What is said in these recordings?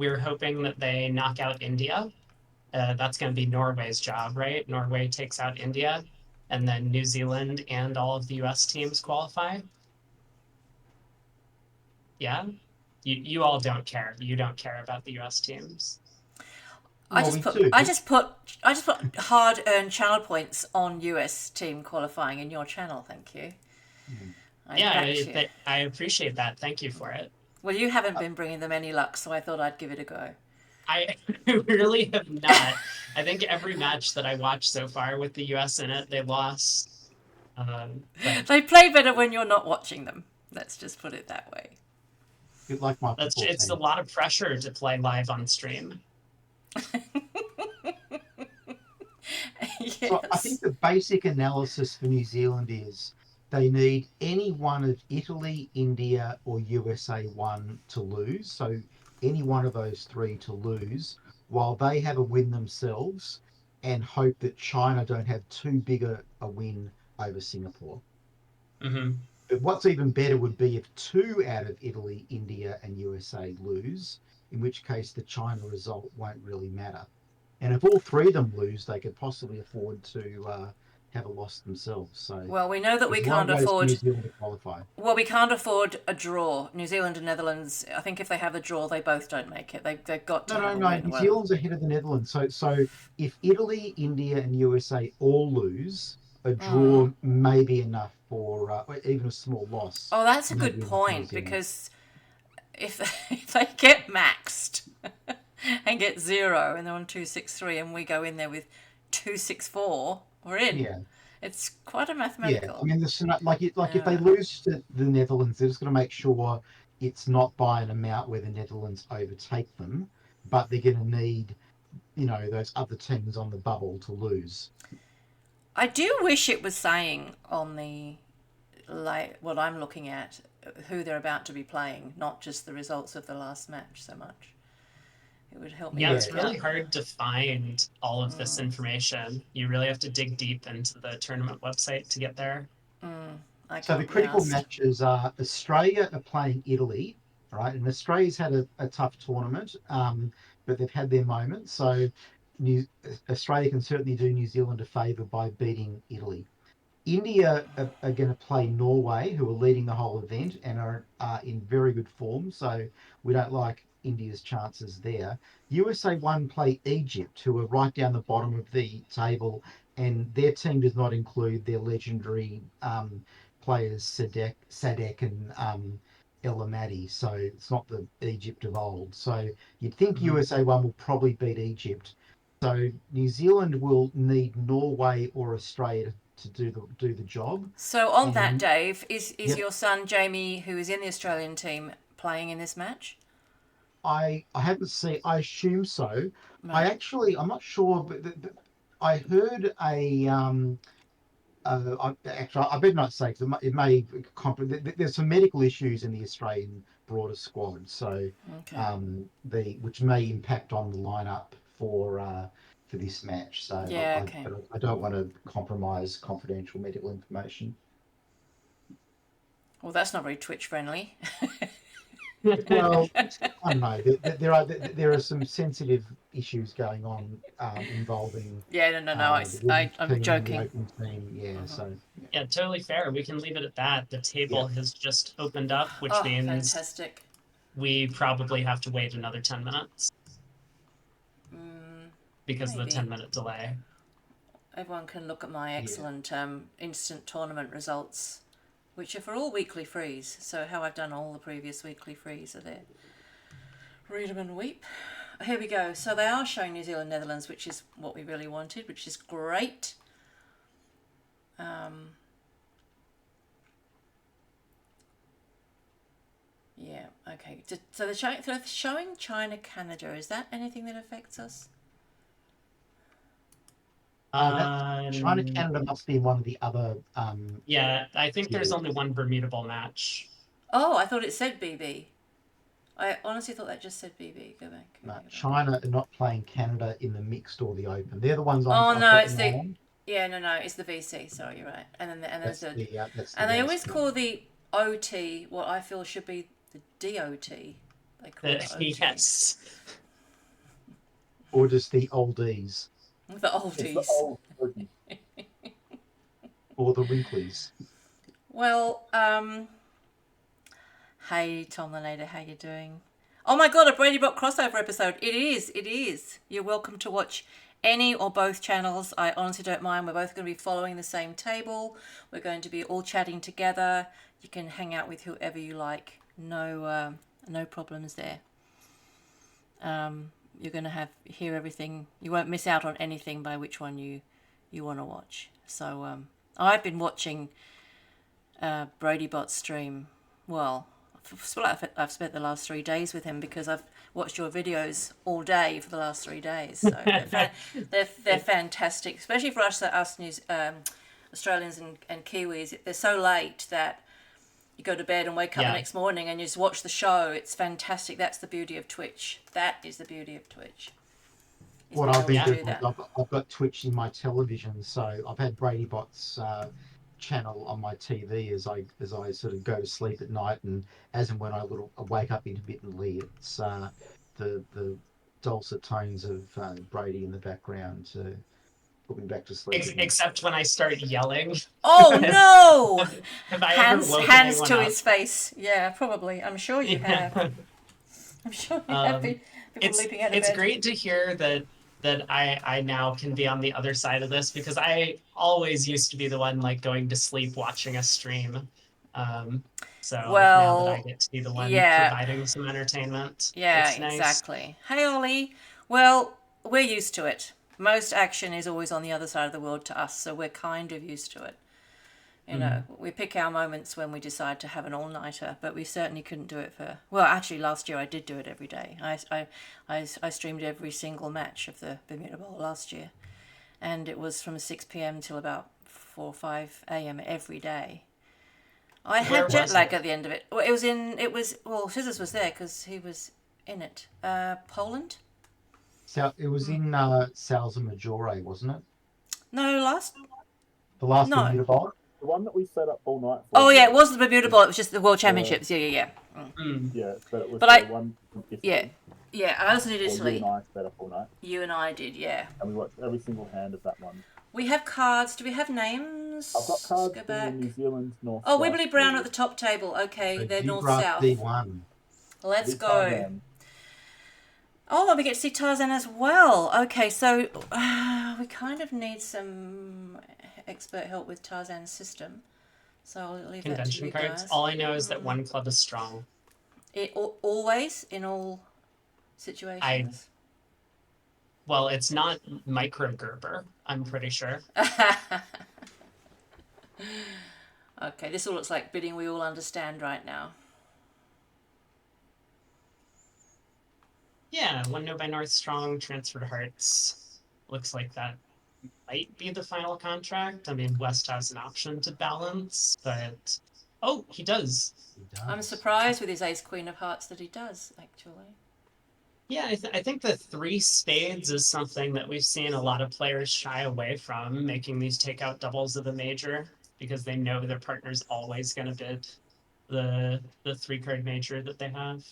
we're hoping that they knock out India. That's going to be Norway's job, right? Norway takes out India, and then New Zealand and all of the US teams qualify. Yeah? You all don't care. You don't care about the US teams. I Well, just we put do. I just put I just put hard earned channel points on US team qualifying in your channel. Thank you. Mm. I Yeah, backed you. I appreciate that. Thank you for it. Well, you haven't been bringing them any luck, so I thought I'd give it a go. I really have not. I think every match that I watched so far with the US in it, they lost. But They play better when you're not watching them. Let's just put it that way. Bit like my that's football it's a team. lot of pressure to play live on stream. So I think Yes. the basic analysis for New Zealand is they need any one of Italy, India, or USA one to lose. So any one of those three to lose, while they have a win themselves, and hope that China don't have too big a win over Singapore. Hmm. But what's even better would be if two out of Italy, India, and USA lose, in which case the China result won't really matter. And if all three of them lose, they could possibly afford to have a loss themselves. So Well, we know that we there's a lot can't of ways for New afford. Zealand to qualify. Well, we can't afford a draw. New Zealand and Netherlands. I think if they have a draw, they both don't make it. They've got No, to no, have a no. win. New Well, Zealand's ahead of the Netherlands. So if Italy, India, and USA all lose, a draw may be enough for even a small loss oh, that's a may good be enough for New point Zealand. because if if they get maxed and get 0 and they're on 263 and we go in there with 264, we're in. Yeah. It's quite a Yeah, I mathematical. mean, like if they Yeah. lose to the Netherlands, they're just going to make sure it's not by an amount where the Netherlands overtake them, but they're going to need, those other teams on the bubble to lose. I do wish it was saying on the like what I'm looking at who they're about to be playing, not just the results of the last match so much. It would help me Yeah, Yeah, it's work really out. hard to find all of this information. You really have to dig deep into the tournament website to get there. I so the can't be critical asked. matches are Australia are playing Italy, right? And Australia's had a tough tournament, but they've had their moments. So New, Australia can certainly do New Zealand a favour by beating Italy. India are going to play Norway, who are leading the whole event and are in very good form. So we don't like India's chances there. USA one play Egypt, who are right down the bottom of the table, and their team does not include their legendary players Sadek and El. So it's not the Egypt of old. So you'd think Hmm. USA one will probably beat Egypt. So New Zealand will need Norway or Australia to do the job. So on that, And Dave, is yep, your son Jamie, who is in the Australian team, playing in this match? I haven't seen. I assume so. Right. I'm not sure, but I heard actually, I better not say because there's some medical issues in the Australian broader squad, so Okay. the which may impact on the lineup for this match. So Yeah. I, Okay. I don't want to compromise confidential medical information. Well, that's not very Twitch friendly. Well, I don't know. There are some sensitive issues going on involving Yeah. No. No. No. the women's I'm team and the joking. open team. Yeah. So yeah. Yeah, totally fair. We can leave it at that. The table Yeah. has just opened up, which Oh, means fantastic. we probably have to wait another 10 minutes because of the Maybe 10-minute delay. everyone can look at my Yeah. excellent instant tournament results, which are for all weekly frees. So how I've done all the previous weekly frees are there. Read them and weep. Here we go. So they are showing New Zealand, Netherlands, which is what we really wanted, which is great. Yeah, okay. So they're showing China, Canada. Is that anything that affects us? That China Um, Canada must be one of the other yeah, I think there's tiers. only one Bermuda Bowl match. Oh, I thought it said BB. I honestly thought that just said BB. Go back. Go No, back, go back. China are not playing Canada in the mixed or the open. They're the ones Oh I've no, got it's an eye the on. yeah, no, it's the VC. Sorry, you're right. And there's That's the and they race always team. call the OT what I feel should be the DOT. They call it OT. Yes. or just the oldies, The It's the oldies. old version. or the wrinklies? Well, hey Tom the Nader, how you doing? Oh my god, a Brady Bot crossover episode. It is. You're welcome to watch any or both channels. I honestly don't mind. We're both going to be following the same table. We're going to be all chatting together. You can hang out with whoever you like. No problems there. You're going to hear everything. You won't miss out on anything by which one you want to watch. So I've been watching Brady Bot stream. Well, I've spent the last 3 days with him because I've watched your videos all day for the last 3 days. So they're fantastic, especially for us Australians and Kiwis. They're so late that you go to bed and wake up the next morning and you just watch the show. It's fantastic. That's the beauty of Twitch. That is the beauty of Twitch. What I've been doing, I've got Twitch in my television, so I've had Brady Bot's channel on my TV as I sort of go to sleep at night, and as and when I wake up intermittently, it's the dulcet tones of Brady in the background to put me back to sleep. Except when I start yelling. Oh no! Have I ever woken hands anyone to up? his face. Yeah, probably. I'm sure you have. I'm sure you have been people leaping out of bed. It's great to hear that I now can be on the other side of this, because I always used to be the one like going to sleep watching a stream. So now that I get to be the one providing some entertainment, yeah, it's nice. Exactly. Hey Ollie. Well, we're used to it. Most action is always on the other side of the world to us, so we're kind of used to it. You know, we pick our moments when we decide to have an all-nighter, but we certainly couldn't do it for... Well, actually, last year I did do it every day. I streamed every single match of the Bermuda Bowl last year, and it was from 6 p.m. till about 4 or 5 a.m. every day. I had jet lag at the end of it. Well, Scissors was there because he was in it. Poland? So it was in Salsa Maggiore, wasn't it? No, The last Bermuda Bowl? The one that we set up all night for. Oh, yeah, it wasn't the Bermuda Bowl. It was just the World Championships. Yeah. Yeah, but it was the one. Yeah, I also did Italy. You and I set up all night. You and I did, yeah. And we watched every single hand of that one. We have cards. Do we have names? I've got cards Go back. in New Zealand, North. Oh, Wibbly Brown at the top table. Okay, So they're North brought South. D1. Let's go. Oh, we get to see Tarzan as well. Okay, so we kind of need some expert help with Tarzan's system. So I'll leave that to you cards. guys. All I know is that one club is strong. Always, in all situations? Well, it's not micro Gerber, I'm pretty sure. Okay, this all looks like bidding we all understand right now. Yeah, one no by North Strong, transferred Hearts. Looks like that might be the final contract. I mean, West has an option to balance, but... Oh, he does. I'm surprised with his Ace Queen of Hearts that he does, actually. Yeah, I think the 3 spades is something that we've seen a lot of players shy away from, making these takeout doubles of the major, because they know their partner's always going to bid the 3-card major that they have.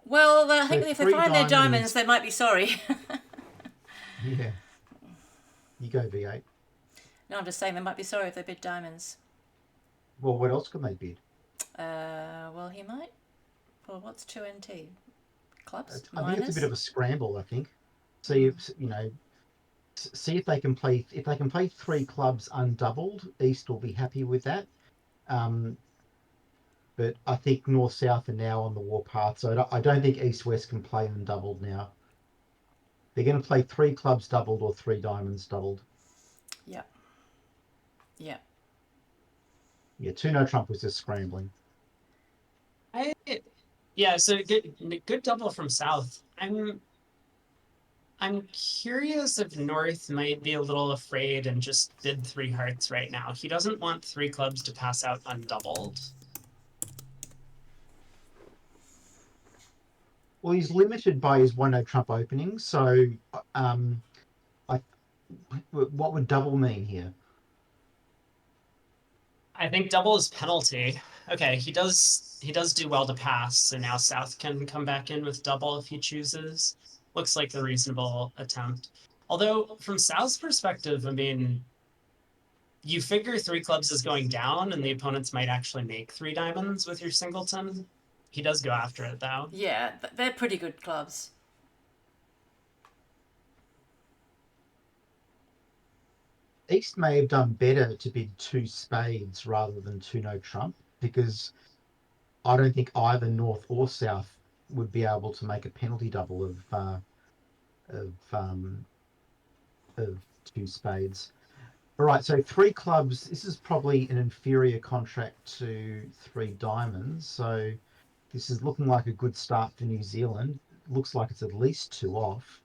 Well, I think if they find their diamonds, they might be sorry. Yeah. You go, V8. No, I'm just saying they might be sorry if they bid diamonds. Well, what else can they bid? Well, he might. Well, what's 2 NT? Clubs? I think it's a bit of a scramble, I think. See if, see if they can play... If they can play 3 clubs undoubled, East will be happy with that. But I think North-South are now on the warpath, so I don't think East-West can play them doubled now. They're going to play 3 clubs doubled or 3 diamonds doubled. Yeah. Yeah. Yeah, 2 no Trump was just scrambling. Yeah, so good double from South. I'm curious if North might be a little afraid and just bid 3 hearts right now. He doesn't want 3 clubs to pass out undoubled. Well, he's limited by his 1 no Trump opening, so what would double mean here? I think double is penalty. Okay, he does do well to pass, so now South can come back in with double if he chooses. looks like a reasonable attempt. Although, from Sal's perspective, I mean, you figure 3 clubs is going down, and the opponents might actually make 3 diamonds with your singleton. He does go after it, though. Yeah, they're pretty good clubs. East may have done better to bid 2 spades rather than 2 no trump, because I don't think either North or South would be able to make a penalty double of 2 spades. All right, so 3 clubs. This is probably an inferior contract to 3 diamonds. So this is looking like a good start for New Zealand. Looks like it's at least 2 off.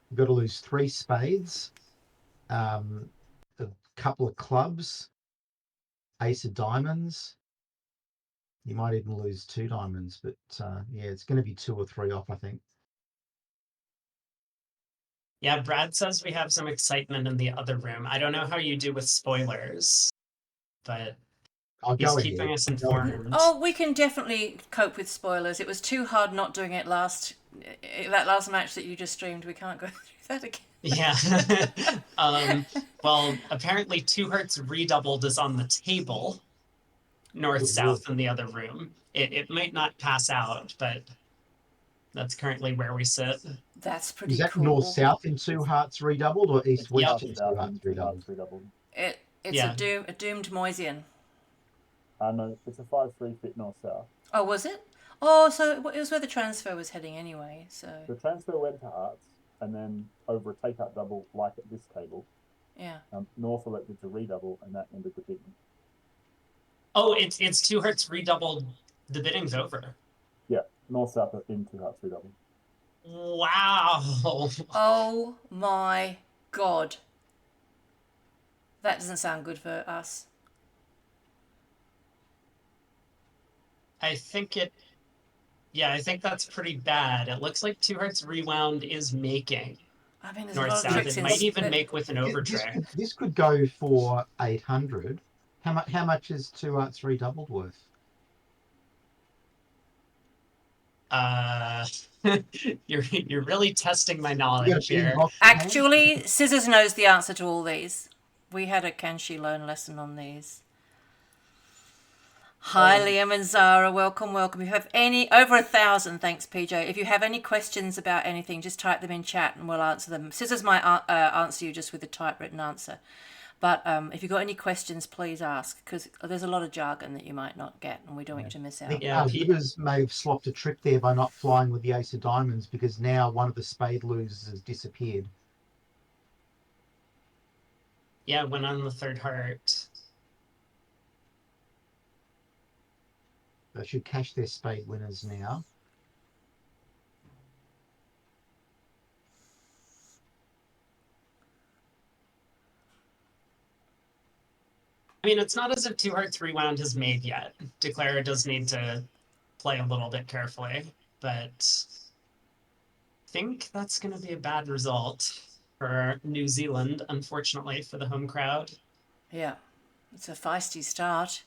You've got to lose 3 spades, a couple of clubs, ace of diamonds. You might even lose 2 diamonds, but yeah, it's going to be 2 or 3 off, I think. Yeah, Brad says we have some excitement in the other room. I don't know how you do with spoilers, but I'll he's go keeping ahead. us informed. Oh, we can definitely cope with spoilers. It was too hard not doing it that last match that you just streamed. We can't go through that again. Yeah. Well, apparently 2 hearts redoubled is on the table, north-south in the other room. It might not pass out, but that's currently where we sit. That's pretty Is that cool. north-south in 2 hearts redoubled, or east-west in 2 South hearts and 2 redoubled? hearts redoubled. It's Yeah. a doomed Moisian. No, it's a 5-3 fit north-south. Oh, was it? Oh, so it was where the transfer was heading anyway. So The transfer went to hearts, and then over a take-out double, like at this table, yeah. North elected to redouble, and that ended the bidding. Oh, it's 2 hearts redoubled. The bidding's over. Yeah, north-south in 2 hearts redoubled. Wow. Oh my god. That doesn't sound good for us. I think that's pretty bad. It looks like 2 hearts rewound is making I mean, there's a north lot of south. tricks It in might even but make with an overtrick. This could go for 800. How much is 2 hearts redoubled worth? You're really testing my knowledge here. Actually, Scissors knows the answer to all these. We had a Can She Learn lesson on these. Hi, Liam and Zara. Welcome. If you have any, over 1,000, thanks, PJ. If you have any questions about anything, just type them in chat and we'll answer them. Scissors might answer you just with a typewritten answer. But if you've got any questions, please ask, because there's a lot of jargon that you might not get and we don't want you to miss out. Givers may have slopped a trick there by not flying with the ace of diamonds, because now one of the spade losers has disappeared. Yeah, went on the 3rd heart. They should cash their spade winners now. I mean, it's not as if 2 hearts rewound has made yet. Declara does need to play a little bit carefully, but I think that's going to be a bad result for New Zealand, unfortunately, for the home crowd. Yeah, it's a feisty start.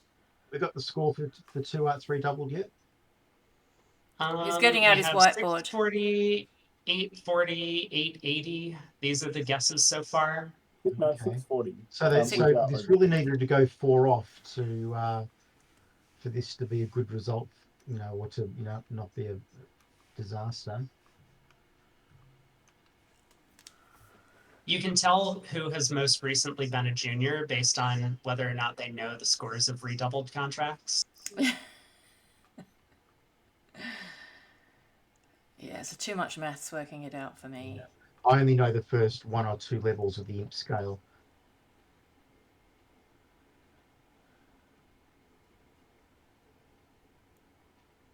We got the score for 2 hearts redoubled yet? He's getting out his whiteboard. 640, 840, 880. These are the guesses so far. No, 640. So this really needed to go 4 off to for this to be a good result, or to not be a disaster. You can tell who has most recently been a junior based on whether or not they know the scores of redoubled contracts. Yeah, so too much maths working it out for me. Yeah. I only know the first 1 or 2 levels of the imp scale.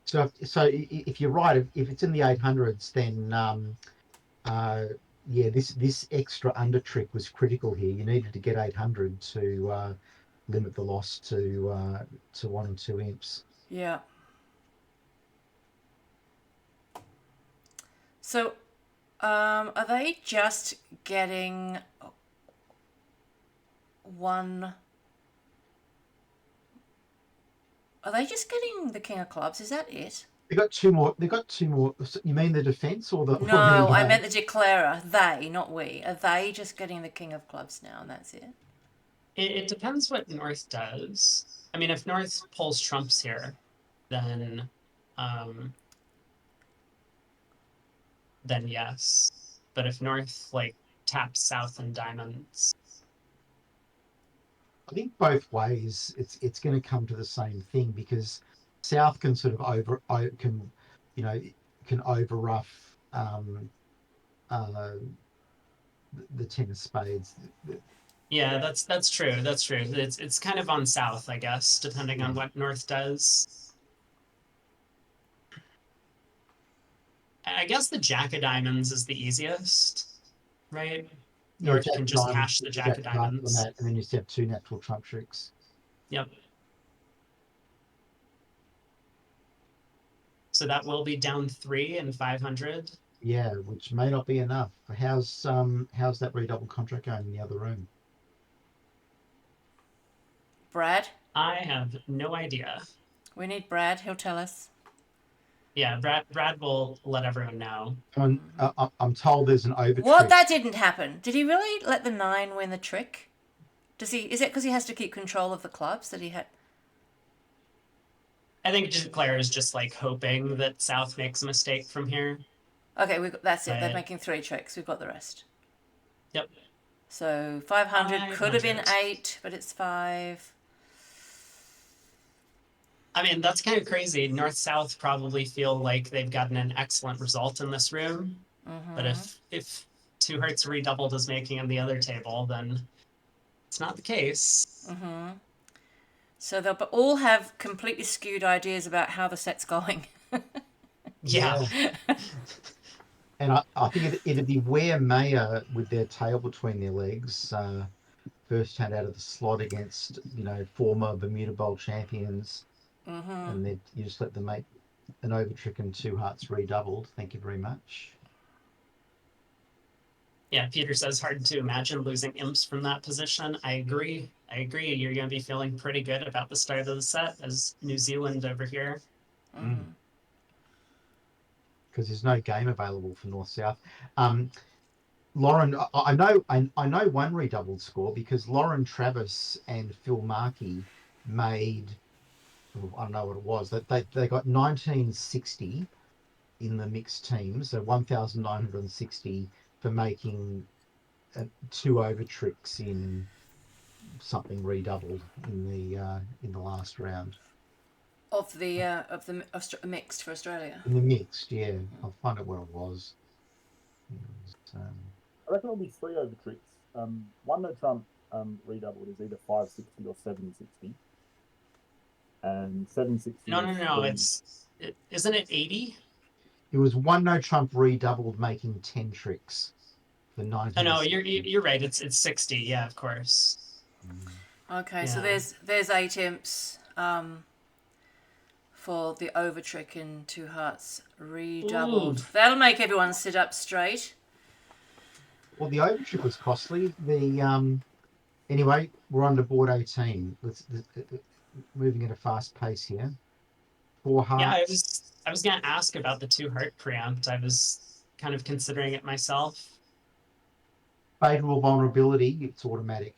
So if you're right, if it's in the 800s, then yeah, this extra under trick was critical here. You needed to get 800 to limit the loss to 1 and 2 imps. Yeah. So, are they just getting one? Are they just getting the King of Clubs? Is that it? They got two more. They got two more. You mean the defense or the? No, I meant the declarer. They, not we. Are they just getting the king of clubs now, and that's it? It depends what North does. I mean, if North pulls trumps here, then um, then yes. But if North like taps South and diamonds, I think both ways. It's going to come to the same thing because South can sort of can, you know, can over rough the ten of spades. yeah, that's true. That's true. It's kind of on South, I guess, depending on what North does. I guess the Jack of Diamonds is the easiest, right? Yeah, North Jack can of just Diamonds, cash the Jack Jack of of Diamonds on Diamonds. that, and then you just have two natural trump tricks. Yep. So that will be down 3 and 500. Yeah, which may not be enough. How's that redouble contract going in the other room? Brad? I have no idea. We need Brad. He'll tell us. Yeah, Brad will let everyone know. I'm told there's an over What? trick. That didn't happen. Did he really let the 9 win the trick? Does he? Is it because he has to keep control of the clubs that he had? I think Claire is just like hoping that South makes a mistake from here. Okay, that's it. They're But- making 3 tricks. We've got the rest. Yep. So 500 could have been 500. 8, but it's 5. I mean, that's kind of crazy. North South probably feel like they've gotten an excellent result in this room. But if 2 hearts redoubled is making on the other table, then it's not the case. So they'll all have completely skewed ideas about how the set's going. Yeah. And I think it'd be Ware Mayer with their tail between their legs, first hand out of the slot against, former Bermuda Bowl champions. And then you just let them make an over trick and 2 hearts redoubled. Thank you very much. Yeah, Peter says hard to imagine losing imps from that position. I agree. You're going to be feeling pretty good about the start of the set as New Zealand over here. Because there's no game available for North South. Lauren, I know one redoubled score because Lauren Travis and Phil Markey made, I don't know what it was, that they got 1960 in the mixed team, so 1960 for making 2 over tricks in something redoubled in the last round. Of the mixed for Australia. In the mixed, yeah. I'll find out what it was. I reckon it'll be 3 over tricks. 1 no trump redoubled is either 560 or 760. And 760. No. Isn't it 80? It was 1 no trump redoubled making 10 tricks for 19. Oh no, you're right. It's 60. Yeah, of course. Okay, so there's 8 imps for the over trick and 2 hearts redoubled. Ooh. That'll make everyone sit up straight. Well, the over trick was costly. Anyway, we're on to board 18. Let's moving at a fast pace here. 4 hearts. Yeah, I was gonna ask about the 2 heart preempt. I was kind of considering it myself. Favorable vulnerability. It's automatic.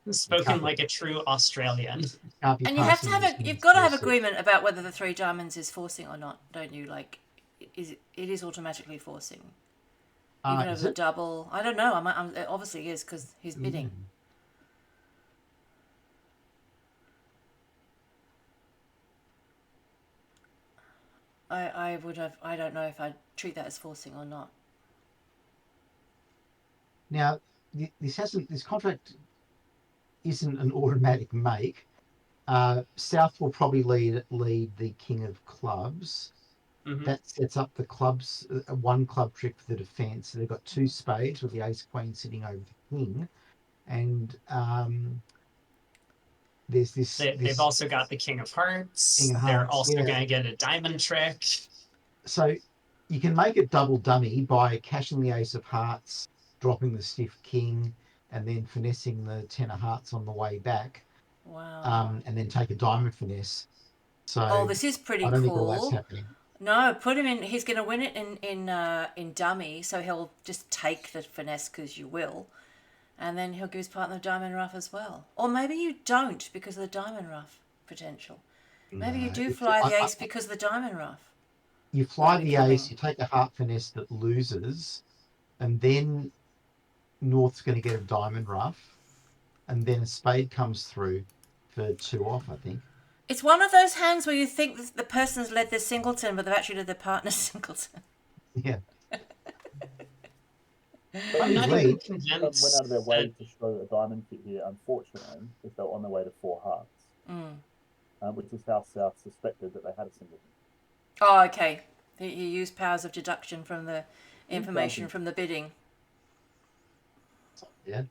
Spoken like a true Australian. Can't be And you have to passing you've got to have agreement about whether the 3 diamonds is forcing or not, don't you? Like, it is automatically forcing. Even over the double. I don't know. It obviously is because he's bidding. I don't know if I'd treat that as forcing or not. Now, this contract isn't an automatic make. South will probably lead the king of clubs. That sets up the clubs, 1 club trick for the defense. So they've got 2 spades with the ace queen sitting over the king, and there's this. They've also got the king of hearts. They're also going to get a diamond trick. So you can make it double dummy by cashing the ace of hearts, dropping the stiff king, and then finessing the 10 of hearts on the way back. Wow. and then take a diamond finesse. So Oh, this is pretty I don't think all that's cool. happening. No, put him in. He's going to win it in dummy, so he'll just take the finesse because you will, and then he'll give his partner diamond rough as well. Or maybe you don't because of the diamond rough potential. Maybe you No, do it's, fly the ace because of the diamond rough. you What fly are we the ace, coming? you take a heart finesse that loses, and then North's going to get a diamond rough, and then a spade comes through for 2 off, I think. It's one of those hands where you think the person's led their singleton, but they've actually led their partner's singleton. Yeah. But I'm Funny not New even lead. Zealand went out of their convinced way that to show a diamond fit here, unfortunately, if they were on their way to 4 hearts, which is how South suspected that they had a singleton. Oh, okay. He used powers of deduction from the information Exactly. from the bidding. Yeah.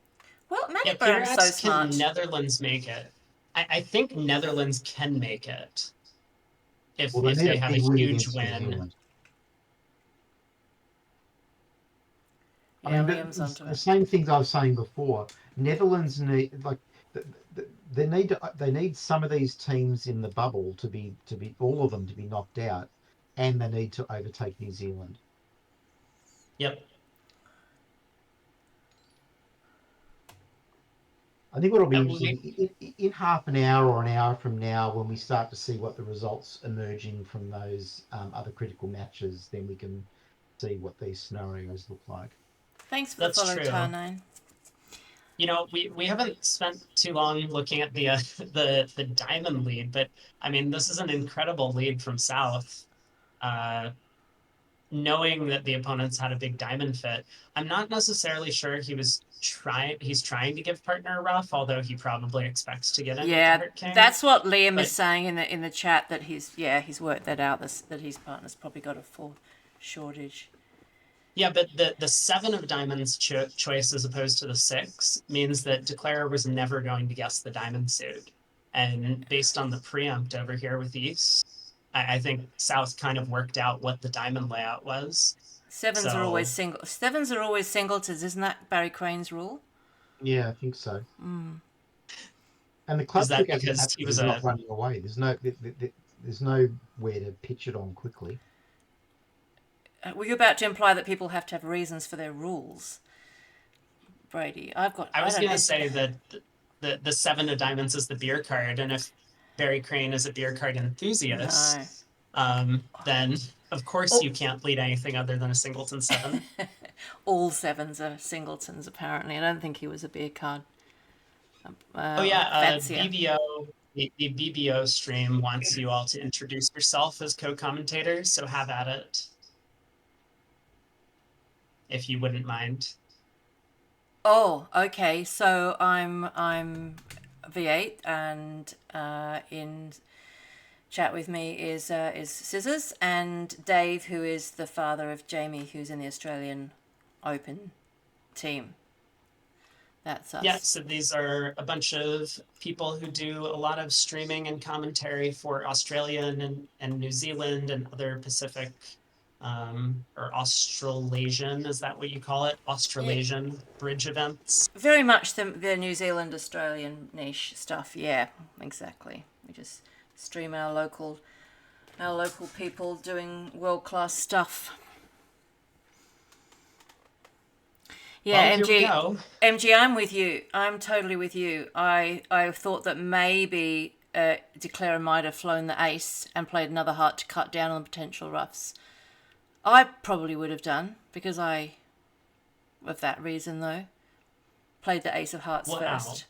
Well, yeah, Matty Peter Brown's so asks, can smart. Netherlands make it? I think Netherlands can make it Well, they if need they a have a big win huge against New win. Zealand. I Yeah, mean, Liam's onto the it. same things I was saying before. Netherlands need they need some of these teams in the bubble to be all of them to be knocked out, and they need to overtake New Zealand. Yep. I think what'll be That will interesting be, in half an hour or an hour from now, when we start to see what the results emerging from those other critical matches, then we can see what these scenarios look like. Thanks for the that's follow, true. Tar9. You know, we haven't spent too long looking at the the diamond lead, but I mean, this is an incredible lead from South. Uh, Knowing that the opponents had a big diamond fit, I'm not necessarily sure he's trying to give partner a rough, although he probably expects to get in with the Yeah, Heart King. that's what Liam is But saying in the chat, that he's worked that out, that his partner's probably got a full shortage. yeah, but the seven of diamonds choice as opposed to the six means that Declarer was never going to guess the diamond suit. And based on the preempt over here with East, I think South kind of worked out what the diamond layout was. Sevens are always So singletons, isn't that Barry Crane's rule? Yeah, I think so. And the is club that trick, as it because he happens, was is not a running away. There's nowhere to pitch it on quickly. Were you about to imply that people have to have reasons for their rules, Brady? I I was don't. gonna say that the seven of diamonds is the beer card, and if Barry Crane is a beer card No. enthusiast, then of course Oh, you can't lead anything other than a singleton seven. all sevens are singletons, apparently. I don't think he was a beer card Oh yeah, fancier. BBO. The BBO stream wants you all to introduce yourself as co-commentators, so have at it, if you wouldn't mind. Oh, okay. So I'm V8, and in chat with me is Scissors and Dave, who is the father of Jamie, who's in the Australian Open team. That's us. Yeah, so these are a bunch of people who do a lot of streaming and commentary for Australian and New Zealand and other Pacific or Australasian, is that what you call it? Yeah, Australasian bridge events. very much the New Zealand Australian niche stuff. Yeah, exactly. We just stream our local people doing world class stuff. Yeah, Well, here we go. MG, I'm with you. I'm totally with you. I thought that maybe Declarer might have flown the ace and played another heart to cut down on the potential roughs. I probably would have done, because of that reason though, played the ace of hearts Wow. first.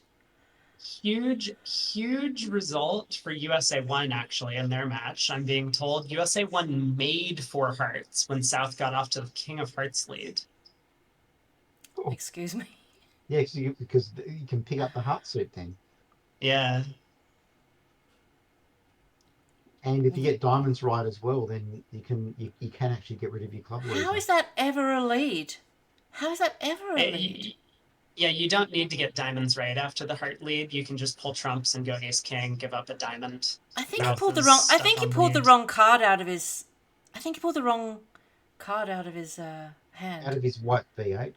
Huge result for USA 1 actually in their match. I'm being told USA 1 made 4 hearts when South got off to the King of Hearts lead. Oh, Excuse me. yeah, because you can pick up the heart suit then. Yeah. And if you get diamonds right as well, then you can actually get rid of your club How loser. is that ever a lead? How is that ever a lead? Yeah, you don't need to get diamonds right after the heart lead. You can just pull trumps and go ace king, give up a diamond. I think he pulled the wrong. I think he pulled the wrong card out of his. I think he pulled the wrong card out of his hand. Out of his white V8.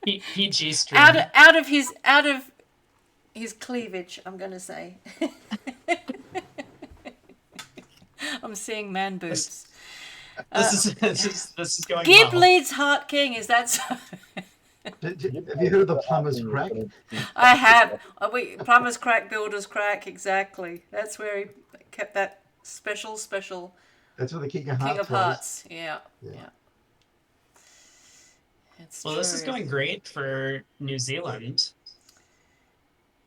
PG stream. out of his cleavage, I'm going to say. I'm seeing man boobs. This is going Gib well. leads Heart King. Is that so? Have you heard of the plumber's crack? I have. Plumbers crack, builders crack. Exactly. That's where he kept that special That's what the King of King Hearts of Hearts. Yeah. It's Well, true. this is going great for New Zealand.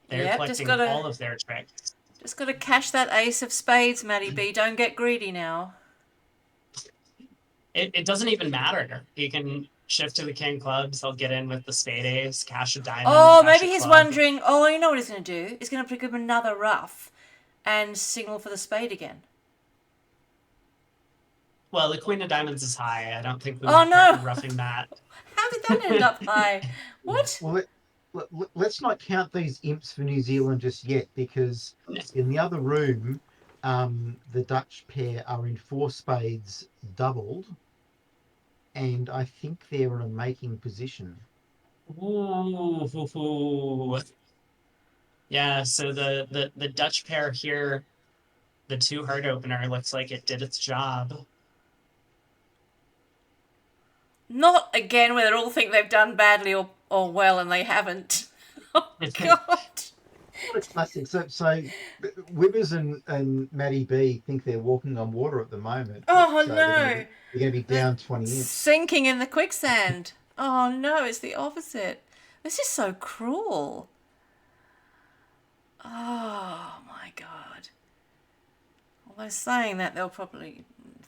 They're Yep, collecting all of their tricks. Just got to cash that ace of spades, MattyB. Don't get greedy now. It doesn't even matter. He can shift to the king clubs. He'll get in with the spade ace, cash a diamond. Oh, cash maybe a he's club. wondering, oh, you know what he's going to do? He's going to pick up another ruff and signal for the spade again. Well, the queen of diamonds is high. I don't think we Oh, want no. her roughing that. How did that end up high? What? Well, let's not count these imps for New Zealand just yet, because in the other room, the Dutch pair are in 4 spades doubled, and I think they're in a making position. Ooh. Yeah, so the Dutch pair here, the 2 heart opener, looks like it did its job. Not again where they all think they've done badly or well and they haven't. Oh, God. What a classic. So Wibbers and MattyB think they're walking on water at the moment. Oh, So no. They're going to be down 20 imps. Sinking in the quicksand. Oh, no, it's the opposite. This is so cruel. Oh, my God. Although saying that, they'll probably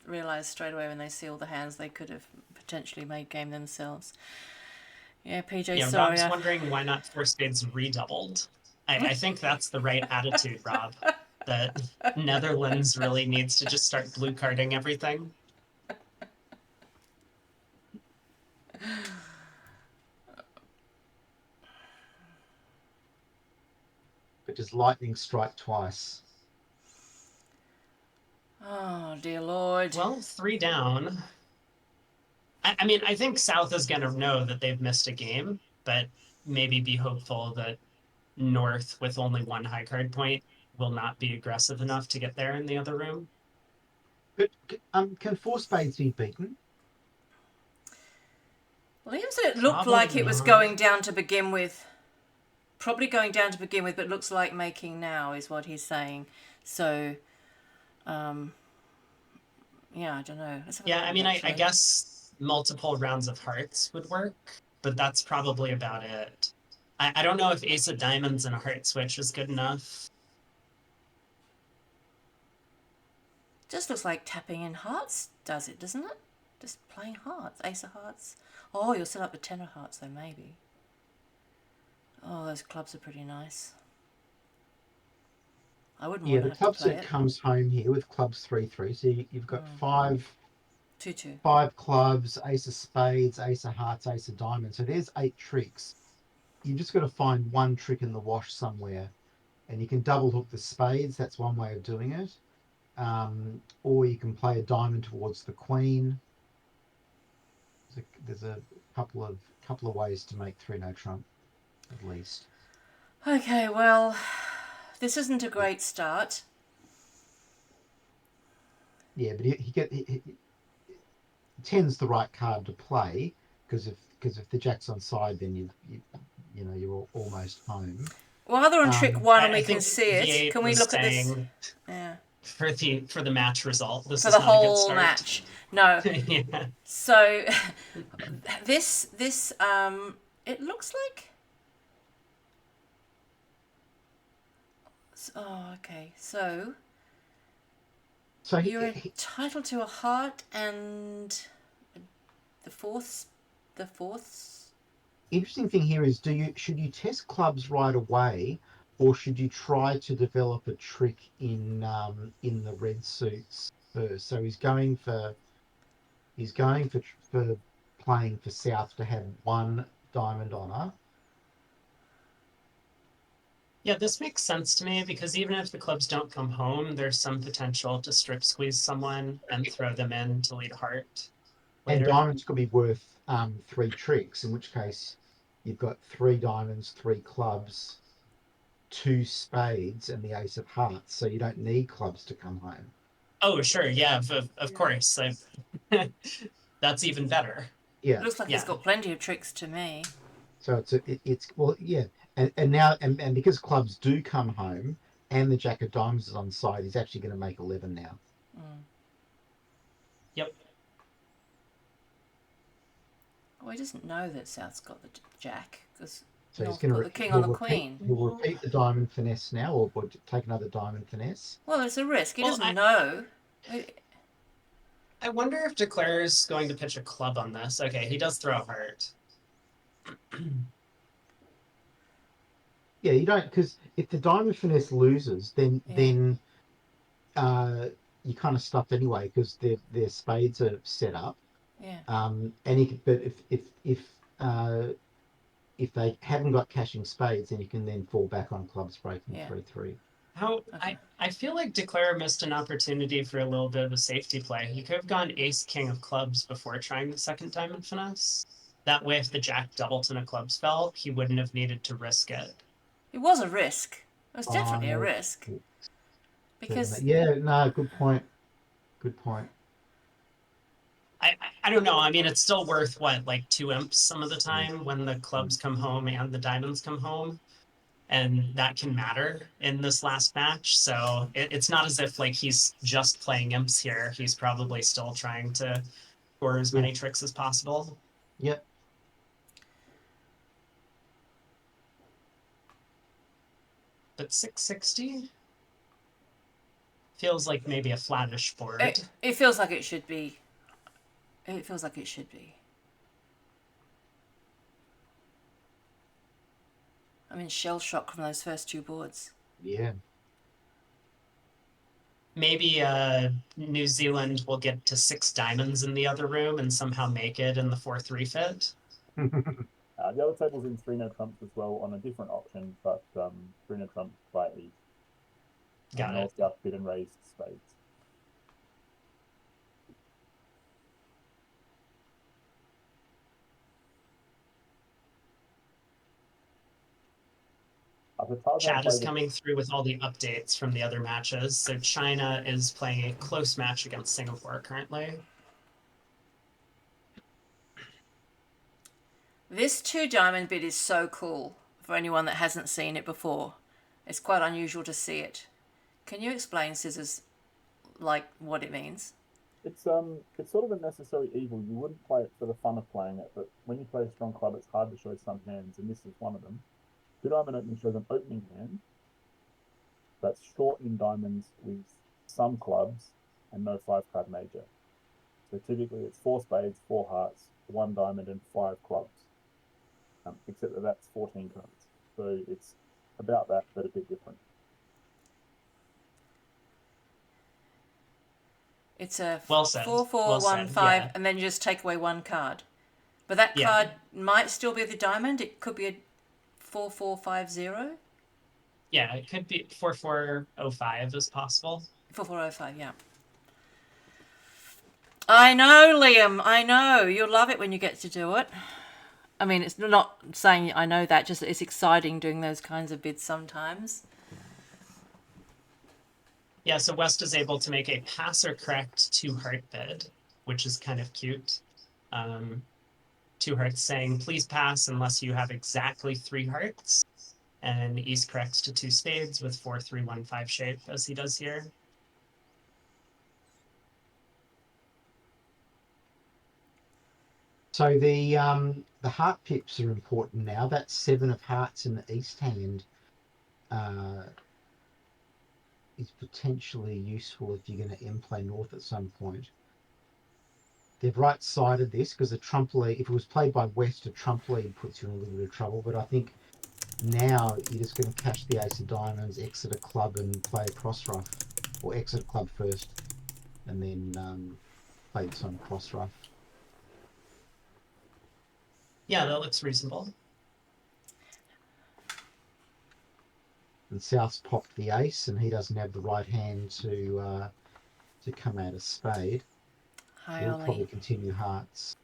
realise straight away when they see all the hands they could have potentially made game themselves. Yeah, PJ, Yeah, sorry. Rob's wondering why not 4 spades redoubled. I think that's the right attitude, Rob. That Netherlands really needs to just start blue carding everything. But just lightning strike twice. Oh, dear Lord. Well, 3 down. I mean, I think South is going to know that they've missed a game, but maybe be hopeful that North, with only 1 high card point, will not be aggressive enough to get there in the other room. But can 4 spades be beaten? Liam said it looked Probably like it was not. going down to begin with. Probably going down to begin with, but looks like making now is what he's saying. So, yeah, I don't know. Yeah, I mean, I guess multiple rounds of hearts would work, but that's probably about it. I don't know if ace of diamonds and a heart switch is good enough. Just looks like tapping in hearts does it, doesn't it? Just playing hearts, ace of hearts. Oh, you'll set up the 10 of hearts though, maybe. Oh, those clubs are pretty nice. I wouldn't Yeah, want the to club have to play set it. comes home here with clubs 3-3. So you've got 5 2-2. 5 clubs, ace of spades, ace of hearts, ace of diamonds. So there's 8 tricks. You've just got to find one trick in the wash somewhere, and you can double hook the spades. That's one way of doing it. Or you can play a diamond towards the queen. There's a couple of ways to make 3-no trump, at least. Okay, well, this isn't a great start. Yeah, but he 10's the right card to play, because if the jack's on side, then you're almost home. Well, they're on trick 1 and we I can think see it. Can we was look at this? saying Yeah. For the match result, this For is the not a good whole start. match. No. Yeah. So this it looks like. Oh, okay. So you're entitled to a heart and the fourth. Interesting thing here is, should you test clubs right away, or should you try to develop a trick in the red suits first? So he's going for playing for South to have 1 diamond honor. Yeah, this makes sense to me, because even if the clubs don't come home, there's some potential to strip squeeze someone and throw them in to lead heart later. And diamonds could be worth 3 tricks, in which case you've got 3 diamonds, 3 clubs, 2 spades, and the ace of hearts. So you don't need clubs to come home. Oh, sure. Yeah, of course. That's even better. Yeah. Looks like he's Yeah. got plenty of tricks to me. So it's well, yeah, and now and because clubs do come home and the jack of diamonds is on side, he's actually going to make 11 now. Mm. Yep. Well, he doesn't know that South's got the jack because So he's North going put to the king on the queen. He'll repeat the diamond finesse now, or take another diamond finesse. Well, it's a risk. He Well, doesn't know. I wonder if Declare's going to pitch a club on this. Okay, he does throw a heart. Yeah, you don't, because if the diamond finesse loses, then Yeah. you kind of stuffed anyway because their spades are set up. Yeah. And he could, but if they haven't got cashing spades, then you can then fall back on clubs breaking Yeah. 3-3. How Okay. I feel like Declare missed an opportunity for a little bit of a safety play. He could have gone ace king of clubs before trying the second diamond finesse. That way, if the jack doubleton of clubs fell, he wouldn't have needed to risk it. It was a risk. It was definitely a Oh, risk. Because yeah, no, good point. Good point. I don't know. I mean, it's still worth what, like 2 imps some of the time when the clubs come home and the diamonds come home. And that can matter in this last match. So it's not as if like he's just playing imps here. He's probably still trying to score as many tricks as possible. Yep. But 660 feels like maybe a flattish board. it feels like it should be. It feels like it should be. I'm in shell shock from those first 2 boards. Yeah. Maybe New Zealand will get to 6 diamonds in the other room and somehow make it in the 4-3 fit. The other table's in 3-no trumps as well on a different option, but 3-no trumps by each. Got it. North, south, bid and raised spades. Chad is coming through with all the updates from the other matches. So China is playing a close match against Singapore currently. This 2 diamond bid is so cool for anyone that hasn't seen it before. It's quite unusual to see it. Can you explain, Scissors, like what it means? It's sort of a necessary evil. You wouldn't play it for the fun of playing it, but when you play a strong club, it's hard to show some hands, and this is one of them. 2 diamond opening shows an opening hand that's short in diamonds with some clubs and no 5-card major. So typically it's 4 spades, 4 hearts, 1 diamond, and 5 clubs. Except that that's 14 cards. So it's about that, but a bit different. It's a Well said. 4-4-1-5, yeah. and then you just take away 1 card. But that card might still be the diamond. It could be a 4-4-5-0. Yeah, it could be 4-4-0-5 is possible. 4-4-0-5, yeah. I know, Liam. I know. You'll love it when you get to do it. I mean, it's not saying I know that, just it's exciting doing those kinds of bids sometimes. Yeah, so West is able to make a pass or correct 2 heart bid, which is kind of cute. 2 hearts saying, please pass unless you have exactly 3 hearts. And East corrects to 2 spades with 4-3-1-5 shape, as he does here. So the heart pips are important now. That 7 of hearts in the east hand is potentially useful if you're going to M play north at some point. They've right-sided this because a trump lead, if it was played by West, a trump lead puts you in a little bit of trouble. But I think now you're just going to cash the ace of diamonds, exit a club, and play a cross ruff, or exit a club first, and then play some cross ruff. Yeah, that looks reasonable. And South's popped the ace, and he doesn't have the right hand to come out of spade. Hi, He'll Ollie. probably continue hearts,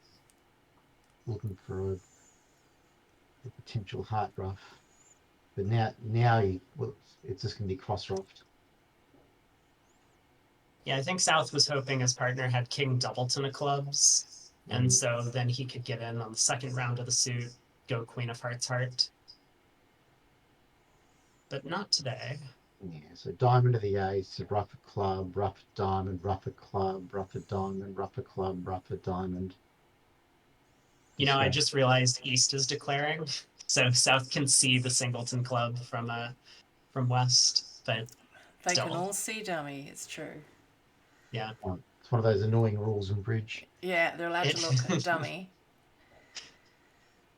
looking for the potential heart ruff. But now it's just going to be cross ruffed. Yeah, I think South was hoping his partner had King Doubleton of clubs, and so then he could get in on the second round of the suit, go Queen of Hearts heart. But not today. Yeah, so diamond of the ace, ruff a club, ruff a diamond, ruff a club, ruff a diamond, ruff a club, ruff a diamond. You know, I just realized East is declaring, so South can see the Singleton club from West, but They still. can all see dummy, it's true. Yeah. It's one of those annoying rules in bridge. Yeah, they're allowed to look at dummy.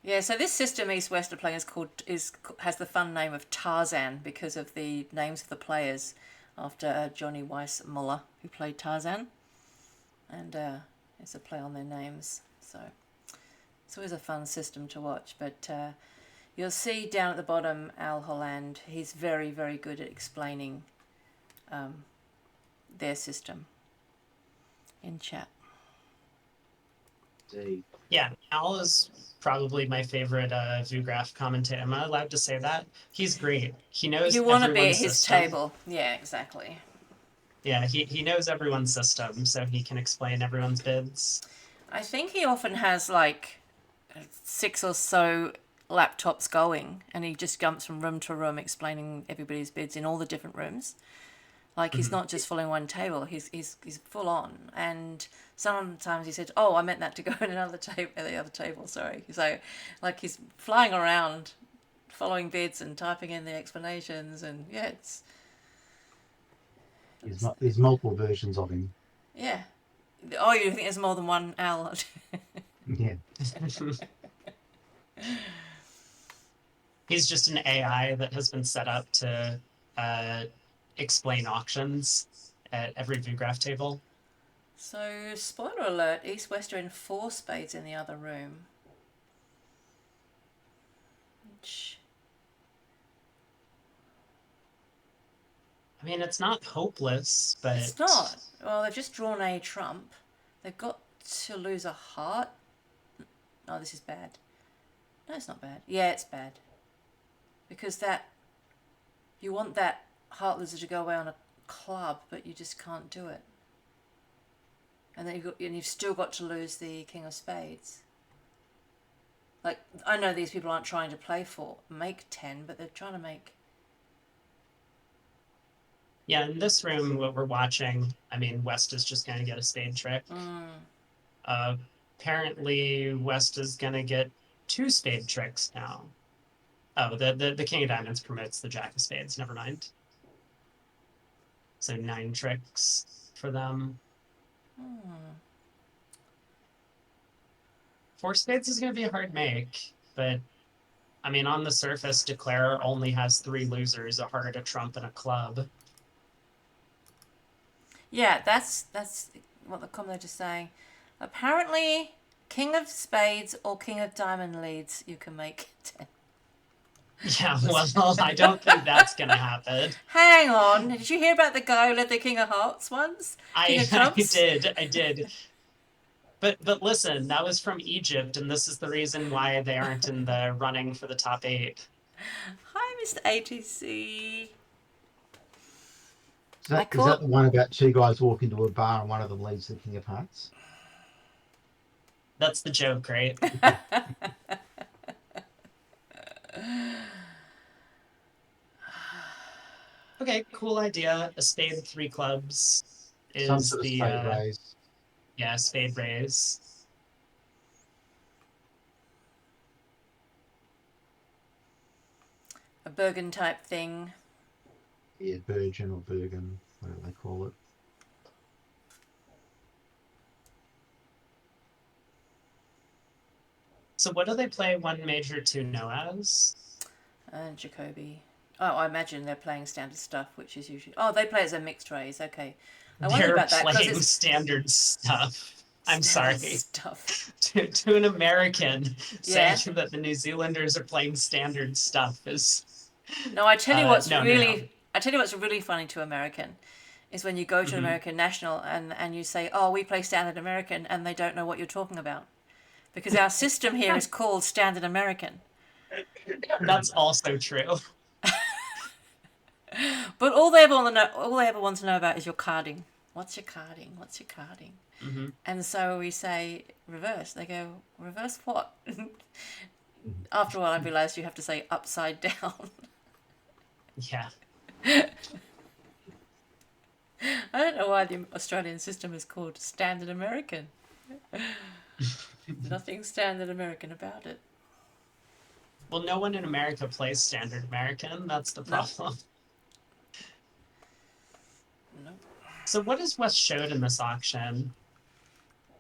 Yeah, so this system East West are playing has the fun name of Tarzan because of the names of the players after Johnny Weissmuller, who played Tarzan, and it's a play on their names. So it's always a fun system to watch. But you'll see down at the bottom Al Holland. He's very, very good at explaining their system in chat. Yeah, Al is probably my favorite VuGraph commentator. Am I allowed to say that? He's great. He knows You want to be at everyone's his system. table. Yeah, exactly. Yeah, he knows everyone's system, so he can explain everyone's bids. I think he often has like 6 or so laptops going, and he just jumps from room to room explaining everybody's bids in all the different rooms. Like he's not just following one table; he's full on. And sometimes he said, "Oh, I meant that to go in another table, the other table." Sorry. So, like he's flying around, following bids and typing in the explanations, and yeah, it's. There's multiple versions of him. Yeah. Oh, you think there's more than one Al? Yeah. He's just an AI that has been set up to explain auctions at every VuGraph table. So, spoiler alert, East West are in 4 spades in the other room. Which... I mean, it's not hopeless, but... It's not. Well, they've just drawn a trump. They've got to lose a heart. Oh, this is bad. No, it's not bad. Yeah, it's bad. Because you want that heart loser to go away on a club, but you just can't do it. And then you've still got to lose the King of Spades. Like, I know these people aren't trying to make 10, but they're trying to make... Yeah, in this room, what we're watching, I mean, West is just going to get a spade trick. Apparently, West is going to get 2 spade tricks now. Oh, the King of Diamonds promotes the Jack of Spades. Never mind. So 9 tricks for them. 4 spades is going to be a hard make, but I mean, on the surface, Declare only has 3 losers: a heart, a trump, and a club. Yeah, that's what the commentator's saying. Apparently, King of Spades or King of Diamond leads, you can make 10. Yeah, well, I don't think that's going to happen. Hang on. Did you hear about the guy who led the King of Hearts once? I did. But listen, that was from Egypt, and this is the reason why they aren't in the running for the top 8. Hi, Mr. ATC. Is that the one about 2 guys walk into a bar and one of them leads the King of Hearts? That's the joke, right? Okay, cool idea. A spade, 3 clubs is Some sort of the spade raise. Yeah, spade raise. A Bergen type thing. Yeah, Bergen or Bergen, whatever they call it. So what do they play 1 major 2 no as? And Jacoby. Oh, I imagine they're playing standard stuff, which is usually... Oh, they play as a mixed raise. Okay. I wonder They're about that. playing standard stuff. I'm sorry. Stuff. To an American, Yeah. saying that the New Zealanders are playing standard stuff is... No, I tell you what's no. I tell you what's really funny to American is when you go to an American National and you say, "Oh, we play standard American," and they don't know what you're talking about. Because our system here is called standard American. That's also true. But all they ever want to know about is your carding. What's your carding? What's your carding? Hmm. And so we say reverse. They go, reverse what? After a while, I realised you have to say upside down. Yeah. I don't know why the Australian system is called Standard American. Nothing Standard American about it. Well, no one in America plays Standard American. That's the No. problem. No. So what is West showed in this auction?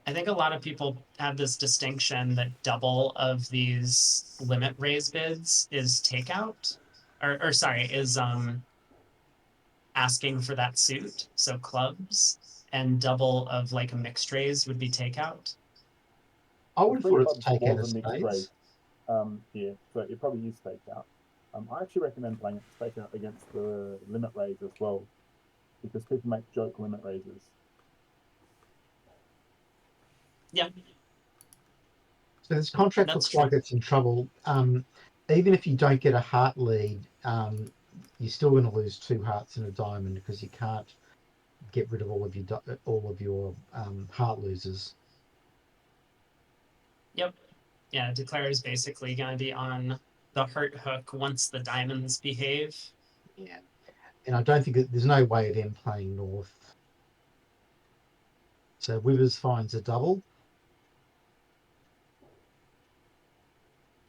I think a lot of people have this distinction that double of these limit raise bids is takeout, or sorry, is asking for that suit, so clubs, and double of like a mixed raise would be takeout. I would have Three thought it's clubs taken was as a mixed spades. race. Yeah, so it probably is stakeout. I actually recommend playing it stakeout against the limit raise as well, because people make joke limit raises. Yeah, So this contract that's looks like true. it's in trouble. Even if you don't get a heart lead, you're still going to lose 2 hearts and a diamond because you can't get rid of all of your heart losers. Yep. Yeah, Declare is basically going to be on the hurt hook once the diamonds behave. Yeah, and I don't think there's no way of them playing north. So Withers finds a double.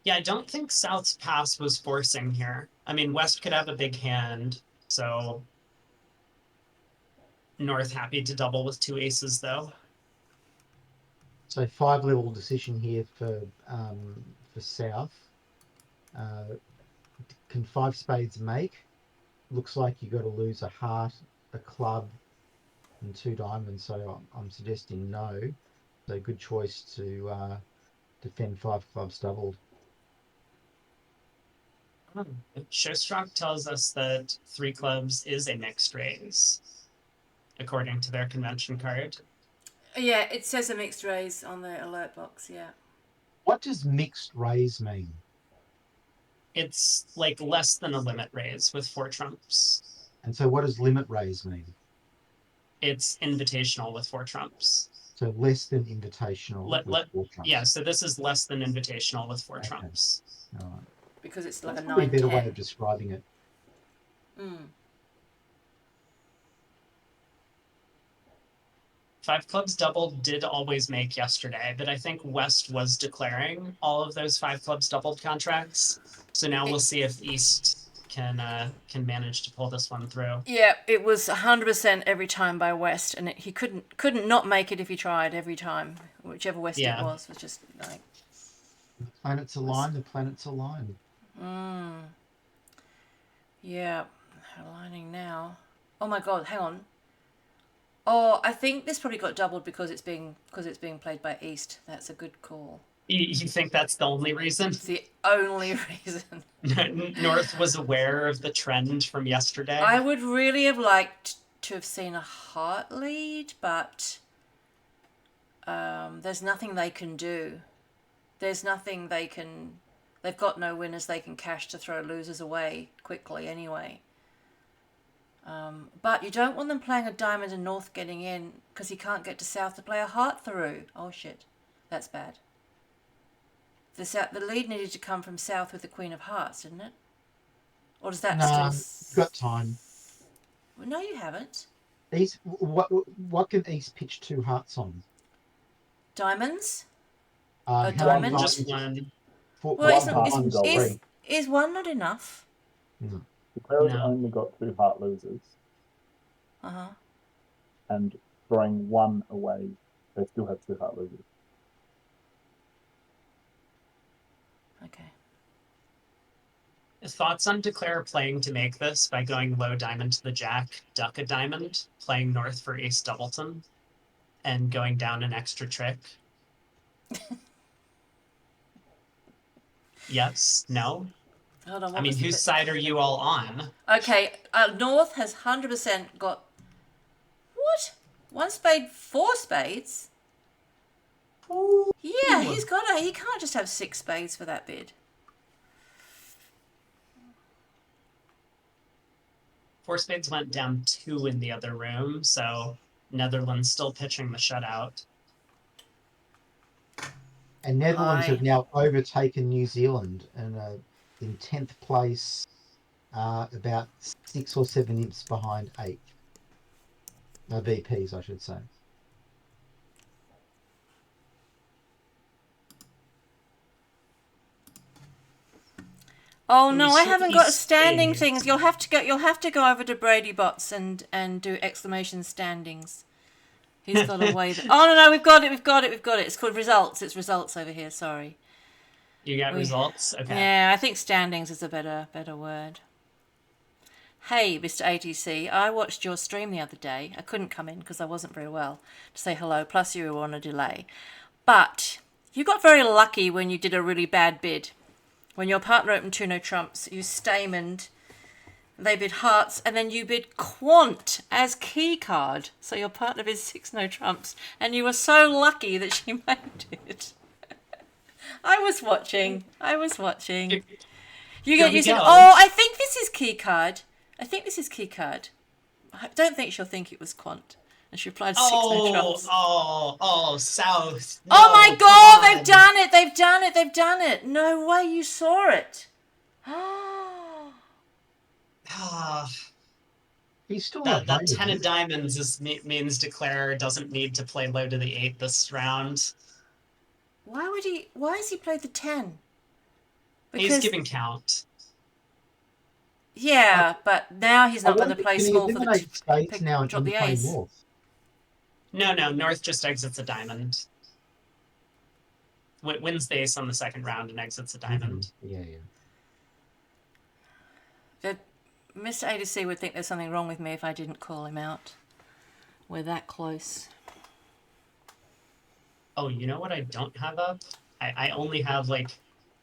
Yeah, I don't think South's pass was forcing here. I mean, West could have a big hand, so North happy to double with 2 aces though. So 5 level decision here for South. Can 5 spades make? Looks like you got to lose a heart, a club, and 2 diamonds. So I'm suggesting no. So good choice to defend 5 clubs doubled. Showstrock tells us that 3 clubs is a mixed raise, according to their convention card. Yeah, it says a mixed raise on the alert box, yeah. What does mixed raise mean? It's like less than a limit raise with 4 trumps. And so what does limit raise mean? It's invitational with 4 trumps. So less than invitational with 4 trumps. Yeah, so this is less than invitational with 4 Okay. trumps. All right. Because it's like That's a probably 9 a better way 10. of describing it. Mm. 5 clubs doubled did always make yesterday, but I think West was declaring all of those 5 clubs doubled contracts. So now we'll see if East can manage to pull this one through. Yeah, it was 100% every time by West, and he couldn't not make it if he tried every time. Whichever West it was just like. The planets align. The planets align. Yeah, aligning now. Oh my God, hang on. Oh, I think this probably got doubled because it's being played by East. That's a good call. You think that's the only reason? It's the only reason. North was aware of the trend from yesterday. I would really have liked to have seen a heart lead, but there's nothing they can do. There's nothing they can. They've got no winners they can cash to throw losers away quickly anyway. But you don't want them playing a diamond and North getting in because he can't get to South to play a heart through. Oh shit, that's bad. The lead needed to come from South with the Queen of Hearts, didn't it? Or does that Nah, still? got time. Well, no, you haven't. East, what can East pitch 2 hearts on? Diamonds? How diamond? many Just diamonds? Well, One heart one to go spade? away. is one not enough? No. Declare's No. only got 2 heart losers, Uh-huh. and throwing 1 away, they still have 2 heart losers. Okay. Thoughts on Declare playing to make this by going low diamond to the jack, duck a diamond, playing North for ace doubleton, and going down an extra trick? Yes? No? Hold on. I mean, whose side are you all on? Okay, North has 100% got. What? 1 spade, 4 spades? Ooh. Yeah, he's got a. He can't just have 6 spades for that bid. Four spades went down 2 in the other room, so Netherlands still pitching the shutout. And Netherlands Hi. have now overtaken New Zealand and in 10th place, about 6 or 7 imps behind 8th. VPs, I should say. Oh We no, I should haven't be got standing spades. things. You'll have to go over to Brady Bots and do exclamation standings. He's got a way that. Oh no, we've got it. It's called results. It's results over here. Sorry. You got results? Okay. Yeah, I think standings is a better word. Hey, Mr. ATC, I watched your stream the other day. I couldn't come in because I wasn't very well to say hello, plus you were on a delay. But you got very lucky when you did a really bad bid. When your partner opened 2 no trumps, you stamened, they bid hearts, and then you bid quant as key card. So your partner bid 6 no trumps, and you were so lucky that she made it. I was watching. You said, go. oh, I think this is key card. I don't think she'll think it was quant. And she replied 6 no trumps. South. Oh No, my come God, on. they've done it. No way you saw it. He's still That not playing. 10 of diamonds means Declare doesn't need to play low to the 8 this round. Why has he played the 10? He's giving count. Yeah, but now he's not going to play Can he small for eliminate spades now and drop the play ace. north? No, North just exits a diamond. Wins the ace on the second round and exits a diamond. Yeah. Mr. ADC would think there's something wrong with me if I didn't call him out. We're that close. Oh, you know what I don't have up? I only have like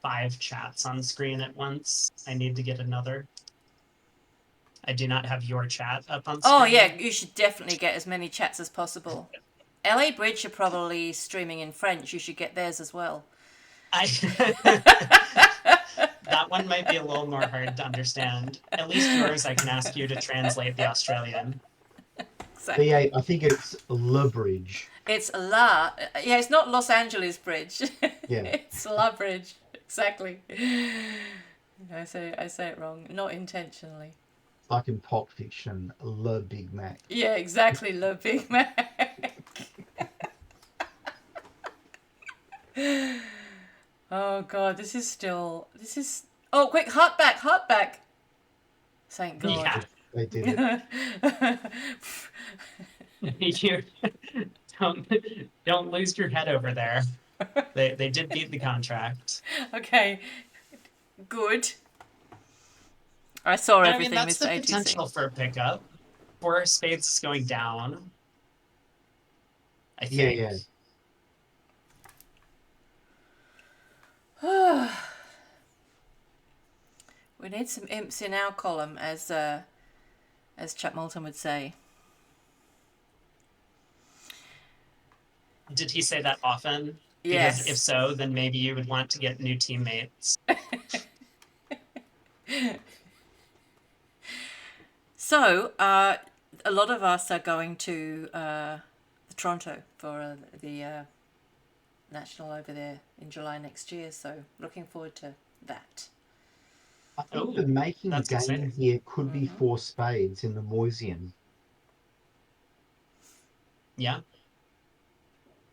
5 chats on screen at once. I need to get another. I do not have your chat up on screen. Oh yeah, you should definitely get as many chats as possible. LA Bridge are probably streaming in French. You should get theirs as well. That one might be a little more hard to understand. At least yours, I can ask you to translate the Australian. Exactly. V8, I think it's Le Bridge. It's it's not Los Angeles Bridge. Yeah. It's La Bridge. Exactly. I say it wrong, not intentionally. Like in Pulp Fiction, Le Big Mac. Yeah, exactly, Le Big Mac. Oh God, this is. Oh, quick, heart back. Thank God. Yeah. They did it. You don't lose your head over there. They did beat the contract. Okay, good. I saw everything, that's Mr. the ATC. potential for a pickup. 4 spades is going down. I think. Yeah. We need some imps in our column, as Chuck Moulton would say. Did he say that often? Yes. Because if so, then maybe you would want to get new teammates. So, a lot of us are going to Toronto for the National over there in July next year, so looking forward to that. I think the making that's game exciting. here could be 4 spades in the Moisian. Yeah.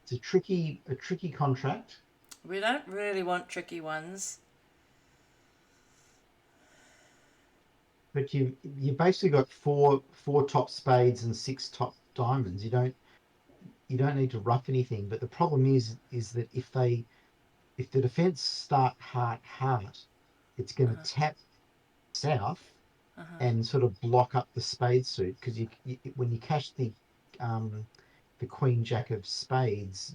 It's a tricky contract. We don't really want tricky ones. But you basically got four top spades and 6 top diamonds. You don't need to rough anything. But the problem is that if the defense start heart, it's going to tap south and sort of block up the spade suit, because you when you cash the queen jack of spades,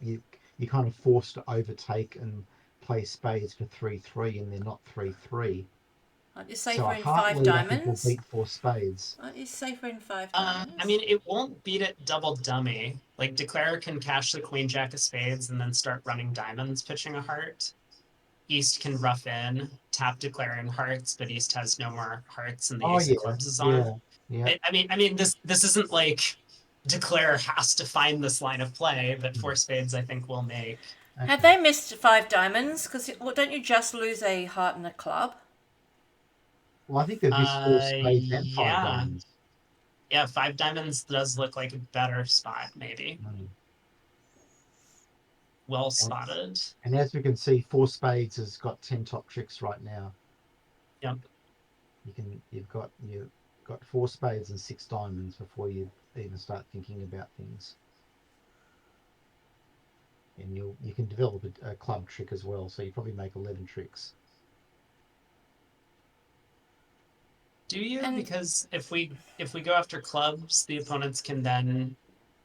you kind of forced to overtake and play spades for 3-3, and they're not 3-3. Aren't you safer So in 5 diamonds? Will beat 4 spades. Aren't you safer in 5 diamonds? I mean, it won't beat it double dummy. Like, Declare can cash the queen jack of spades and then start running diamonds, pitching a heart. East can rough in, tap declaring hearts, but East has no more hearts and the Oh ace of yeah, clubs is yeah, on. yeah. I mean, this isn't like declare has to find this line of play, but Mm. four spades I think will make. Had Okay. they missed 5 diamonds? Because don't you just lose a heart and a club? Well, I think they've missed four spades and five Yeah, diamonds. yeah. Five diamonds does look like a better spot, maybe. Mm. Well And, spotted. and as we can see, four spades has got 10 top tricks right now. Yep. You've got four spades and six diamonds before you even start thinking about things. And you can develop a club trick as well, so you probably make 11 tricks. Do you? And Because if we go after clubs, the opponents can then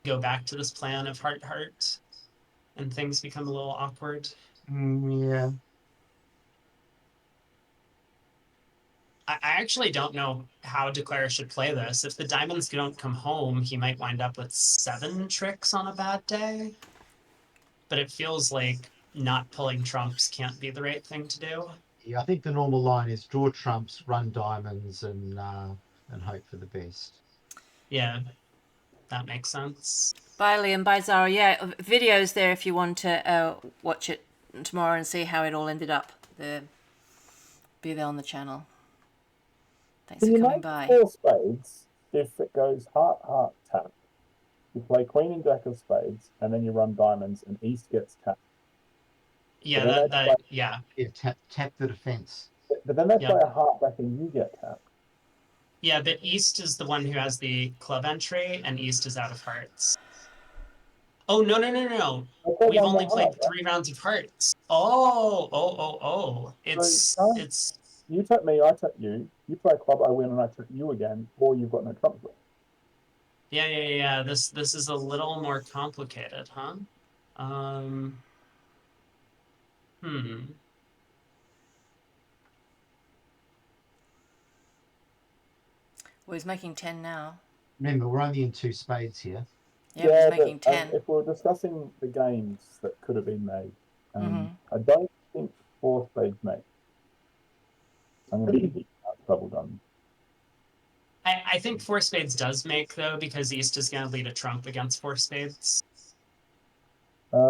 go back to this plan of heart heart, and things become a little awkward. Yeah. I actually don't know how Declare should play this. If the diamonds don't come home, he might wind up with 7 tricks on a bad day. But it feels like not pulling trumps can't be the right thing to do. Yeah, I think the normal line is draw trumps, run diamonds, and hope for the best. Yeah, that makes sense. bye, Liam. Bye, Zara. Yeah, videos there if you want to watch it tomorrow and see how it all ended up. Be there on the channel. Thanks Can for you coming make by. four spades if it goes heart, heart, tap? You play queen and jack of spades, and then you run diamonds, and East gets tapped. Yeah, But then they play, yeah, Yeah, tap the defense. but then they yeah. play a heart back, and you get tapped. Yeah, the East is the one who has the club entry, and East is out of hearts. Oh, no, no, no, no. They play We've one only more heart, played right? 3 rounds of hearts. Oh. So can't It's you tap me, I tap you. You play a club, I win, and I tap you again, or you've got no trumps left. yeah. This is a little more complicated, huh? Um, hmm. Well, he's making 10 now. Remember, we're only in two spades here. Yeah, but he's Yeah, making but 10. if we're discussing the games that could have been made, Mm-hmm. I don't think four spades make. I'm going to be double done. I think 4 spades does make, though, because East is going to lead a trump against 4 spades.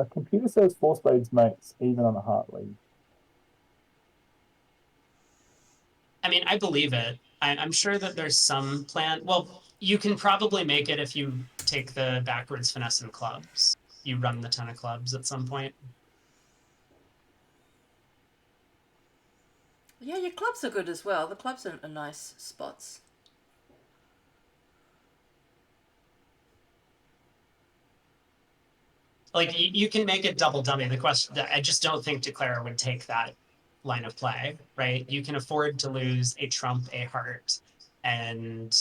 Computer says four spades makes even on a heart lead. I mean, I believe it. I'm sure that there's some plan. Well, you can probably make it if you take the backwards finesse and clubs. You run the 10 of clubs at some point. Yeah, your clubs are good as well. The clubs are nice spots. Like you can make it double dummy. The question, I just don't think Declare would take that line of play, right? You can afford to lose a trump, a heart, and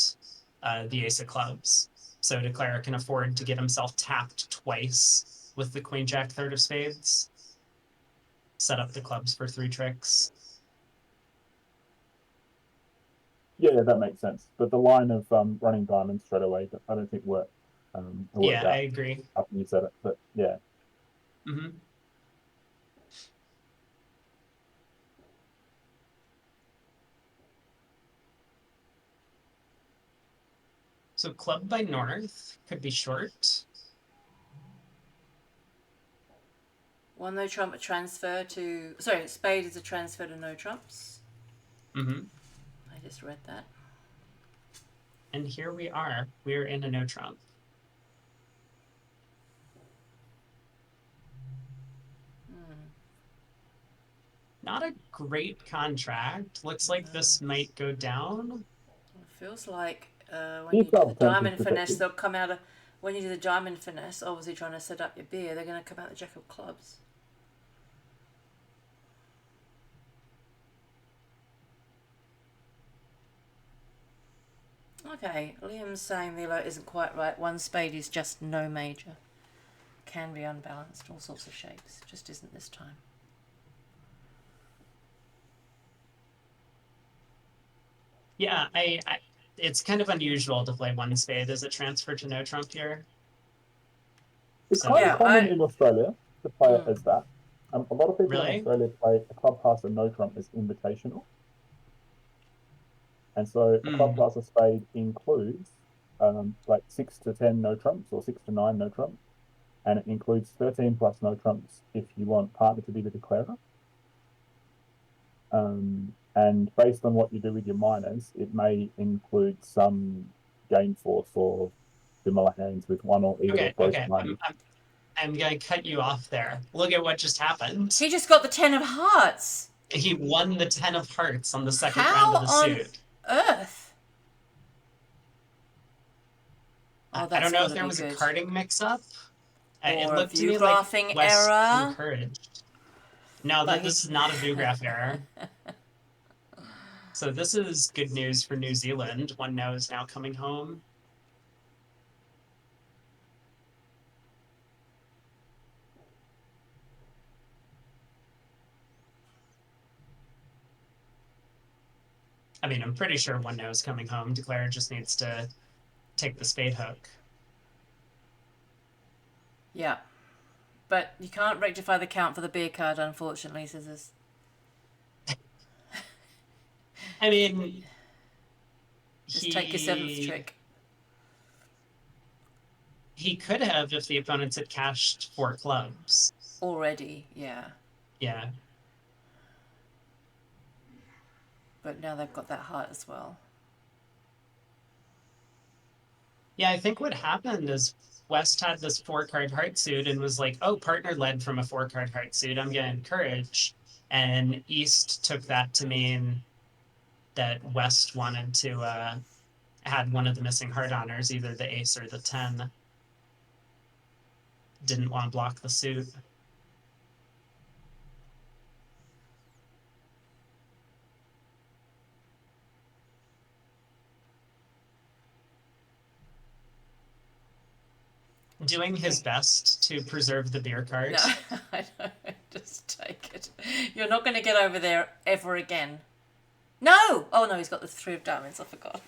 the ace of clubs. So Declare can afford to get himself tapped twice with the queen jack third of spades. Set up the clubs for 3 tricks. Yeah, that makes sense. But the line of running diamonds straight away, I don't think worked. Yeah, I agree. After you said it, but yeah. Mm-hmm. So club by North could be short. One no trump, a transfer to... Sorry, spade is a transfer to no trumps. Mm-hmm. I just read that. And here we are. We're in a no trump. Not a great contract. Looks like this might go down. It feels like when Keep you do up, the thank you, diamond finesse, protected. they'll come out of... When you do the diamond finesse, obviously trying to set up your beer, they're going to come out the jack of clubs. Okay, Liam's saying the alert isn't quite right. One spade is just no major. Can be unbalanced, all sorts of shapes. Just isn't this time. Yeah, it's kind of unusual to play one spade as a transfer to no trump here. It's So kind Yeah, of common in Australia to play it as that. A lot of people in Really? Australia play a club pass and no trump as invitational. And so a club Hmm. pass of spade includes like 6 to 10 no trumps or 6 to 9 no trumps. And it includes 13 plus no trumps if you want partner to be the declarer. And based on what you do with your minors, it may include some game force or similar hands with one or either or Okay, both okay. minors. I'm gonna cut you off there. Look at what just happened. He just got the 10 of hearts. He won the 10 of hearts on the second round How of the on suit. earth? Oh, I that's don't know got if to there be was a good. carding mix-up. It Or a looked to view me like graphing West error. encouraged. No, But this is not a view graph error. So this is good news for New Zealand. 1-0 is now coming home. I mean, I'm pretty sure 1-0 is coming home. Declare just needs to take the spade hook. Yeah. But you can't rectify the count for the beer card, unfortunately, Scissors. I mean, Just take your seventh trick. He could have if the opponents had cashed 4 clubs. Already, yeah. Yeah. But now they've got that heart as well. Yeah, I think what happened is West had this 4-card heart suit and was like, oh, partner led from a 4-card heart suit. I'm going to encourage. And East took that to mean that West wanted to had one of the missing heart honors, either the ace or the 10. Didn't want to block the suit. Doing his best to preserve the beer cart. No, I know. Just take it. You're not going to get over there ever again. No! Oh no, he's got the 3 of diamonds. I forgot.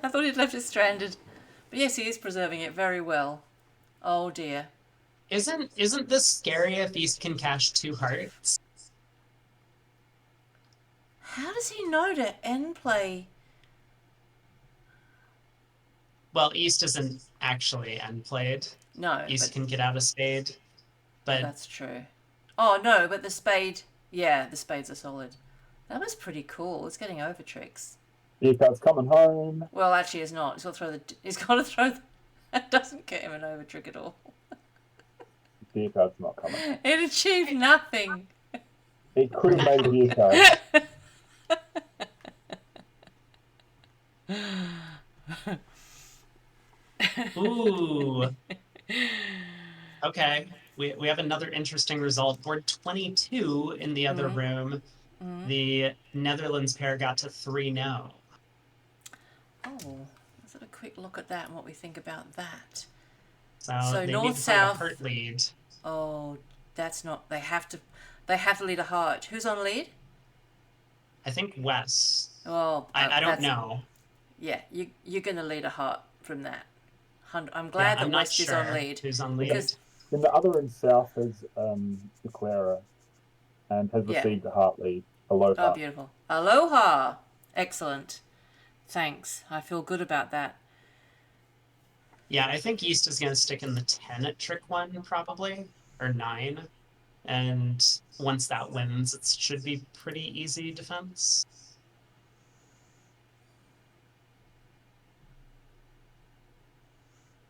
I thought he'd left it stranded. But yes, he is preserving it very well. Oh dear. Isn't this scary if East can cash 2 hearts? How does he know to end play? Well, East isn't actually end played. No, East but can get out a spade. But that's true. Oh no, but the spade. Yeah, the spades are solid. That was pretty cool. It's getting over tricks. Beer card's coming home. Well, actually, it's not. He's got to throw. That doesn't get him an over trick at all. Beer card's not coming. It achieved nothing. It could have made a beer card. ooh. Okay. We have another interesting result. Board 22 in the other room. The Netherlands pair got to 3-0. Oh, let's have a quick look at that and what we think about that. So they need north to find a south. heart lead. Oh, that's not. They have to lead a heart. Who's on lead? I think West. Oh, I don't know. Yeah, you're going to lead a heart from that. I'm Yeah, glad I'm that not West is sure on lead. who's on lead. Because Then the other in south has declarer and has Yeah. received a heart lead. Aloha. oh, beautiful. Aloha. Excellent. Thanks. I feel good about that. Yeah, I think East is going to stick in the 10 at trick 1 probably, or 9. And once that wins, it should be pretty easy defense.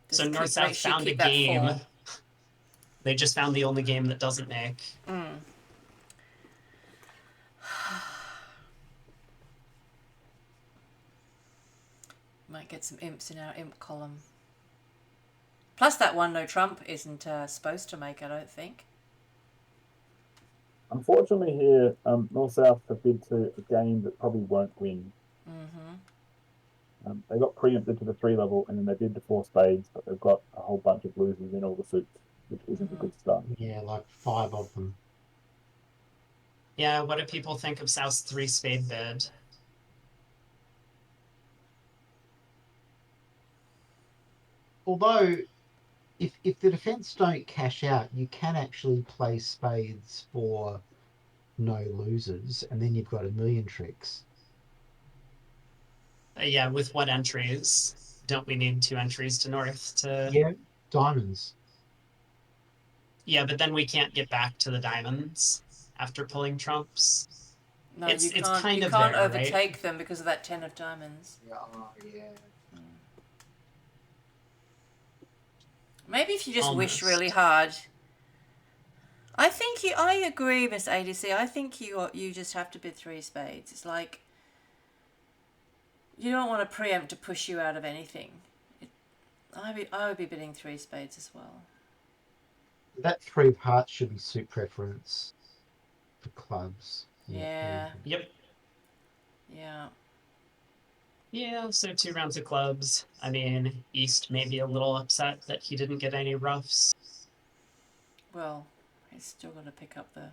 Just So North South make sure you found a keep that game. full. They just found the only game that doesn't make. Might get some imps in our imp column. Plus that one no trump isn't supposed to make, I don't think. Unfortunately here, North South have bid to a game that probably won't win. They got preempted to the 3 level and then they bid to 4 spades, but they've got a whole bunch of losers in all the suits, which isn't a good start. Yeah, like 5 of them. Yeah, what do people think of South's 3 spade bid? Although if the defence don't cash out, you can actually play spades for no losers, and then you've got a million tricks. Yeah, with what entries? Don't we need 2 entries to north to? Yeah, diamonds. Yeah, but then we can't get back to the diamonds after pulling trumps. No, It's you kind of can't there, right? overtake them because of that 10 of diamonds. Oh, yeah. Maybe if you just wish Almost. really hard. I agree, Miss ADC. I think you just have to bid 3 spades. It's like you don't want to preempt to push you out of anything. I would be bidding 3 spades as well. That 3 of hearts should be suit preference for clubs. Yeah. Yep. Yeah. Yeah, so 2 rounds of clubs. I mean, East may be a little upset that he didn't get any roughs. Well, he's still got to pick up the.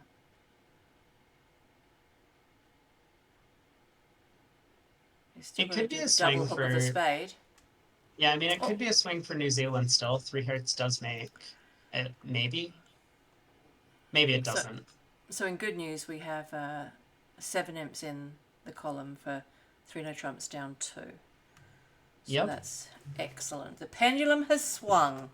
He's still It got to could be do a the swing double hook of the for- spade. Yeah, I mean, it could be a swing for New Zealand still. 3 hearts does make it, maybe. Maybe it doesn't. So in good news, we have 7 imps in the column for 3 no trumps down 2. So Yep. that's excellent. The pendulum has swung.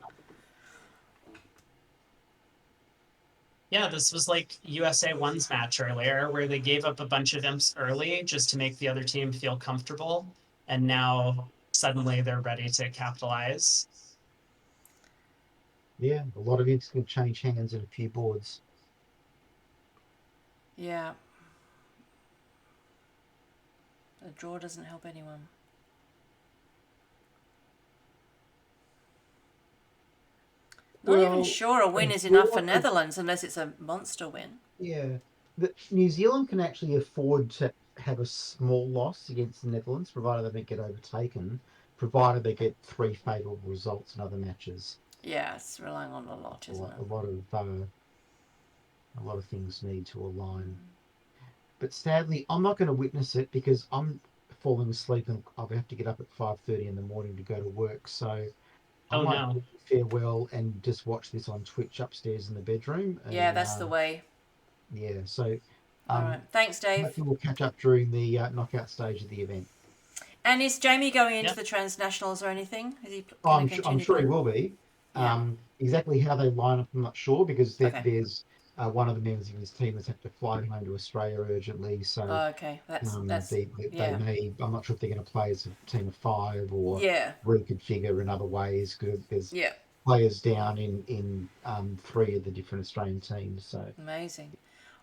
Yeah, this was like USA 1's match earlier, where they gave up a bunch of imps early just to make the other team feel comfortable, and now suddenly they're ready to capitalize. Yeah, a lot of imps can change hands in a few boards. Yeah. The draw doesn't help anyone. Not even sure a win is enough for Netherlands unless it's a monster win. Yeah, New Zealand can actually afford to have a small loss against the Netherlands, provided they don't get overtaken, provided they get 3 favourable results in other matches. Yeah, it's relying on a lot, isn't it? A lot of things need to align. But sadly, I'm not going to witness it because I'm falling asleep and I'll have to get up at 5:30 in the morning to go to work. So I Oh, might no. bid farewell and just watch this on Twitch upstairs in the bedroom. Yeah, And, that's the way. Yeah, so All right. Thanks, Dave. hopefully we'll catch up during the knockout stage of the event. And is Jamie going into Yep. the transnationals or anything? Is he Oh, going to I'm continue sure he playing? will be. Yeah. Exactly how they line up, I'm not sure because Okay. there's one of the members of his team that's had to fly home to Australia urgently. So Oh, okay. That's they yeah. may. I'm not sure if they're going to play as a team of 5 or Yeah. reconfigure in other ways because there's Yeah. players down in 3 of the different Australian teams. So Amazing.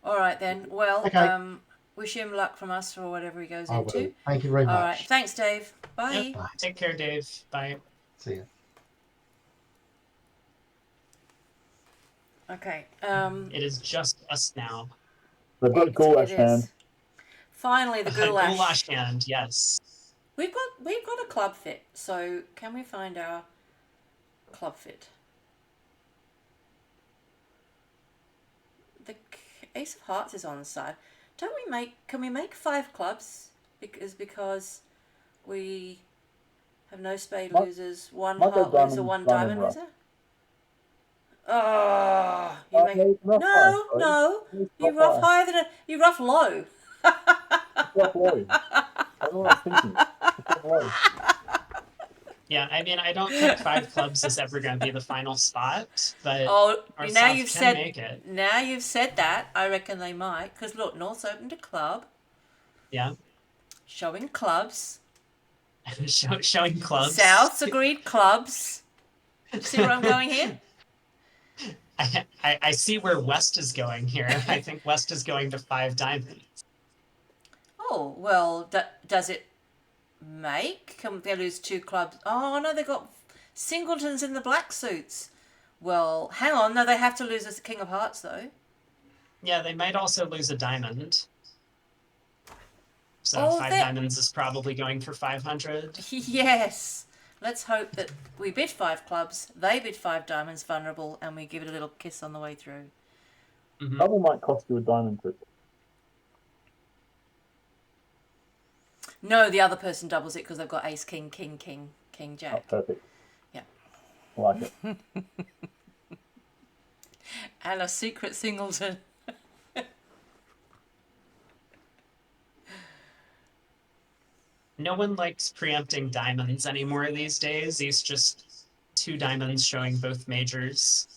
All right then. Well, Okay. wish him luck from us for whatever he goes I into. will. Thank you very All much. right. Thanks, Dave. Bye. Yep. Take care, Dave. Bye. See ya. Okay. It is just us now. They've got a goulash hand. Finally, the goulash. Goulash hand, yes. We've got a club fit. So can we find our club fit? The Ace of Hearts is on the side. Can we make 5 clubs? Because we have no spade losers, 1 Might go heart loser, diamond, 1 diamond diamond rough. loser. Oh, you make no, no. You rough higher than you rough low. Rough low. That's what I was thinking. Rough low. Yeah, I mean, I don't think 5 clubs is ever going to be the final spot, but Oh, our now South you've can said make it. now you've said that. I reckon they might because look, North's opened a club. Yeah. Showing clubs. Showing clubs. South's agreed clubs. See where I'm going here? I see where West is going here. I think West is going to 5 diamonds. Oh, well, does it make? Can they lose 2 clubs? Oh, no, they got singletons in the black suits. Well, hang on. No, they have to lose a King of Hearts, though. Yeah, they might also lose a diamond. So 5 diamonds is probably going for 500. Yes. Let's hope that we bid 5 clubs, they bid 5 diamonds vulnerable, and we give it a little kiss on the way through. Mm-hmm. Double might cost you a diamond trick. No, the other person doubles it because they've got ace, king, king, king, king, jack. Oh, perfect. Yeah. I like it. And a secret singleton. No one likes preempting diamonds anymore these days. These just two diamonds showing both majors.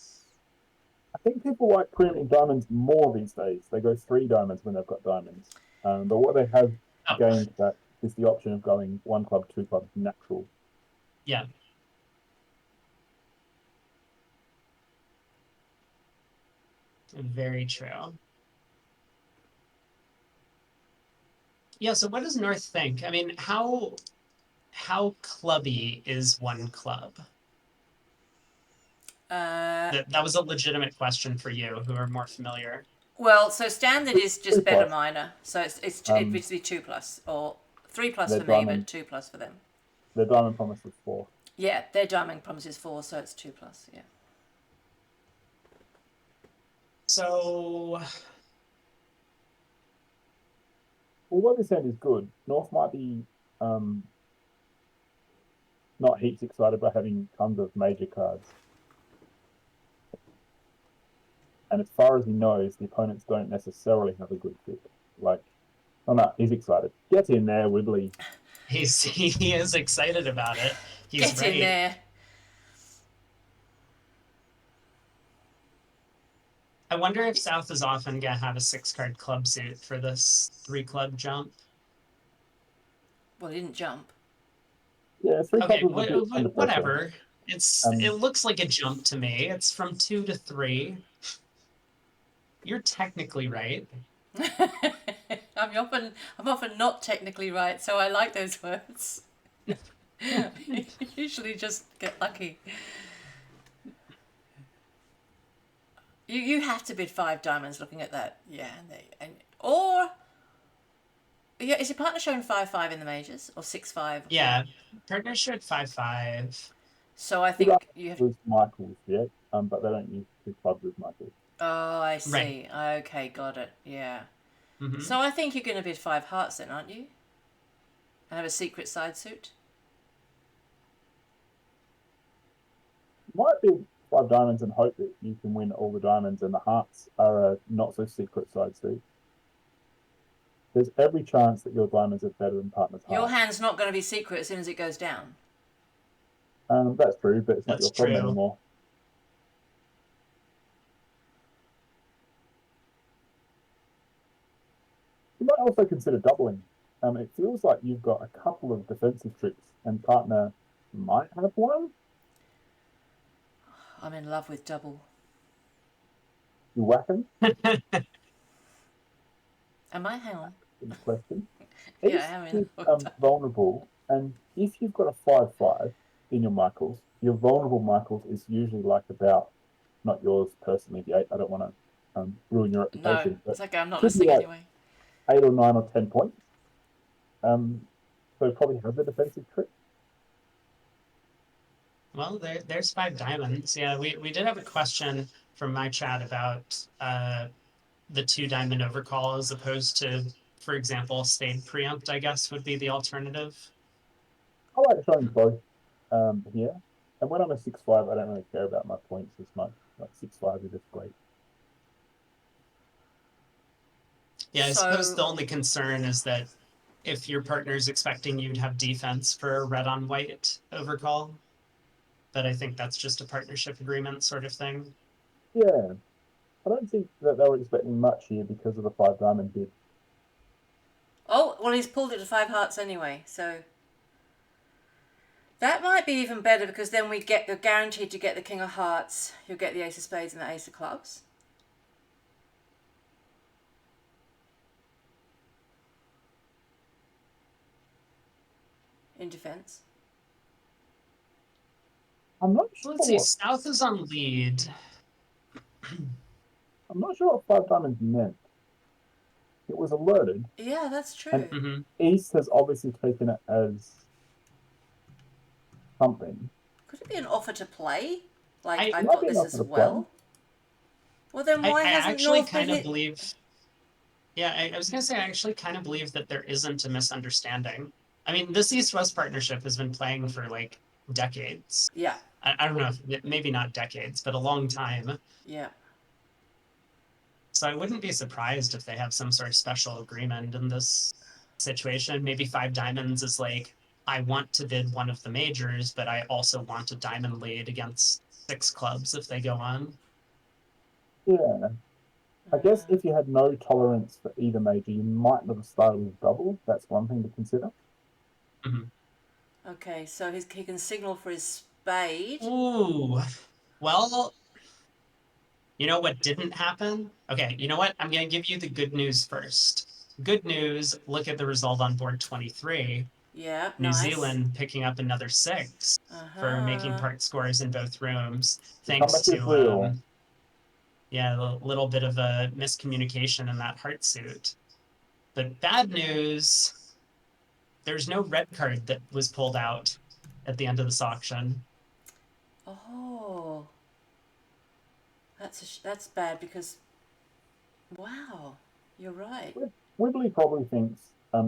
I think people like preempting diamonds more these days. They go 3 diamonds when they've got diamonds. But what they have Oh, gained back is the option of going 1 club, 2 clubs, natural. yeah. Very true. Yeah, so what does North think? I mean, how clubby is one club? That was a legitimate question for you, who are more familiar. Well, so standard is just 3 better plus. minor. So it'd be 2+ or 3+ Their for me, but diamond, 2+ for them. their diamond promise is 4. Yeah, their diamond promise is 4, so it's 2+. Yeah. So Although this hand is good, North might be not heaps excited by having tons of major cards. And as far as he knows, the opponents don't necessarily have a good pick. Like, oh no, he's excited. Get in there, Wiggly. he is excited about it. He's Get right. in there. I wonder if South is often gonna have a 6-card club suit for this 3-club jump. Well, he didn't jump. Yeah, 3 Okay, clubs was a bit under pressure. whatever. It looks like a jump to me. It's from 2 to 3. You're technically right. I'm often not technically right, so I like those words. Usually just get lucky. You have to bid 5 diamonds looking at that. Yeah, or yeah, is your partner showing 5-5 in the majors or 6-5? Yeah, partner showed 5-5. So I think you have. With Michaels yet, but they don't use 2 clubs with Michaels. Oh, I see. Right. Okay, got it. Yeah. Mm-hmm. So I think you're going to bid 5 hearts then, aren't you? And have a secret side suit. Might be 5 diamonds and hope that you can win all the diamonds, and the hearts are a not so secret side suit. There's every chance that your diamonds are better than partner's hearts. Your hand's not going to be secret as soon as it goes down. That's true, but it's not That's your problem true. anymore. You might also consider doubling. It feels like you've got a couple of defensive tricks, and partner might have one. I'm in love with double. You whack him. Am I? Hang on. Good question. Yeah, I am in vulnerable, and if you've got a 5-5 in your Michaels, your vulnerable Michaels is usually like about, not yours personally, the 8. I don't want to ruin your reputation. No, it's okay. I'm not could be listening like anyway. 8 or 9 or 10 points. So probably has a defensive trick. Well, there's 5 diamonds. Yeah, we did have a question from my chat about the 2 diamond overcall as opposed to, for example, spade preempt, I guess, would be the alternative. I like showing both here. And when I'm a 6-5, I don't really care about my points as much. Like 6-5 is just great. Yeah, I suppose the only concern is that if your partner's expecting you to have defense for a red on white overcall, but I think that's just a partnership agreement sort of thing. Yeah. I don't think that they were expecting much here because of the 5 diamond bid. Oh, well, he's pulled it to 5 hearts anyway, so that might be even better because then you're guaranteed to get the king of hearts, you'll get the ace of spades and the ace of clubs. In defense. I'm not sure. Let's see, South is on lead. I'm not sure what 5 diamonds meant. It was alerted. Yeah, that's true. And East has obviously taken it as something. Could it be an offer to play? Like, I've got this as well. Well, then why hasn't I actually North kind of hit... believe. Yeah, I was gonna say I actually kind of believe that there isn't a misunderstanding. I mean, this East-West partnership has been playing for like decades. Yeah. I don't know, maybe not decades, but a long time. Yeah. So I wouldn't be surprised if they have some sort of special agreement in this situation. Maybe Five Diamonds is like, I want to bid one of the majors, but I also want a diamond lead against 6 clubs if they go on. Yeah. I guess if you had no tolerance for either major, you might not have started with double. That's one thing to consider. Okay, so he can signal for his spade. Ooh, well, you know what didn't happen? Okay, you know what? I'm going to give you the good news first. Good news, look at the result on board 23. Yeah, New nice. Zealand picking up another 6 for making part scores in both rooms, The thanks comeback is to real. yeah, a little bit of a miscommunication in that heart suit. But bad news, there's no red card that was pulled out at the end of this auction. Oh, that's bad because, wow, you're right. Wibbly probably thinks,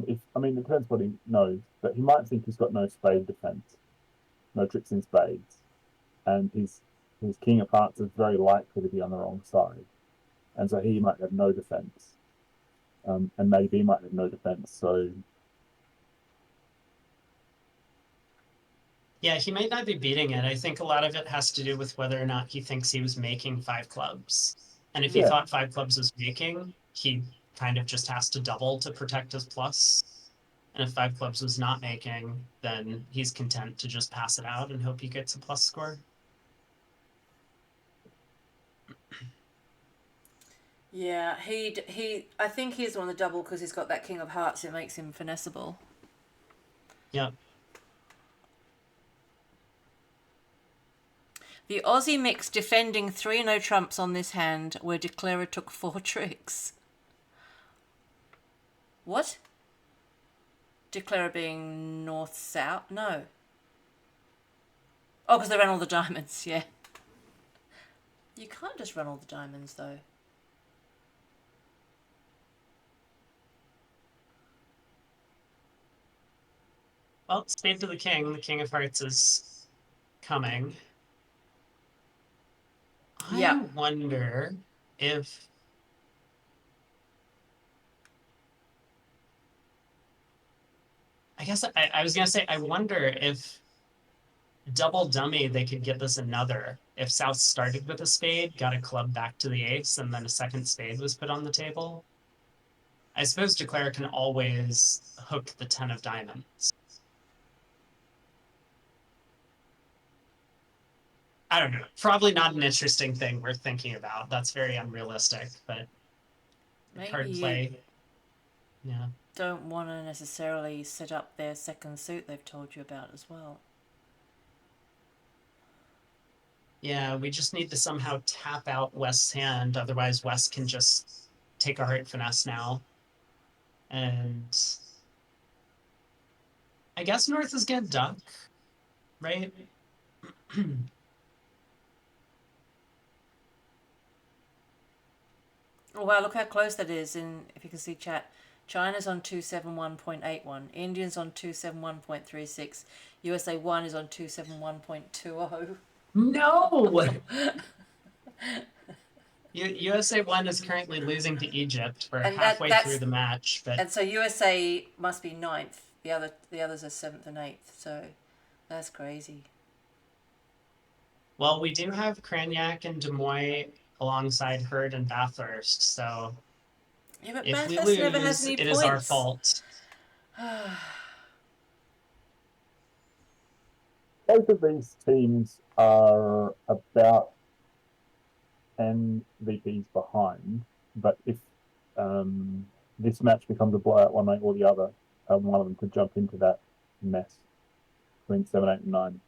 if I mean, it depends what he knows, but he might think he's got no spade defense, no tricks in spades, and his king of hearts is very likely to be on the wrong side, and so he might have no defense, and maybe he might have no defense. So Yeah, he might not be beating it. I think a lot of it has to do with whether or not he thinks he was making 5 clubs. And if he yeah, thought 5 clubs was making, he kind of just has to double to protect his plus. And if 5 clubs was not making, then he's content to just pass it out and hope he gets a plus score. Yeah, I think he's on the double because he's got that king of hearts. It makes him finessable. Yep. The Aussie mix defending 3 no trumps on this hand, where Declarer took 4 tricks. What? Declarer being north-south? No. Oh, because they ran all the diamonds, yeah. You can't just run all the diamonds, though. Well, spade to the king of hearts is coming. Yeah. I wonder if I guess I was gonna say I wonder if double dummy they could get this another. If South started with a spade, got a club back to the ace, and then a second spade was put on the table. I suppose Declare can always hook the 10 of diamonds. I don't know. Probably not an interesting thing worth thinking about. That's very unrealistic, but Maybe card you play. Yeah. don't want to necessarily set up their second suit they've told you about as well. Yeah, we just need to somehow tap out West's hand. Otherwise, West can just take a heart finesse now. And I guess North is gonna duck, right? Oh wow, look how close that is. In if you can see chat, China's on 271.81, Indians on 271.36, USA 1 is on 271.20. No! USA 1 is currently losing to Egypt. We're And halfway through the match, but and so USA must be 9th. The others are 7th and 8th. So that's crazy. well, we do have Cranyak and Des Moines alongside Hurd and Bathurst, so Yeah, but if we Bathurst never has lose, any it is our points. fault. both of these teams are about 10 VPs behind, but if this match becomes a blowout one way or the other, one of them could jump into that mess between 7, 8, and 9.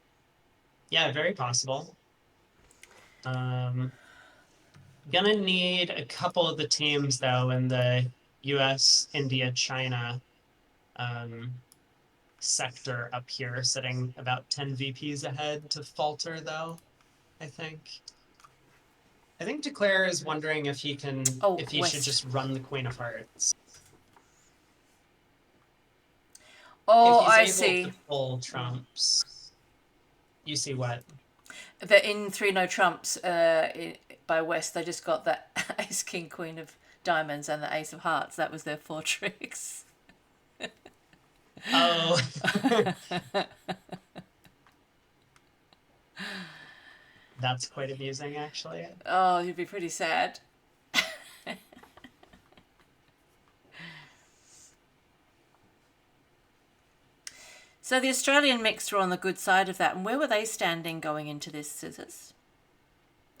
Yeah, very possible. Gonna need a couple of the teams though in the US, India, China sector up here, sitting about 10 VPs ahead to falter though, I think. I think Declare is wondering if he can if he should West. just run the Queen of Hearts. Oh, If he's I able see. to pull trumps. You see what? In Three No Trumps by West, they just got the Ace, King, Queen of Diamonds and the Ace of Hearts. That was their 4 tricks. Oh. That's quite amusing, actually. Oh, you'd be pretty sad. So the Australian mixed were on the good side of that. And where were they standing going into this, Scissors?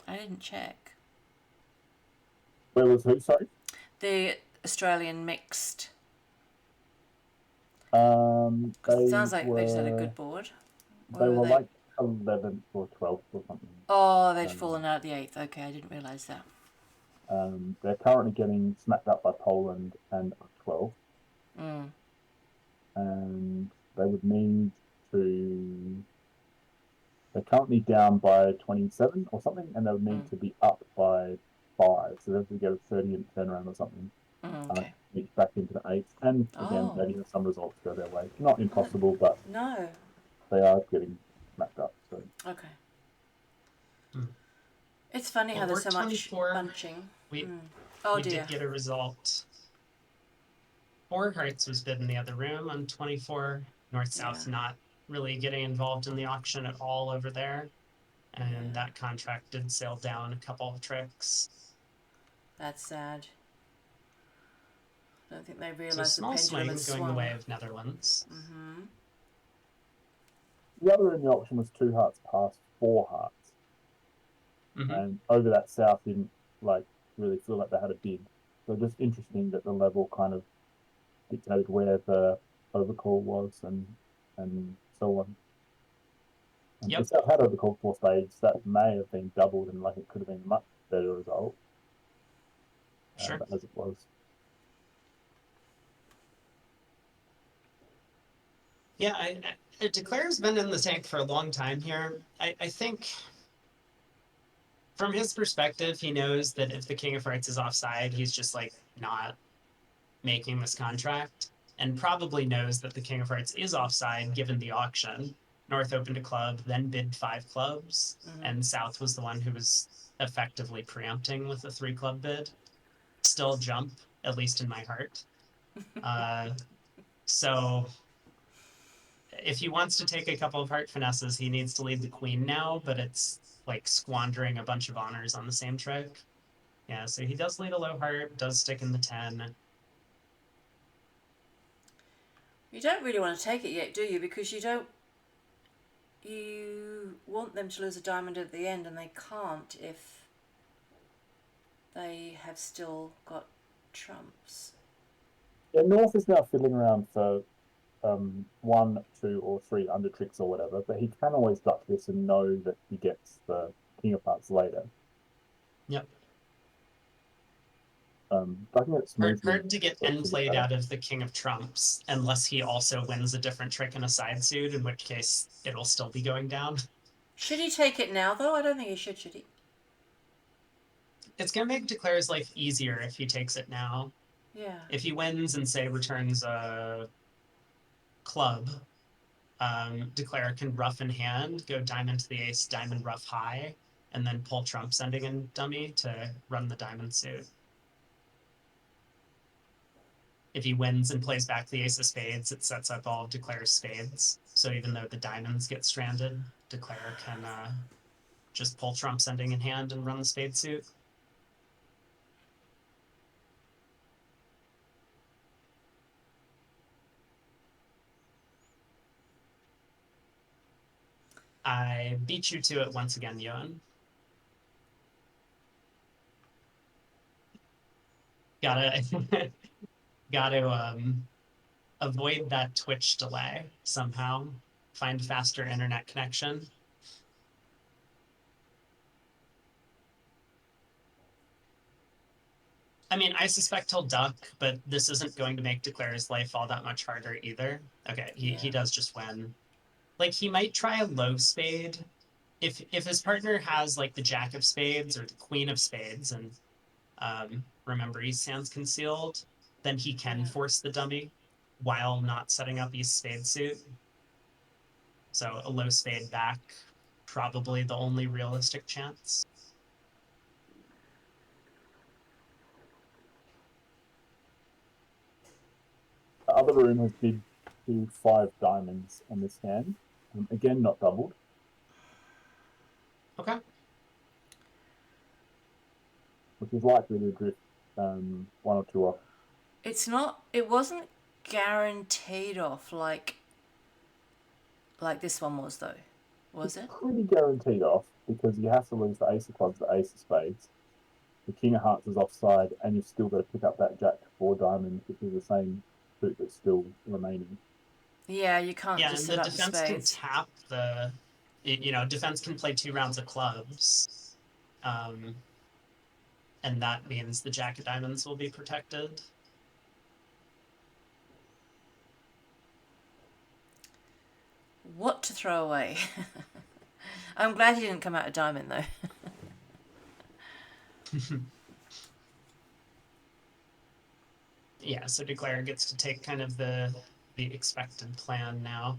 I didn't check. Where was who, sorry? The Australian mixed. They Sounds like they just had a were- good board. They were like 11th or 12th or something. Oh, they'd fallen out at the 8th. Okay, I didn't realise that. They're currently getting smacked up by Poland and 12th. Mm. And they would need to. They're currently down by 27 or something, and they would need to be up by 5. So they have to get a 30-minute turnaround or something. Okay. Reach back into the 8th. And again, maybe have some results go their way. Not impossible, but No. they are getting smacked up. So Okay. Hmm. It's funny how there's so much 24. bunching. We Oh we dear. did get a result. 4 Hearts was bid in the other room on 24. North-South not really getting involved in the auction at all over there. And that contract did sail down a couple of tricks. That's sad. I don't think they So realised the small pendulum swings had going the swung. way of Netherlands. the other in the auction was 2 hearts past 4 hearts. And over that South didn't really feel like they had a bid. So just interesting that the level kind of dictated where the overcall was and so on. Yep. If South had overcalled 4 spades, that may have been doubled and it could have been a much better result. Sure. But as it was. Yeah, Declare's been in the tank for a long time here. I think from his perspective, he knows that if the King of Hearts is offside, he's just not making this contract, and probably knows that the King of Hearts is offside given the auction. North opened a club, then bid 5 clubs, and South was the one who was effectively preempting with a 3-club bid. Still jump, at least in my heart. So if he wants to take a couple of heart finesses, he needs to lead the queen now, but it's squandering a bunch of honors on the same trick. Yeah, so he does lead a low heart, does stick in the 10. You don't really want to take it yet, do you? Because you want them to lose a diamond at the end, and they can't if they have still got trumps. Yeah, North is now fiddling around for 1, 2, or 3 under tricks or whatever, but he can always duck this and know that he gets the King of Hearts later. Yep. Ducking it smoothly. Hard to get end played out of the King of Trumps unless he also wins a different trick in a side suit, in which case it'll still be going down. Should he take it now, though? I don't think he should he? It's going to make Declare's life easier if he takes it now. Yeah. If he wins and, say, returns a club, Declare can rough in hand, go diamond to the ace, diamond rough high, and then pull trumps ending in dummy to run the diamond suit. If he wins and plays back the ace of spades, it sets up all of Declare's spades. So even though the diamonds get stranded, Declare can just pull trumps ending in hand and run the spade suit. I beat you to it once again, Ewan. Gotta avoid that Twitch delay somehow. Find faster internet connection. I mean, I suspect he'll duck, but this isn't going to make Declare's life all that much harder either. Okay, he does just win. He might try a low spade. If his partner has the Jack of Spades or the Queen of Spades, and remember East Hand's concealed, then he can force the dummy while not setting up East Spade suit. So a low spade back probably the only realistic chance. The other room has bid to 5 diamonds on this hand. Again, not doubled. Okay. Which is likely to drift 1 or 2 off. It wasn't guaranteed off like this one was, though, was it? Pretty guaranteed off, because you have to lose the ace of clubs, the ace of spades. The king of hearts is offside, and you've still got to pick up that jack 4 diamonds, which is the same suit that's still remaining. Yeah, you can't Yeah, just and set the up the defense can spades. tap the, defense can play 2 rounds of clubs. And that means the jack of diamonds will be protected. What to throw away? I'm glad he didn't come out a diamond, though. Yeah, so Declare gets to take kind of the expected plan now.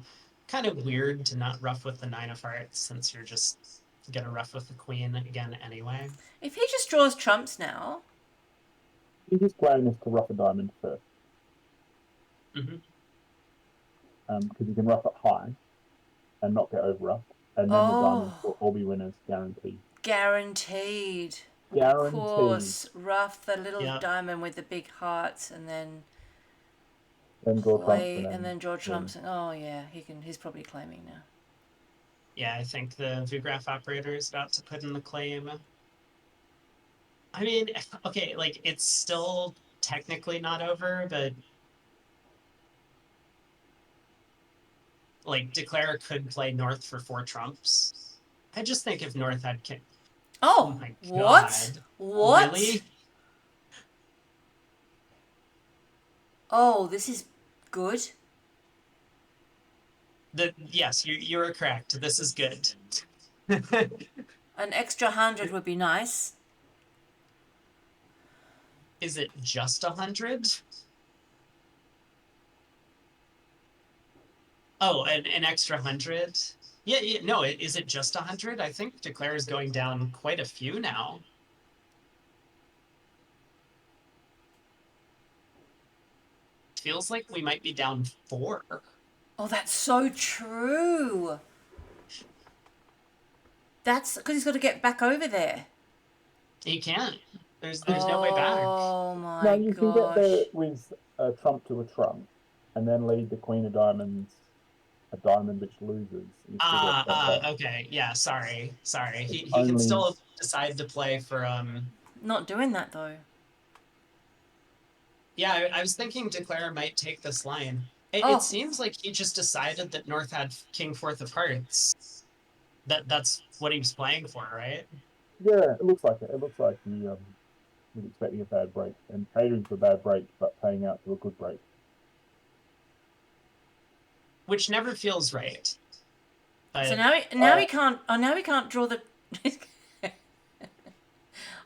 Kind of weird to not rough with the 9 of hearts, since you're just gonna rough with the queen again anyway. If he just draws trumps now... His plan is to rough a diamond first. Mm-hmm. Because you can rough it high and not get over roughed, and then the diamonds will all be winners, guaranteed. Guaranteed. Guaranteed. Of course, rough the little Yeah. diamond with the big hearts, and then draw play, trumps, and then draw trumps. And, oh yeah, he's probably claiming now. Yeah, I think the Vugraph operator is about to put in the claim. I mean, okay, like, it's still technically not over, but like, Declare could play North for 4 trumps. I just think if North had king... Oh my what? God. What? Really? Oh, this is good. Yes, you're correct. This is good. An extra 100 would be nice. Is it just 100? Oh, an extra 100? Yeah, no, is it just 100? I think Declare is going down quite a few now. Feels like we might be down 4. Oh, that's so true. That's because he's got to get back over there. He can't. There's no way back. Oh my No, you can get there gosh. with a trump to a trump, and then lead the queen of diamonds a diamond which loses. Okay. Yeah, sorry. He It's can only- still decide to play for Not doing that though. Yeah, I was thinking Declare might take this line. Oh. It seems like he just decided that North had king 4th of hearts. That's what he was playing for, right? Yeah, it looks like it. It looks like he was expecting a bad break and catering for a bad break, but paying out to a good break. Which never feels right. But So now he can't. Oh, now he can't draw the.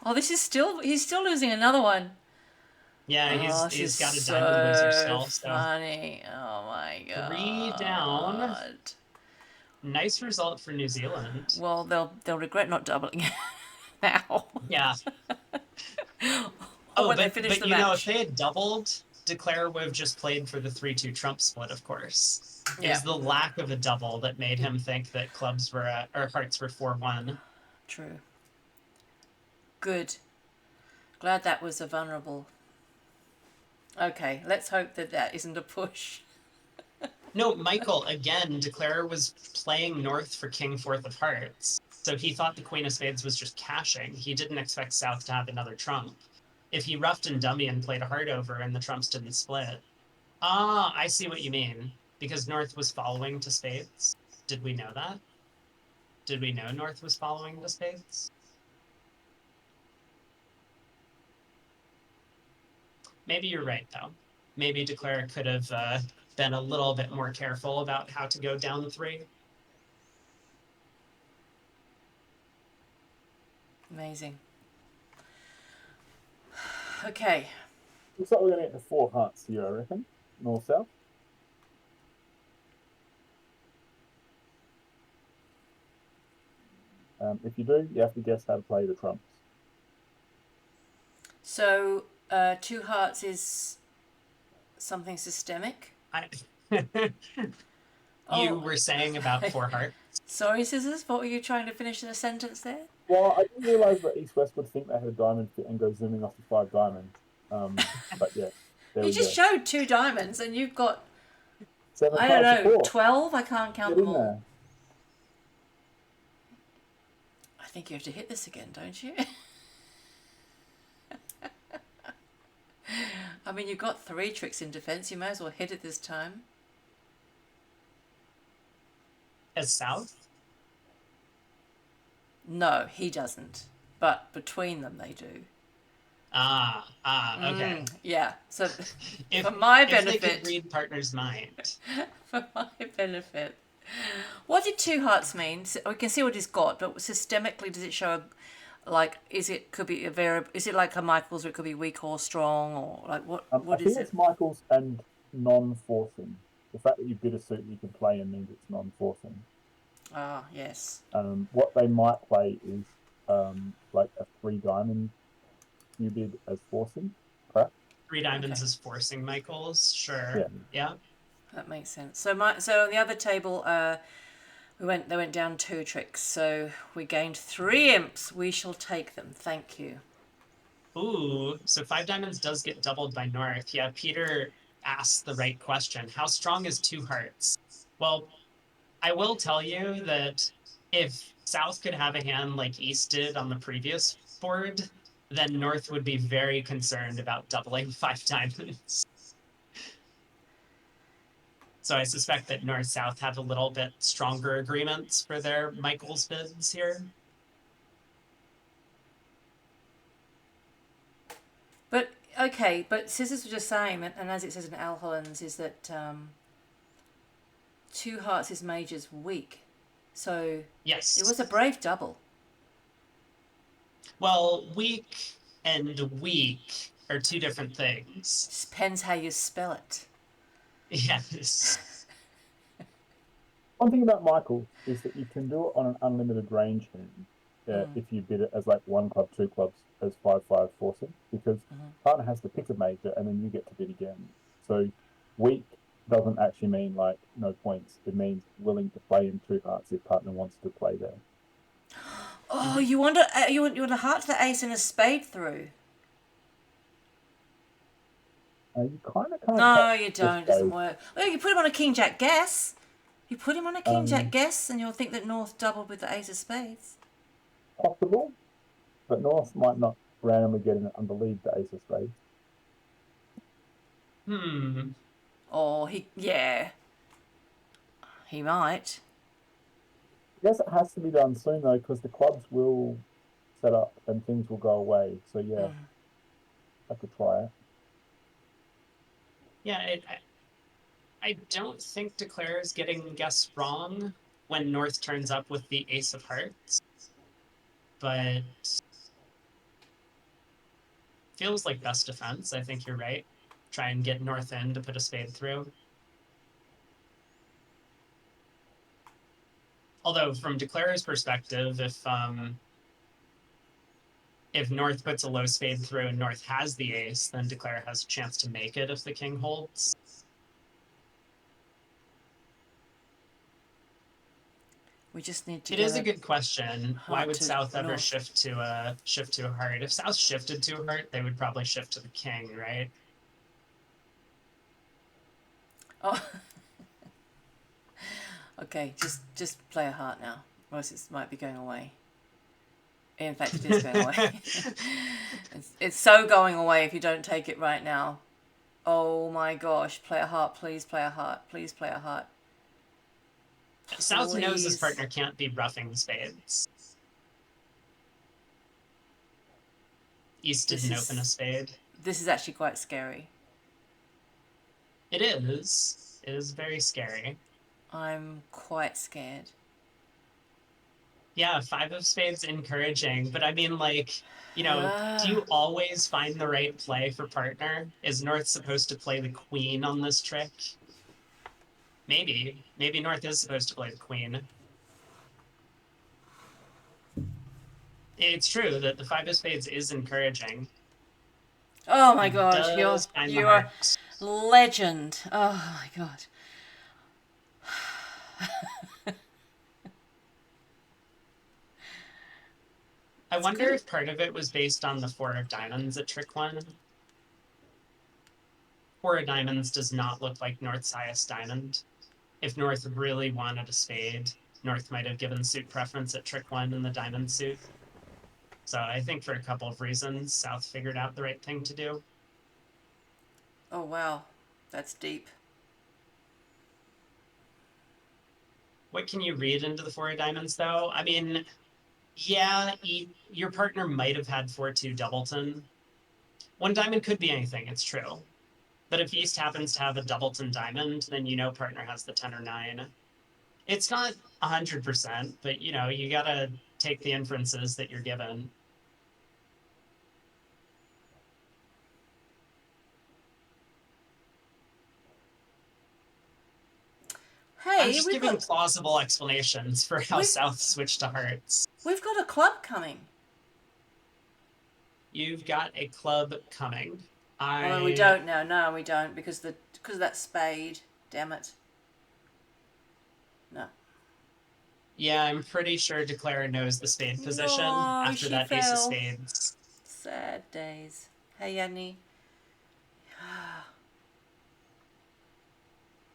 Oh, he's still losing another one. yeah, This he's is got a diamond loser still. So funny. Oh my god. 3 down. Nice result for New Zealand. Well, they'll regret not doubling now. Yeah. When they finish the you know, match. if they had doubled, Declare would have just played for the 3-2 trump split, of course. It was the lack of a double that made him think that clubs were or hearts were 4-1. True. Good. Glad that was a vulnerable. Okay, let's hope that isn't a push. No, Michael, again, Declare was playing North for king 4th of hearts. So he thought the queen of spades was just cashing. He didn't expect South to have another trump. If he roughed and dummy and played a heart over and the trumps didn't split. Ah, I see what you mean. Because North was following to spades. Did we know that? Did we know North was following to spades? Maybe you're right, though. Maybe Declare could have been a little bit more careful about how to go down 3. Amazing. Okay. Looks like we're going to get to 4 hearts here, I reckon. North-south. If you do, you have to guess how to play the trumps. So, two hearts is something systemic. You Oh. were saying about four hearts. Sorry, Scissors, what were you trying to finish in a sentence there? Well, I didn't realize that East West would think they had a diamond fit and go zooming off to 5 diamonds. But yeah, there You we just go. showed 2 diamonds and you've got, 7 I don't cards of know, 4. 12? I can't count Get them in all. there. I think you have to hit this again, don't you? I mean, you've got 3 tricks in defense. You may as well hit it this time. As South? No, he doesn't. But between them, they do. Okay. Yeah. So, If, for my if they could benefit, read partner's mind. for my benefit, what did 2 hearts mean? So we can see what he's got, but systemically, does it show? Like, could be a variable? Is it like a Michael's, where it could be weak or strong, or like what? I What think is it? it's Michael's and non-forcing. The fact that you bid a suit that you can play in means it's non-forcing. Ah, yes. What they might play is like a 3 diamond you bid as forcing, perhaps. 3 diamonds Okay. is forcing Michael's. Sure. Yeah. Yeah. That makes sense. So on the other table, they went down 2 tricks. So we gained 3 imps. We shall take them. Thank you. Ooh, so 5 diamonds does get doubled by North. Yeah, Peter asked the right question. How strong is 2 hearts? Well, I will tell you that if South could have a hand like East did on the previous board, then North would be very concerned about doubling 5 diamonds. So I suspect that North-South have a little bit stronger agreements for their Michael's bids here. But okay, but Scissors was just saying, and as it says in Al Holland's, is that 2 hearts is Major's weak. So Yes. it was a brave double. Well, weak and weak are 2 different things. Just depends how you spell it. Yes. One thing about Michael is that you can do it on an unlimited range hand if you bid it as like 1 club, 2 clubs as 5/5 forcing, because partner has to pick a major and then you get to bid again. So weak doesn't actually mean like no points. It means willing to play in 2 hearts if partner wants to play there. Oh, you want a heart to the ace and a spade through? You kind of can't. No, you don't. It doesn't work. Well, you put him on a king jack guess. You put him on a king jack guess, and you'll think that North doubled with the ace of spades. Possible, but North might not randomly get in and believe the ace of spades. Oh, he might. I guess it has to be done soon though, because the clubs will set up and things will go away. So yeah, I could try it. Yeah, I don't think Declare is getting guessed wrong when North turns up with the Ace of Hearts, but feels like best defense. I think you're right. Try and get North in to put a spade through. Although from Declare's perspective, if North puts a low spade through and North has the ace, then Declare has a chance to make it if the king holds. We just need to. It is a good question. Why would South ever North. shift to a heart? If South shifted to a heart, they would probably shift to the king, right? Oh. Okay, just play a heart now, or else it might be going away. In fact, it is going away. It's so going away if you don't take it right now. Oh my gosh, play a heart, please play a heart, please play a heart. South knows his partner can't be roughing spades. East didn't open a spade. This is actually quite scary. It is. It is very scary. I'm quite scared. Yeah, 5 of spades encouraging, but I mean, like, you know, do you always find the right play for partner? Is North supposed to play the queen on this trick? Maybe. Maybe North is supposed to play the queen. It's true that the 5 of spades is encouraging. Oh my He god, does find the you are hearts. legend. Oh my god. I It's wonder good. if part of it was based on the 4 of diamonds at trick 1. 4 of diamonds does not look like North's highest diamond. If North really wanted a spade, North might have given suit preference at trick 1 in the diamond suit. So I think for a couple of reasons, South figured out the right thing to do. Oh wow, that's deep. What can you read into the 4 of diamonds, though? I mean, yeah, your partner might have had 4-2 doubleton. 1 diamond could be anything, it's true. But if East happens to have a doubleton diamond, then you know partner has the 10 or 9. It's not 100%, but you know, you gotta take the inferences that you're given. I'm Hey, just giving plausible explanations for how South switched to hearts. we've got a club coming. You've got a club coming. Oh, we don't now. No, we don't because of that spade. Damn it. No. Yeah, I'm pretty sure Declara knows the spade position No, after she that ace of fell. spades. Sad days. Hey, Yanni.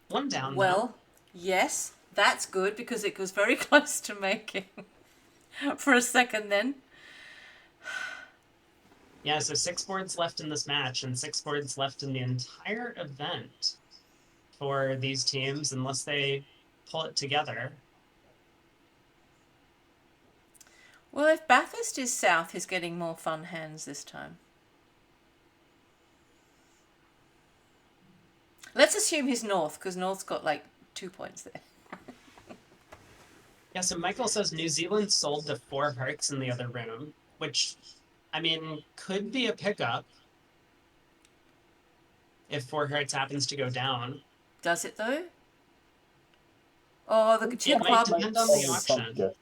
One down, Well, yes, that's good because it was very close to making for a second then. Yeah, so 6 boards left in this match and 6 boards left in the entire event for these teams unless they pull it together. Well, if Bathurst is south, he's getting more fun hands this time. Let's assume he's north because north's got like 2 points there. Yeah, so Michael says New Zealand sold to 4 hearts in the other room, which, I mean, could be a pickup if 4 hearts happens to go down. Does it though? Oh, the It might depend on the auction.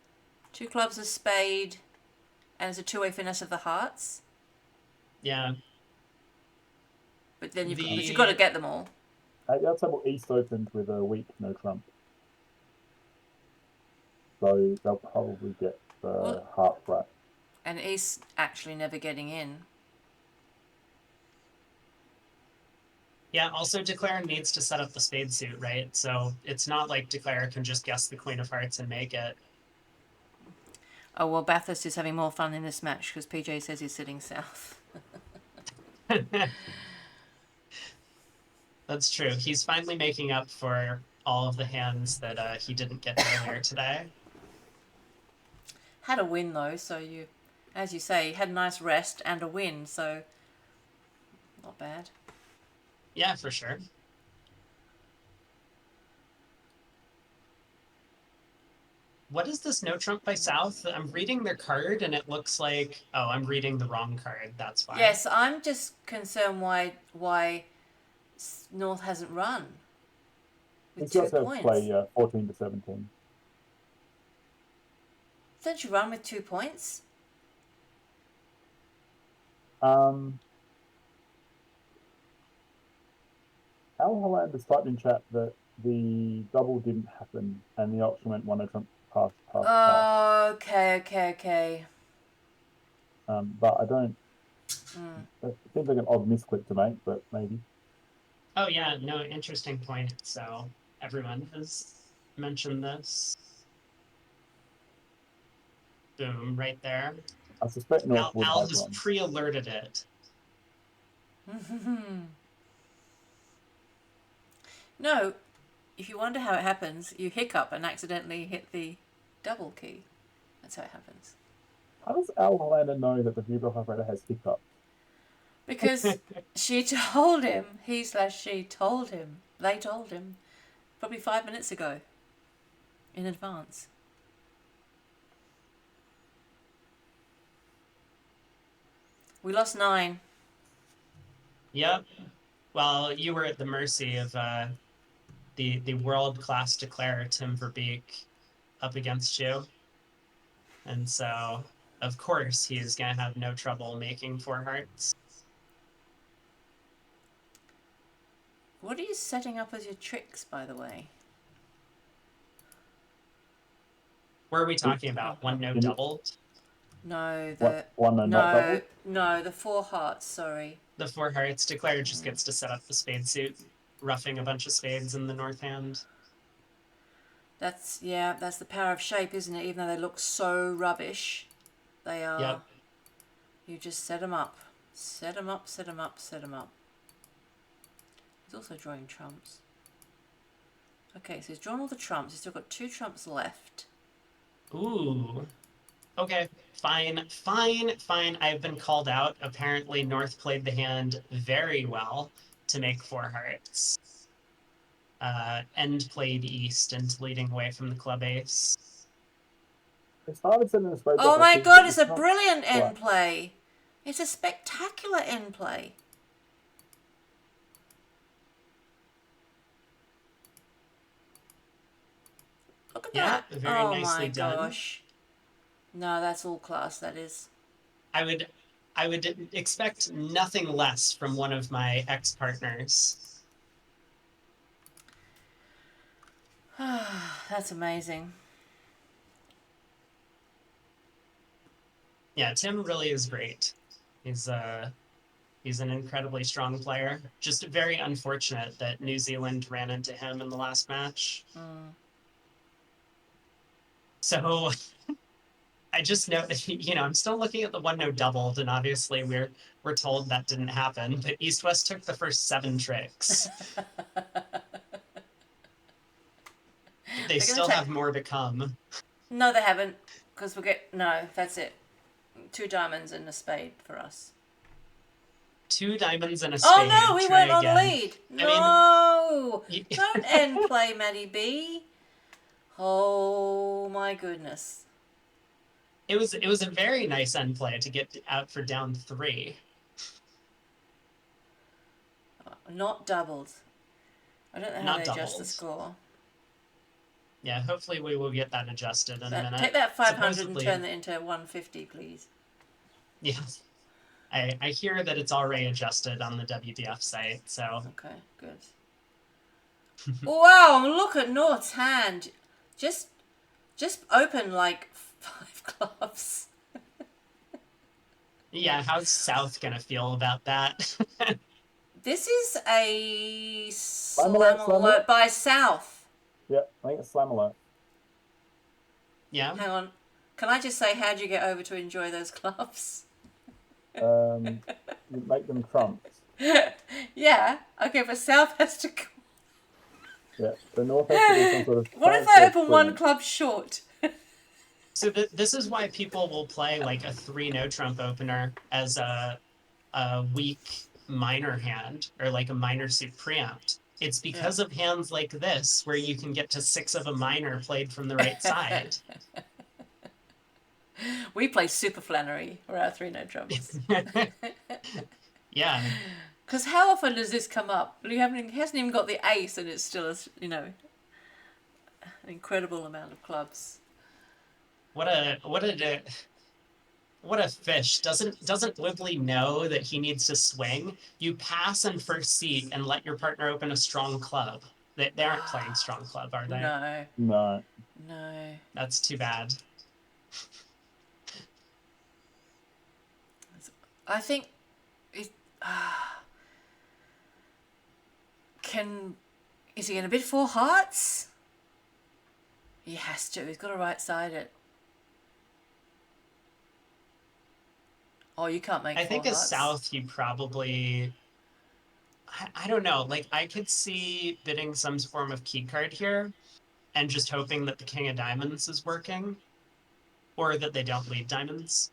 2 clubs of spade, and it's a 2-way finesse of the hearts. Yeah. But then you've got to get them all. At the table, East opened with a weak no trump. So they'll probably get the heart flat. And East actually never getting in. Yeah, also Declara needs to set up the spade suit, right? So it's not like Declara can just guess the Queen of Hearts and make it. Oh, well, Bathurst is having more fun in this match because PJ says he's sitting south. That's true. He's finally making up for all of the hands that he didn't get earlier today. Had a win, though, so you, as you say, had a nice rest and a win, so not bad. Yeah, for sure. What is this no trump by South? I'm reading their card and it looks like, oh, I'm reading the wrong card. That's why. Yes, I'm just concerned why North hasn't run with 2 points. Play 14 to 17. Don't you run with 2 points? Al Holland has typed in chat that the double didn't happen and the auction went 1 trump pass. Okay. But I don't. It seems like an odd misclick to make, but maybe. Oh yeah, no, interesting point. So everyone has mentioned this. Boom, right there. I suspect North would Al have has run. pre-alerted it. No, if you wonder how it happens, you hiccup and accidentally hit the double key. That's how it happens. How does Al Hollander know that the viewable operator has hiccup? Because she told him, she told him, they told him, probably 5 minutes ago, in advance. We lost 9. Yep. Well, you were at the mercy of the world-class declarer, Tim Verbeek, up against you. And so of course he is going to have no trouble making 4 hearts. What are you setting up as your tricks, by the way? Where are we talking about? One no doubled? No, One no not double? no, the 4 hearts. Sorry. The 4 hearts. Declare just gets to set up the spade suit, roughing a bunch of spades in the north hand. That's the power of shape, isn't it? Even though they look so rubbish, they are. Yep. You just set them up, set them up, set them up, set them up. He's also drawing trumps. Okay, so he's drawn all the trumps. He's still got 2 trumps left. Ooh. Okay, fine. I've been called out. Apparently, North played the hand very well to make 4 hearts. End played East and leading away from the club ace. It's hard to send in a spade. Oh my god, it's a not brilliant end right. play. It's a spectacular end play. Look at Yeah, that. very Oh nicely my done. gosh. No, that's all class, that is. I would expect nothing less from one of my ex-partners. That's amazing. Yeah, Tim really is great. He's an incredibly strong player. Just very unfortunate that New Zealand ran into him in the last match. So I just know that, you know, I'm still looking at the one no doubled, and obviously we're told that didn't happen, but East West took the first 7 tricks. They still have more to come. No, they haven't, because no, that's it. 2 diamonds and a spade for us. 2 diamonds and a spade. Oh no, we went on again. lead. No, don't end play, MattyB. Oh my goodness. It was a very nice end play to get out for down 3. Not doubled. I don't know how Not they adjust the doubled. score. Yeah, hopefully we will get that adjusted in a minute. Take that 500 Supposedly, and turn it into 150, please. Yeah. I hear that it's already adjusted on the WBF site, so. Okay, good. Wow, look at North's hand. Just open like 5 clubs. Yeah, how's South gonna feel about that? This is a Slam slam alert. alert by South. Yeah, I think it's slam alert. Yeah. Hang on. Can I just say, how'd you get over to enjoy those clubs? You make them trumps. Yeah. Okay, but South has to. Yeah, the North has to do some sort of. What if they open one club short? So this is why people will play like a 3 no trump opener as a weak minor hand, or like a minor suit preempt. It's because of hands like this where you can get to 6 of a minor played from the right side. We play super flannery for our 3 no trumps. Yeah. Because how often does this come up? He hasn't even got the ace, and it's still an incredible amount of clubs. What a fish. Doesn't Wibbly know that he needs to swing? You pass in first seat and let your partner open a strong club. They aren't playing strong club, are they? No. No. That's too bad. I think is he going to bid 4 hearts? He has to. He's got to right side it. Oh, you can't make 4 I think hearts. as South, you probably... I don't know. Like, I could see bidding some form of key card here and just hoping that the King of Diamonds is working, or that they don't lead diamonds.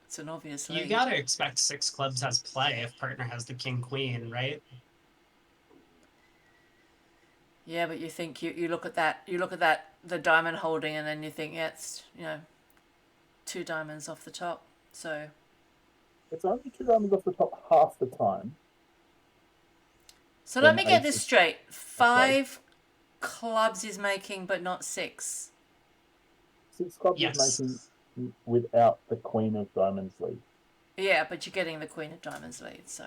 It's an obvious lead. You gotta expect 6 clubs has play if partner has the King Queen, right? Yeah, but you think you look at that, the diamond holding, and then you think, yeah, it's 2 diamonds off the top. So It's only 2 diamonds off the top half the time. So let me get this straight. 5 clubs is making, but not 6. 6 clubs Yes. is making without the Queen of Diamonds lead. Yeah, but you're getting the Queen of Diamonds lead, so.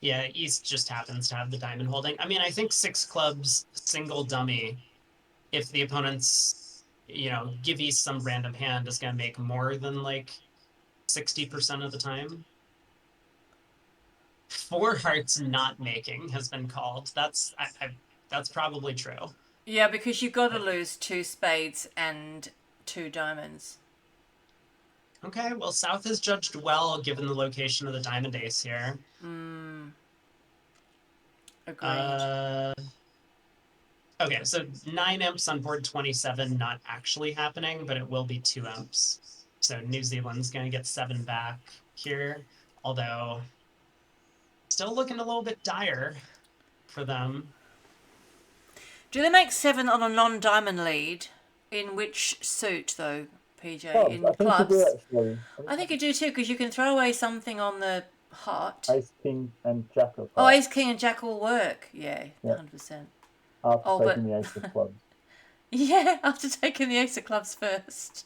Yeah, East just happens to have the diamond holding. I mean, I think six clubs, single dummy, if the opponents, give East some random hand, is going to make more than like 60% of the time. Four hearts not making has been called. That's probably true. Yeah, because you've got to lose 2 spades and 2 diamonds. Okay, well, South is judged well given the location of the diamond ace here. Agreed. Okay, so 9 imps on board 27 not actually happening, but it will be 2 imps. So New Zealand's going to get 7 back here, although still looking a little bit dire for them. Do they make 7 on a non-diamond lead? In which suit, though, PJ? Clubs. In I think clubs? you do, actually. I think you do too, because you can throw away something on the heart. Ace, King, and Jack of Oh, hearts. Ace, King, and Jack will work. Yeah, Yeah. 100%. After taking the Ace of clubs. Yeah, after taking the Ace of clubs first.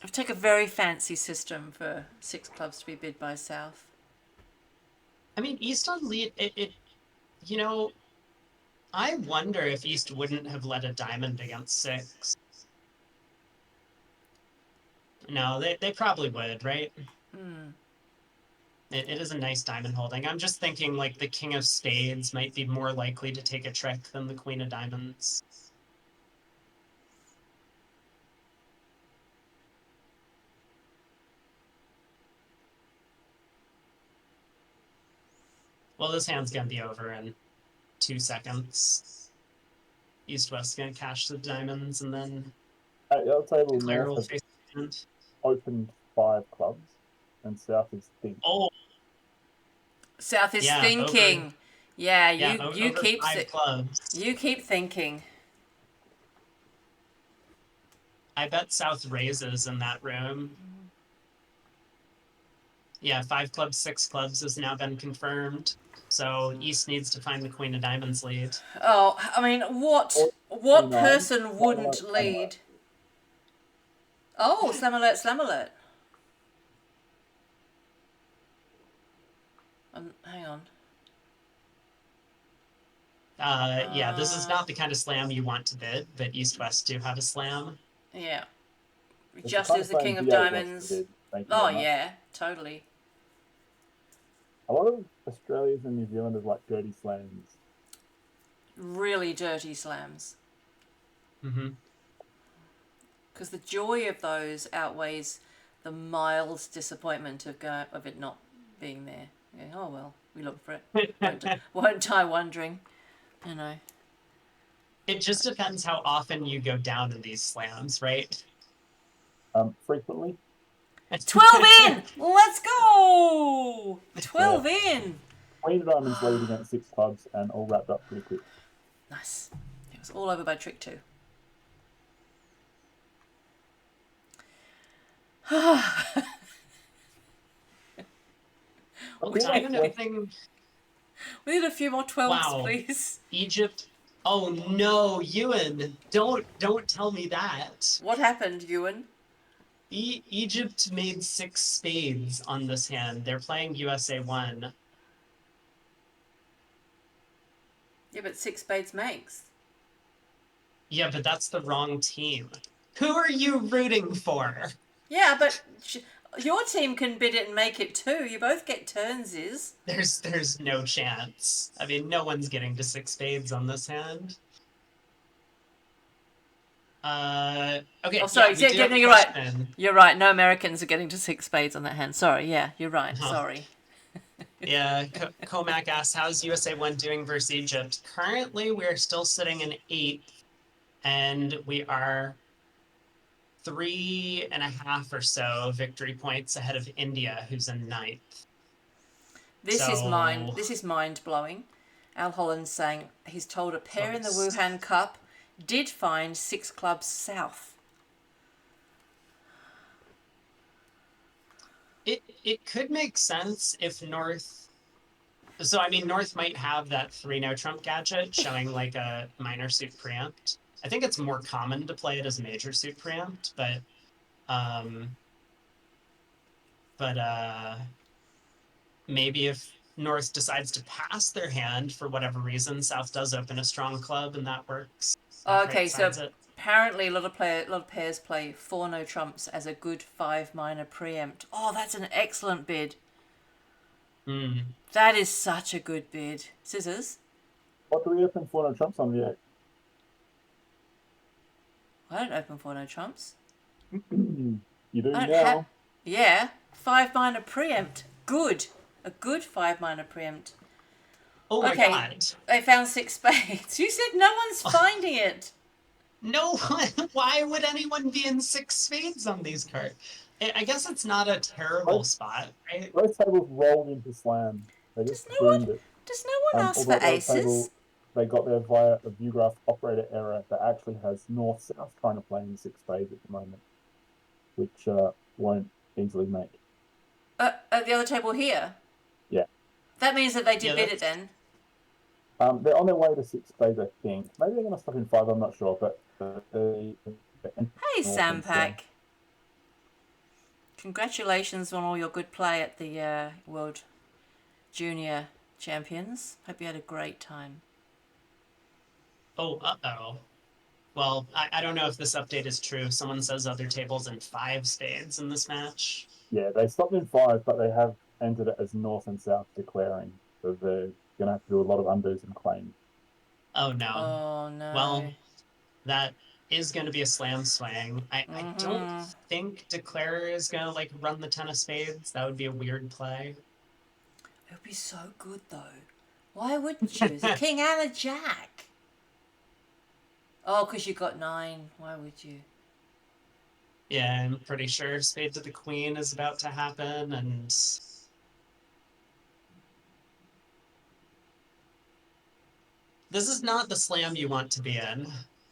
I've taken a very fancy system for 6 clubs to be bid by South. I mean, East on lead, I wonder if East wouldn't have led a diamond against 6. No, they probably would, right? It is a nice diamond holding. I'm just thinking like the King of Spades might be more likely to take a trick than the Queen of Diamonds. Well, this hand's going to be over in 2 seconds. East-West's going to cash the diamonds and then At your table, declare North will has face the hand. opened 5 clubs, and South is thinking. Oh, South is Yeah, thinking. over- Yeah, yeah, you over keep 5 clubs. you keep thinking. I bet South raises in that room. Yeah, 5 clubs, 6 clubs has now been confirmed. So East needs to find the Queen of Diamonds lead. Oh, I mean, what 49, person wouldn't slam lead? alert. Oh, slam alert, slam alert. Hang on. Yeah, this is not the kind of slam you want to bid, but East-West do have a slam. Yeah. It's Just the kind as the slam King of VA wants to Diamonds. bid. Thank you Oh, very much. yeah, totally. A lot of Australians and New Zealanders like dirty slams. Really dirty slams. Mm-hmm. Because the joy of those outweighs the mild disappointment of it not being there. Yeah, oh well, we look for it. Won't die wondering. You know. It just depends how often you go down in these slams, right? Frequently. 12 in! Let's go! 12 in! Queen of Diamonds lead against 6 clubs, and all wrapped up pretty quick. Nice. It was all over by trick 2. What diamond everything? We need a few more 12s, Wow. please. Egypt. Oh no, Ewan! Don't tell me that. What happened, Ewan? Egypt made 6 spades on this hand. They're playing USA 1. Yeah, but 6 spades makes. Yeah, but that's the wrong team. Who are you rooting for? Yeah, but your team can bid it and make it too. You both get turnsies. There's no chance. I mean, no one's getting to 6 spades on this hand. Okay. Oh, sorry. Yeah, No, you're right. You're right. No Americans are getting to 6 spades on that hand. Sorry. Yeah, you're right. Sorry. Yeah, Comac asks, how's USA 1 doing versus Egypt? Currently, we are still sitting in 8th, and we are 3.5 or so victory points ahead of India, who's in 9th. This is mind blowing. Al Holland's saying he's told a pair in the Wuhan Cup did find 6 clubs south. It could make sense if North. So I mean, North might have that 3 no trump gadget showing like a minor suit preempt. I think it's more common to play it as major suit preempt, um, but maybe if North decides to pass their hand for whatever reason, South does open a strong club and that works. That Okay, right so sides it. apparently a lot of pairs play 4 no trumps as a good 5 minor preempt. Oh, that's an excellent bid. Hmm. That is such a good bid. Scissors? What do we open for no trumps on the I don't open 4 no trumps. You do I don't have. now. Yeah, 5 minor preempt. Good. A good 5 minor preempt. Oh my Okay, god. they found 6 spades. You said no one's finding it. No, why would anyone be in 6 spades on these cards? I guess it's not a terrible spot, right? Both tables rolled into slam. They just Does no boomed one? it. Does no one ask Although for at the other aces? table, they got there via a view graph operator error that actually has north-south trying to play in 6 spades at the moment, which won't easily make. At the other table here. Yeah. That means that they did Yeah, bid it then. They're on their way to 6 spades, I think. Maybe they're going to stop in 5, I'm not sure, but they Hey, north and south. Sampack. Congratulations on all your good play at the World Junior Champions. Hope you had a great time. Oh, uh-oh. Well, I don't know if this update is true. Someone says other tables in 5 spades in this match. Yeah, they stopped in 5, but they have entered it as north and south declaring. So they're going to have to do a lot of undos and claims. Oh no. Oh no. Well, that is going to be a slam swing. I don't think Declarer is going to like run the 10 of spades. That would be a weird play. It would be so good though. Why wouldn't you? It's a king and a jack. Oh, because you got 9. Why would you? Yeah, I'm pretty sure spade to the queen is about to happen, and this is not the slam you want to be in,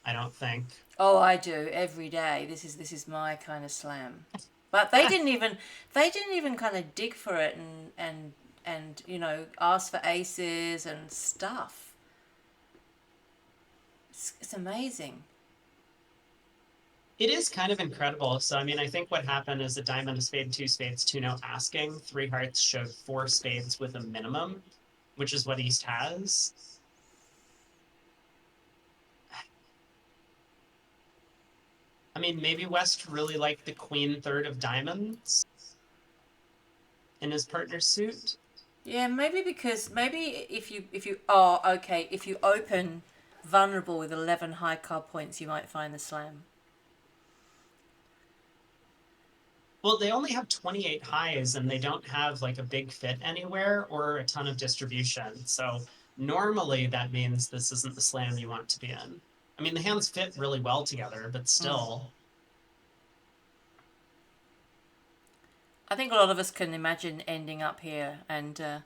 I don't think. Oh, I do every day. This is my kind of slam. But they didn't even kind of dig for it and you know ask for aces and stuff. It's amazing. It is kind of incredible. So, I mean, I think what happened is a diamond, a spade, 2 spades, 2 no asking. 3 hearts showed 4 spades with a minimum, which is what East has. I mean, maybe West really liked the queen third of diamonds in his partner's suit. Yeah, maybe because if you open vulnerable with 11 high card points, you might find the slam. Well, they only have 28 highs and they don't have like a big fit anywhere or a ton of distribution. So normally that means this isn't the slam you want to be in. I mean, the hands fit really well together, but still. I think a lot of us can imagine ending up here, and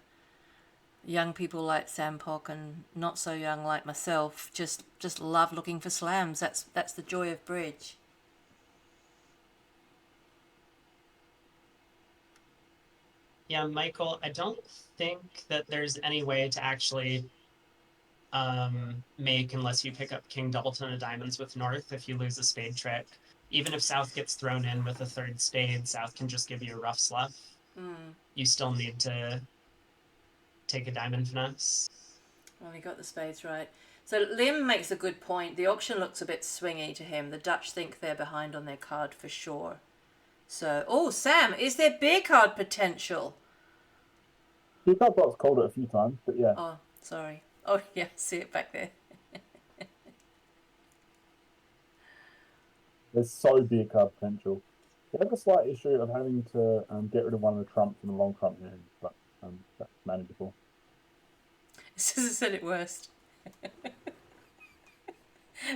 young people like Sampok and not so young like myself just love looking for slams. That's the joy of bridge. Yeah, Michael, I don't think that there's any way to actually make unless you pick up king doubleton of diamonds with North if you lose a spade trick. Even if South gets thrown in with a 3rd spade, South can just give you a rough sluff. You still need to take a diamond finesse. Well, he got the spades right. So Lim makes a good point. The auction looks a bit swingy to him. The Dutch think they're behind on their card for sure. So, oh, Sam, is there beer card potential? He got box called it a few times, but yeah. Oh, sorry. Oh, yeah, see it back there. There's so big card potential. They have a slight issue of having to get rid of one of the trumps in the long trump hand, but that's manageable. Scissor said it worst.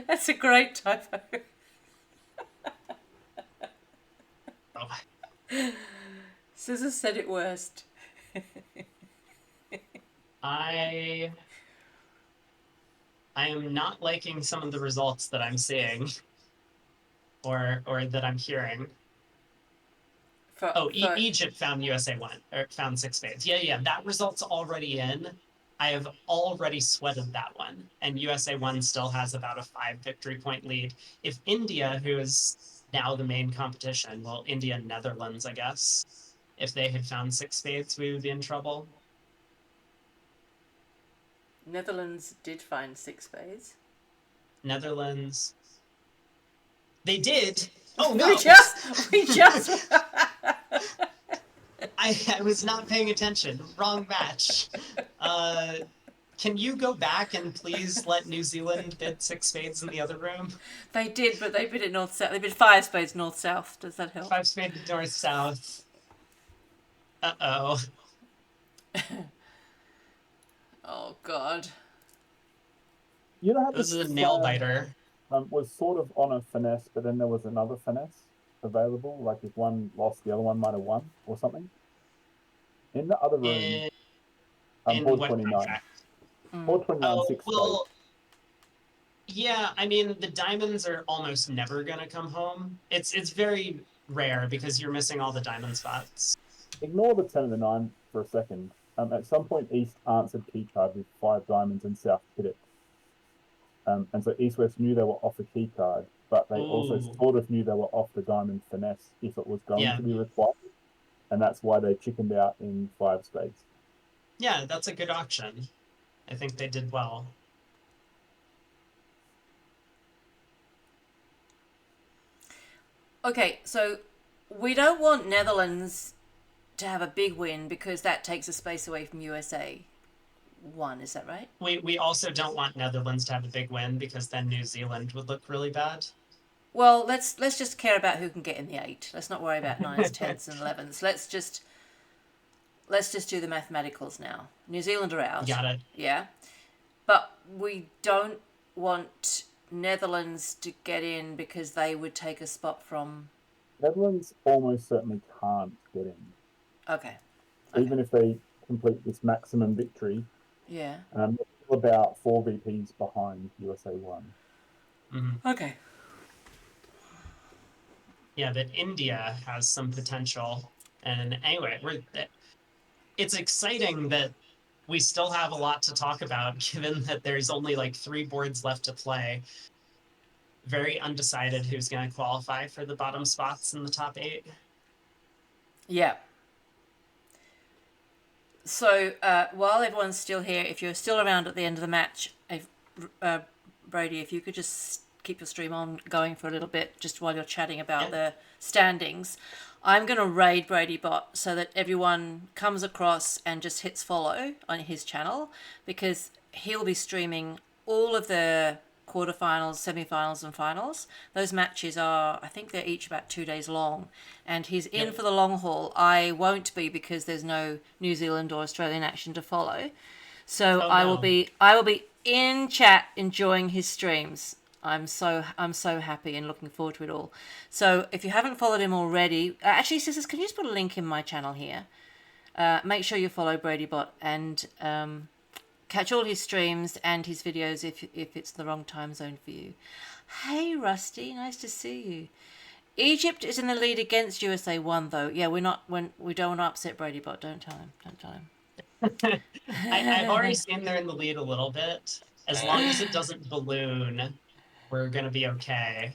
That's a great typo. Oh. Scissor said it worst. I am not liking some of the results that I'm seeing or that I'm hearing. Egypt found USA 1 or found 6 spades. Yeah, that result's already in. I have already sweated that one, and USA 1 still has about a 5 victory point lead. If India, who is now the main competition, well, India and Netherlands, I guess, if they had found 6 spades, we would be in trouble. Netherlands did find 6 spades. Netherlands. They did. Oh no! We just. I was not paying attention. Wrong match. Can you go back and please let New Zealand bid 6 spades in the other room? They did, but they bid it north-south. They bid 5 spades north-south. Does that help? 5 spades north-south. Uh-oh. Oh, God. You know how This this is a nail biter. was sort of on a finesse, but then there was another finesse available. Like if one lost, the other one might have won or something. In the other room, In board what 29. contract? Board 29, Oh, 6 well, yeah, I mean, the diamonds are almost never going to come home. It's very rare because you're missing all the diamond spots. Ignore the 10 and the 9 for a second. At some point, East answered key card with 5 diamonds and South hit it. And so East-West knew they were off a key card, but they also sort of knew they were off the diamond finesse if it was going to be required. And that's why they chickened out in 5 spades. Yeah, that's a good auction. I think they did well. Okay, so we don't want Netherlands to have a big win because that takes a space away from USA 1, is that right? We also don't want Netherlands to have a big win because then New Zealand would look really bad. Well, let's just care about who can get in the 8. Let's not worry about 9s, 10s, and 11s. Let's just do the mathematicals now. New Zealand are out. Got it. Yeah, but we don't want Netherlands to get in because they would take a spot from. Netherlands almost certainly can't get in. Okay. Even if they complete this maximum victory. Yeah. They're about 4 VPs behind USA 1. Mm-hmm. Okay. Yeah, but India has some potential. And anyway, it's exciting that we still have a lot to talk about, given that there's only like 3 boards left to play. Very undecided who's going to qualify for the bottom spots in the top 8. Yeah. So while everyone's still here, if you're still around at the end of the match, Brady, if you could just keep your stream on going for a little bit, just while you're chatting about the standings, I'm going to raid Brady Bot so that everyone comes across and just hits follow on his channel, because he'll be streaming all of the quarterfinals, semifinals, and finals. Those matches are, I think they're each about 2 days long, and he's in for the long haul. I won't be because there's no New Zealand or Australian action to follow. So I will be in chat enjoying his streams. I'm so happy and looking forward to it all. So if you haven't followed him already, actually, sisters, can you just put a link in my channel here? Make sure you follow Brady Bot and catch all his streams and his videos if it's the wrong time zone for you. Hey, Rusty, nice to see you. Egypt is in the lead against USA 1, though. Yeah, we don't want to upset Brady Bot. Don't tell him. I've already seen they're in the lead a little bit. As long as it doesn't balloon, we're going to be okay.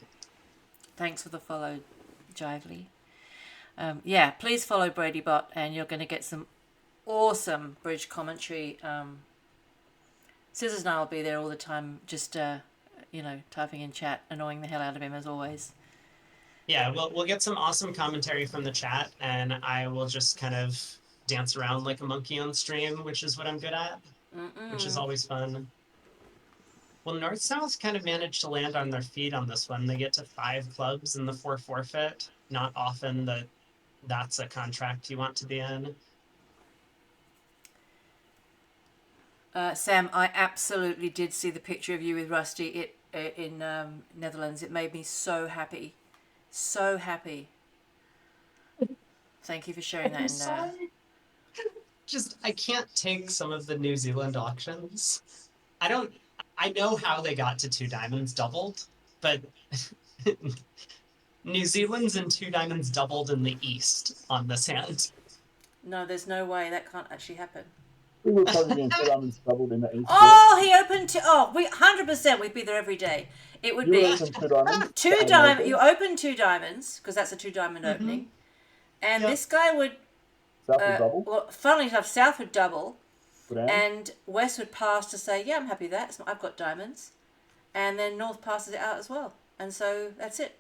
Thanks for the follow, Jively. Yeah, please follow Brady Bot and you're going to get some awesome bridge commentary. Scissors and I will be there all the time, just, typing in chat, annoying the hell out of him as always. Yeah, we'll get some awesome commentary from the chat, and I will just kind of dance around like a monkey on stream, which is what I'm good at, which is always fun. Well, North-South kind of managed to land on their feet on this one. They get to 5 clubs in the 4 forfeit. Not often that's a contract you want to be in. Sam, I absolutely did see the picture of you with Rusty in Netherlands. It made me so happy. So happy. Thank you for sharing that. I can't take some of the New Zealand auctions. I know how they got to 2 diamonds doubled, but New Zealand's and 2 diamonds doubled in the East on this hand. No, there's no way that can't actually happen. We would probably be in two diamonds doubled in the east. Oh, he opened two. Oh, we 100%. We'd be there every day. It would You would be open two diamonds. two diamond. You open two diamonds because that's a two diamond Mhm. opening, and Yep. this guy would. South would double. Well, funnily enough, South would double, Good hand. and West would pass to say, "Yeah, I'm happy with that. I've got diamonds," and then North passes it out as well, and so that's it.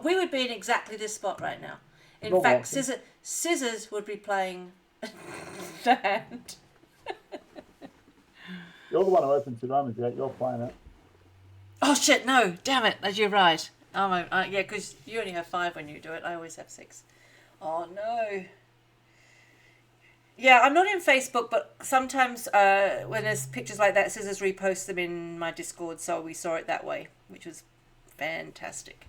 We would be in exactly this spot right now. In Not fact, walking. Scissors would be playing the hand. You're the one who opened two diamonds, yeah? You're playing it. Oh shit! No, damn it! You're right. Oh my, yeah, because you only have 5 when you do it. I always have 6. Oh no. Yeah, I'm not in Facebook, but sometimes when there's pictures like that, Scissors reposts them in my Discord, so we saw it that way, which was fantastic.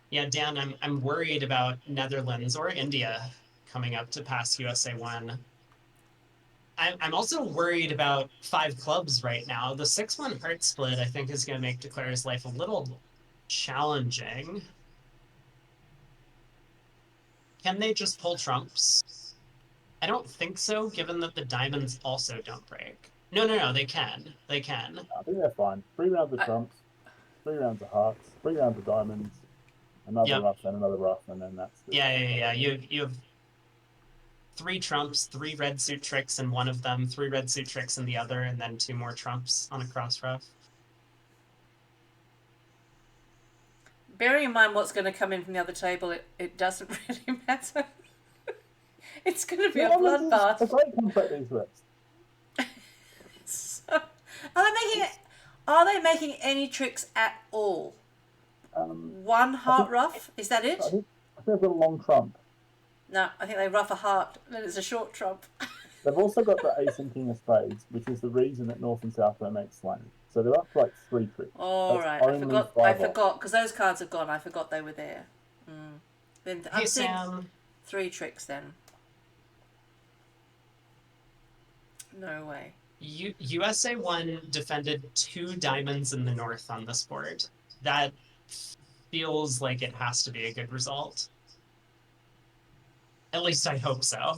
Yeah, Dan, I'm worried about Netherlands or India coming up to pass USA 1. I'm also worried about 5 clubs right now. The 6-1 heart split, I think, is going to make Declare's life a little challenging. Can they just pull trumps? I don't think so, given that the diamonds also don't break. No, they can. They can. I think they're fine. 3 rounds of trumps, 3 rounds of hearts, 3 rounds of diamonds, another Yep. rough, and another rough, and then that's the Yeah. You have 3 trumps, 3 red suit tricks in one of them, 3 red suit tricks in the other, and then 2 more trumps on a cross rough. Bearing in mind what's going to come in from the other table, it doesn't really matter. It's going to be a bloodbath. It's a great contract these weeks. So, are they making any tricks at all? One heart rough? Is that it? I think they've got a long trump. No, I think they rough a heart, then it's a short trump. They've also got the ace and king of spades, which is the reason that North and South don't make slang. So they're up to like 3 tricks. All That's right, only I 5 off. forgot, because those cards are gone. I forgot they were there. Then Hey, I've seen Sam. 3 tricks then. No way. USA 1 defended 2 diamonds in the north on this board. That feels like it has to be a good result. At least I hope so.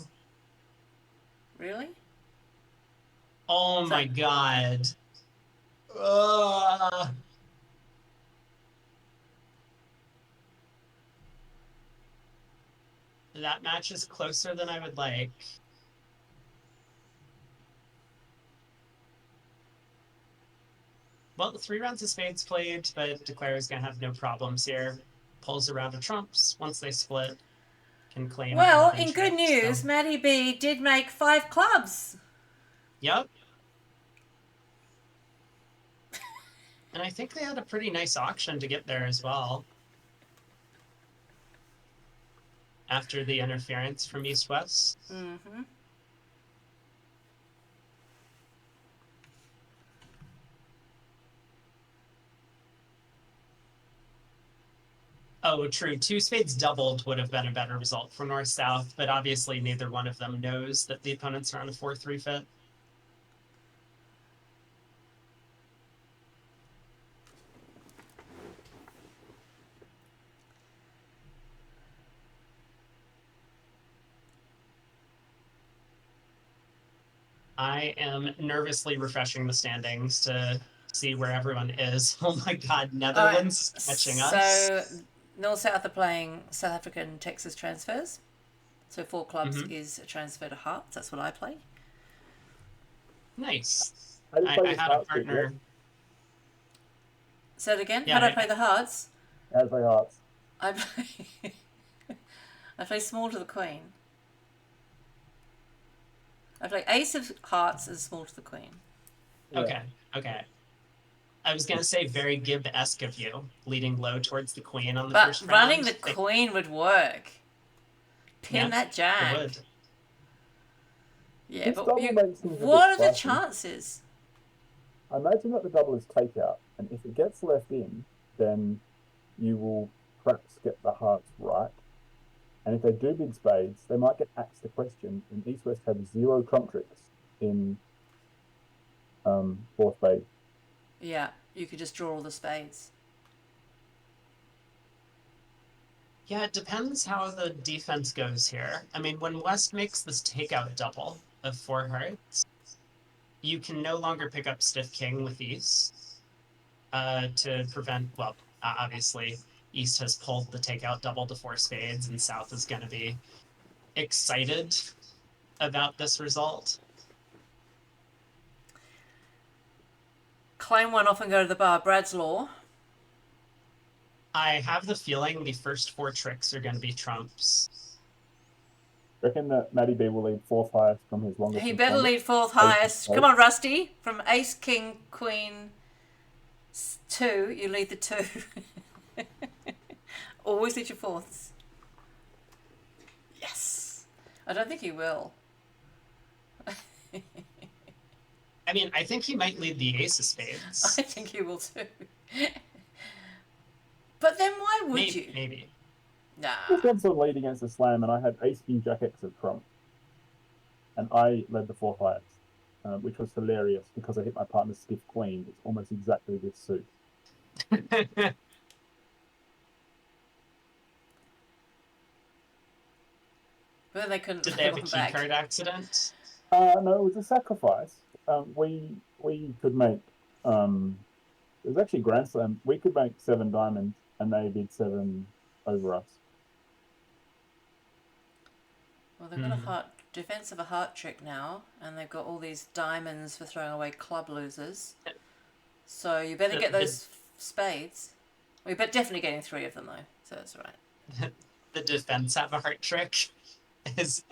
Really? Oh my god. Ugh. That match is closer than I would like. Well, 3 rounds of spades played, but Declare is going to have no problems here. Pulls a round of trumps. Once they split, can claim. Well, 11 in good tricks, news, so. MattyB did make 5 clubs. Yep. And I think they had a pretty nice auction to get there as well. After the interference from East-West. Mm-hmm. Oh, true. 2 spades doubled would have been a better result for North-South, but obviously neither one of them knows that the opponents are on a 4-3 fit. I am nervously refreshing the standings to see where everyone is. Oh my god, Netherlands is catching us. So, North-South are playing South African Texas transfers. So 4 clubs is a transfer to hearts. That's what I play. Nice. I just I played had this a heart trick, partner. Say it again. Yeah, How do I I- play the hearts? yeah. How to play hearts. I play, I play small to the queen. I play ace of hearts and small to the queen. Yeah. Okay. I was gonna say very Gibb-esque of you, leading low towards the queen on the But first round. running the queen would work. Pin Yeah, that It jack. would. Yeah, This but double makes things a bit what are the spicy. chances? I imagine that the double is takeout, and if it gets left in, then you will perhaps get the hearts right. And if they do bid spades, they might get axed the question, and East West have 0 trump tricks in 4 spades. Yeah, you could just draw all the spades. Yeah, it depends how the defense goes here. I mean, when West makes this takeout double of 4 hearts, you can no longer pick up Stiff King with East to prevent, well, obviously, East has pulled the takeout double to 4 spades, and South is going to be excited about this result. Claim one off and go to the bar. Brad's Law. I have the feeling the first 4 tricks are going to be trumps. Reckon that MattyB will lead fourth highest from his longest. He and better strongest. lead fourth highest. Come on, Rusty. From Ace, King, Queen, 2, you lead the 2. Always lead your fourths. Yes. I don't think he will. I mean, I think he might lead the ace of spades. I think he will too. But then why would maybe, you? Maybe. Nah. This one's a lead against the slam, and I had ace king jack X of trump, and I led the fourth highest, which was hilarious because I hit my partner's stiff queen. It's almost exactly this suit. But they couldn't. Did they have a key card accident? No, it was a sacrifice. We could make. It was actually Grand Slam. We could make 7 diamonds, and they did 7 over us. Well, they've got a heart defense of a heart trick now, and they've got all these diamonds for throwing away club losers. So you better get those spades. We're definitely getting 3 of them though, so that's all right. The defense have a heart trick. Is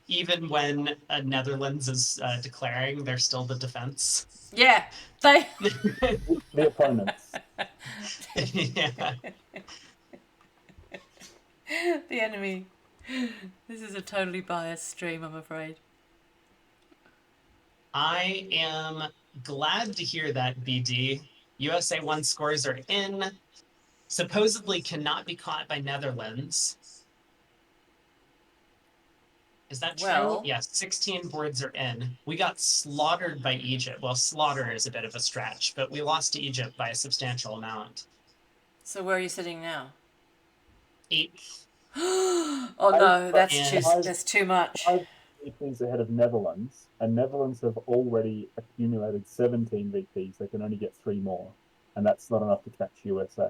even when Netherlands is declaring, they're still the defense. Yeah, they. The opponents. Yeah. The enemy. This is a totally biased stream, I'm afraid. I am glad to hear that, BD. USA 1 scores are in. Supposedly cannot be caught by Netherlands. Is that true? Well, yes, 16 boards are in. We got slaughtered by Egypt. Well, slaughter is a bit of a stretch, but we lost to Egypt by a substantial amount. So where are you sitting now? 8th. Oh no, that's too much. 5 VPs ahead of Netherlands, and Netherlands have already accumulated 17 VPs. They can only get 3 more, and that's not enough to catch USA.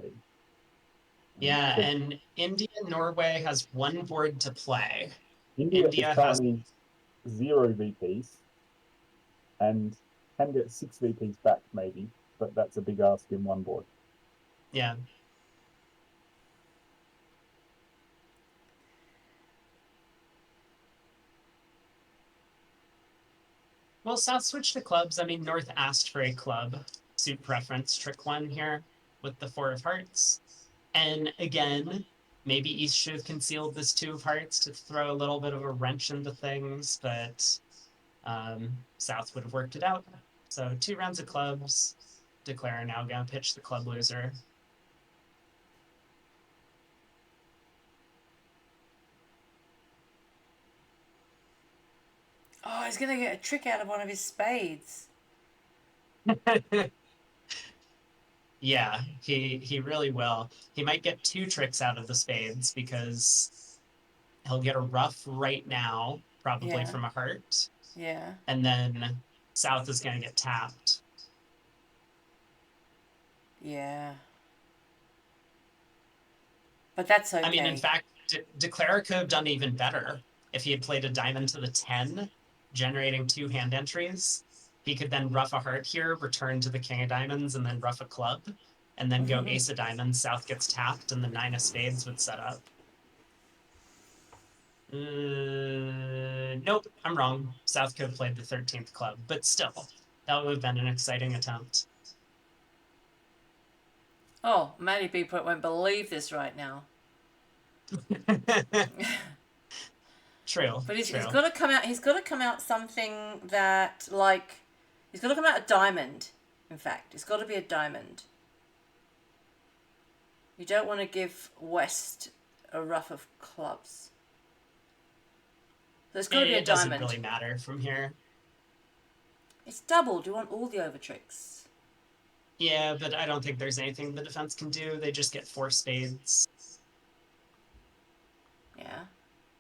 Yeah, and India and Norway has 1 board to play. India is currently 0 VPs and can get 6 VPs back maybe, but that's a big ask in 1 board. Yeah. Well, South switched to clubs. I mean, North asked for a club suit preference trick 1 here with the 4 of hearts. And again, maybe East should have concealed this 2 of hearts to throw a little bit of a wrench into things, but South would have worked it out. So 2 rounds of clubs. Declare now going to pitch the club loser. Oh, he's going to get a trick out of one of his spades. Yeah, he really will. He might get 2 tricks out of the spades because he'll get a rough right now, probably from a heart. Yeah. And then South is going to get tapped. Yeah. But that's okay. I mean, in fact, Declara could have done even better if he had played a diamond to the 10, generating 2 hand entries. He could then rough a heart here, return to the king of diamonds, and then rough a club, and then go ace of diamonds. South gets tapped, and the 9 of spades would set up. Nope, I'm wrong. South could have played the 13th club, but still, that would have been an exciting attempt. Oh, MattyB won't believe this right now. True. But he's true. got to come out. He's got to come out something that, like, he's got to come out a diamond. In fact, it's got to be a diamond. You don't want to give West a rough of clubs. So it's got to be a diamond. It doesn't really matter from here. It's doubled. You want all the over tricks. Yeah, but I don't think there's anything the defense can do. They just get 4 spades. Yeah.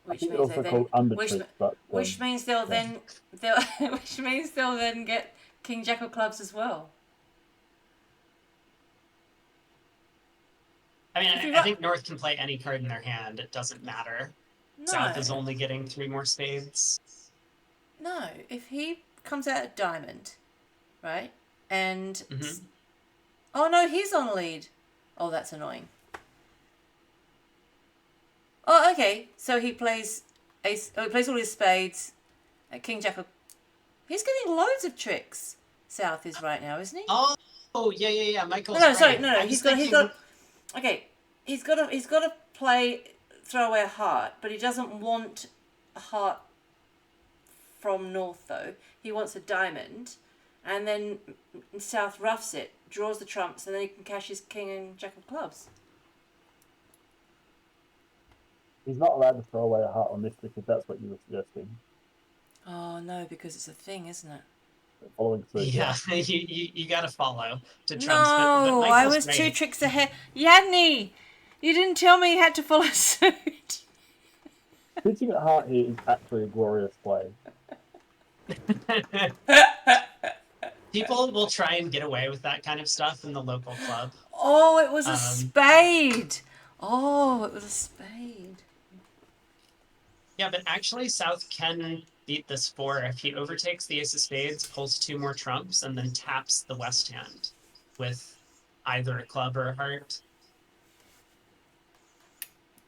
I Which think it's means they also then called under which trick, but which means they'll yeah. then which means they'll then get King Jack of clubs as well. I mean, If you I ru- think North can play any card in their hand. It doesn't matter. South is No. only getting 3 more spades. No, if he comes out at diamond, right? And Hmm. oh no, he's on lead. Oh, that's annoying. Oh, okay. So he plays ace. Oh, he plays all his spades. At King Jack of. He's getting loads of tricks. South is right now, isn't he? Oh, yeah. Michael's No, right. sorry, no. I was He's thinking, got. Okay, he's got to play throw away a heart, but he doesn't want a heart from North though. He wants a diamond, and then South roughs it, draws the trumps, and then he can cash his King and Jack of clubs. He's not allowed to throw away a heart on this because that's what you were suggesting. Oh no, because it's a thing, isn't it? Following suit, yeah, you got to follow to No, trumps, but I Michael's was 2 right. tricks ahead. Yanni, you didn't tell me you had to follow suit. pitching at heart here is actually a glorious play. People will try and get away with that kind of stuff in the local club. Oh, it was a spade. Oh, it was a spade. Yeah, but actually South can beat this 4 if he overtakes the ace of spades, pulls 2 more trumps, and then taps the west hand with either a club or a heart.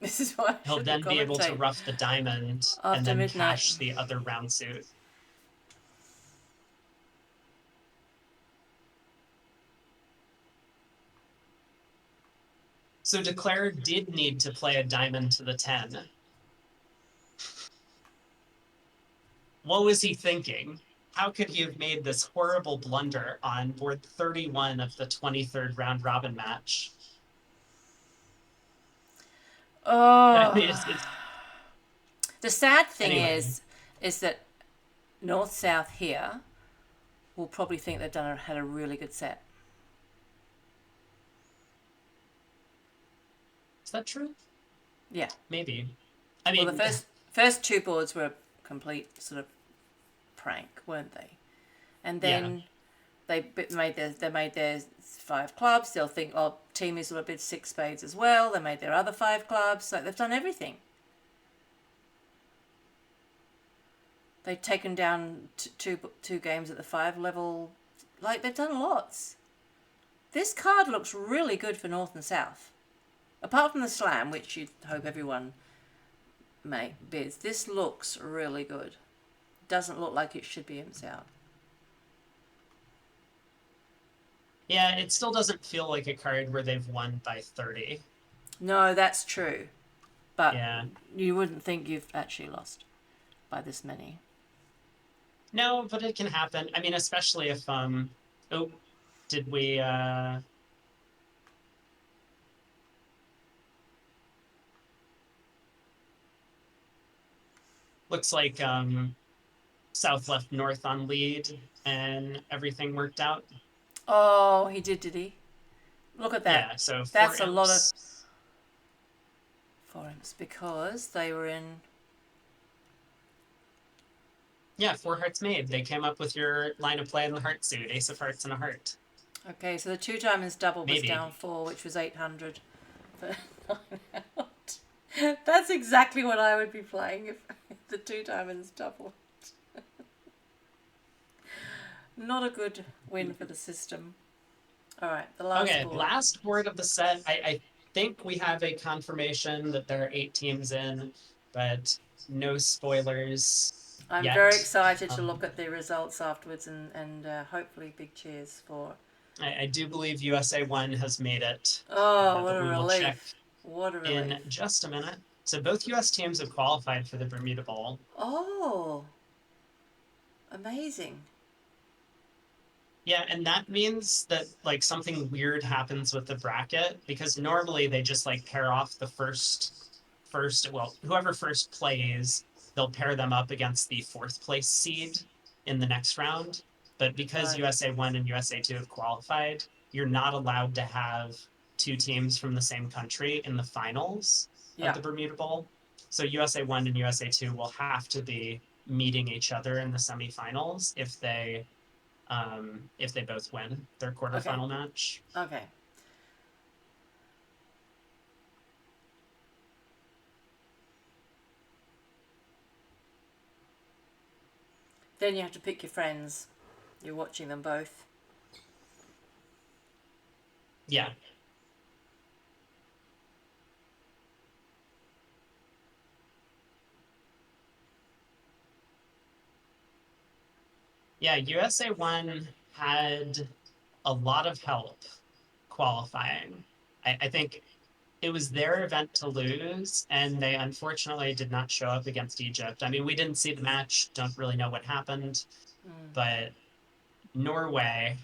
This is why I He'll shouldn't then be able to commentate rough the diamond and after then midnight. cash the other round suit. So Declare did need to play a diamond to the 10. What was he thinking? How could he have made this horrible blunder on board 31 of the 23rd round robin match? Oh. The sad thing Anyway. is that North South here will probably think they've had a really good set. Is that true? Yeah. Maybe. I mean, Well, the first 2 boards were a complete sort of prank, weren't they? And then they made their 5 clubs. They'll think, oh, teamies will have bid 6 spades as well. They made their other 5 clubs. Like, they've done everything. They've taken down two games at the 5 level. Like, they've done lots. This card looks really good for North and South. Apart from the slam, which you'd hope everyone bids, this looks really good. Doesn't look like it should be in South. yeah, it still doesn't feel like a card where they've won by 30. No, that's true. But Yeah. you wouldn't think you've actually lost by this many. No, but it can happen. I mean, especially if oh, did we looks like South left North on lead and everything worked out. Oh, he did he? Look at that. Yeah, so That's a 4 lot of imps. 4 imps because they were in. Yeah, 4 hearts made. They came up with your line of play in the heart suit, ace of hearts and a heart. Okay, so the 2 diamonds double was Maybe. down 4, which was 800 for 9 out. That's exactly what I would be playing if the 2 diamonds doubled. Not a good win for the system. All right, the last Okay, board. last board of the set. I think we have a confirmation that there are 8 teams in, but no spoilers. I'm yet. very excited to look at the results afterwards and hopefully big cheers for. I do believe USA 1 has made it. Oh, what but a we will check relief. What a relief. in just a minute. So both US teams have qualified for the Bermuda Bowl. Oh, amazing. Yeah, and that means that like something weird happens with the bracket because normally they just like pair off the first well, whoever first plays, they'll pair them up against the 4th place seed in the next round. But because Right. USA 1 and USA 2 have qualified, you're not allowed to have 2 teams from the same country in the finals Yeah. of the Bermuda Bowl. So USA 1 and USA 2 will have to be meeting each other in the semifinals if they both win their quarterfinal match. Okay. Then you have to pick your friends. You're watching them both. Yeah. Yeah, USA 1 had a lot of help qualifying. I think it was their event to lose, and they unfortunately did not show up against Egypt. I mean, we didn't see the match, don't really know what happened, but Norway,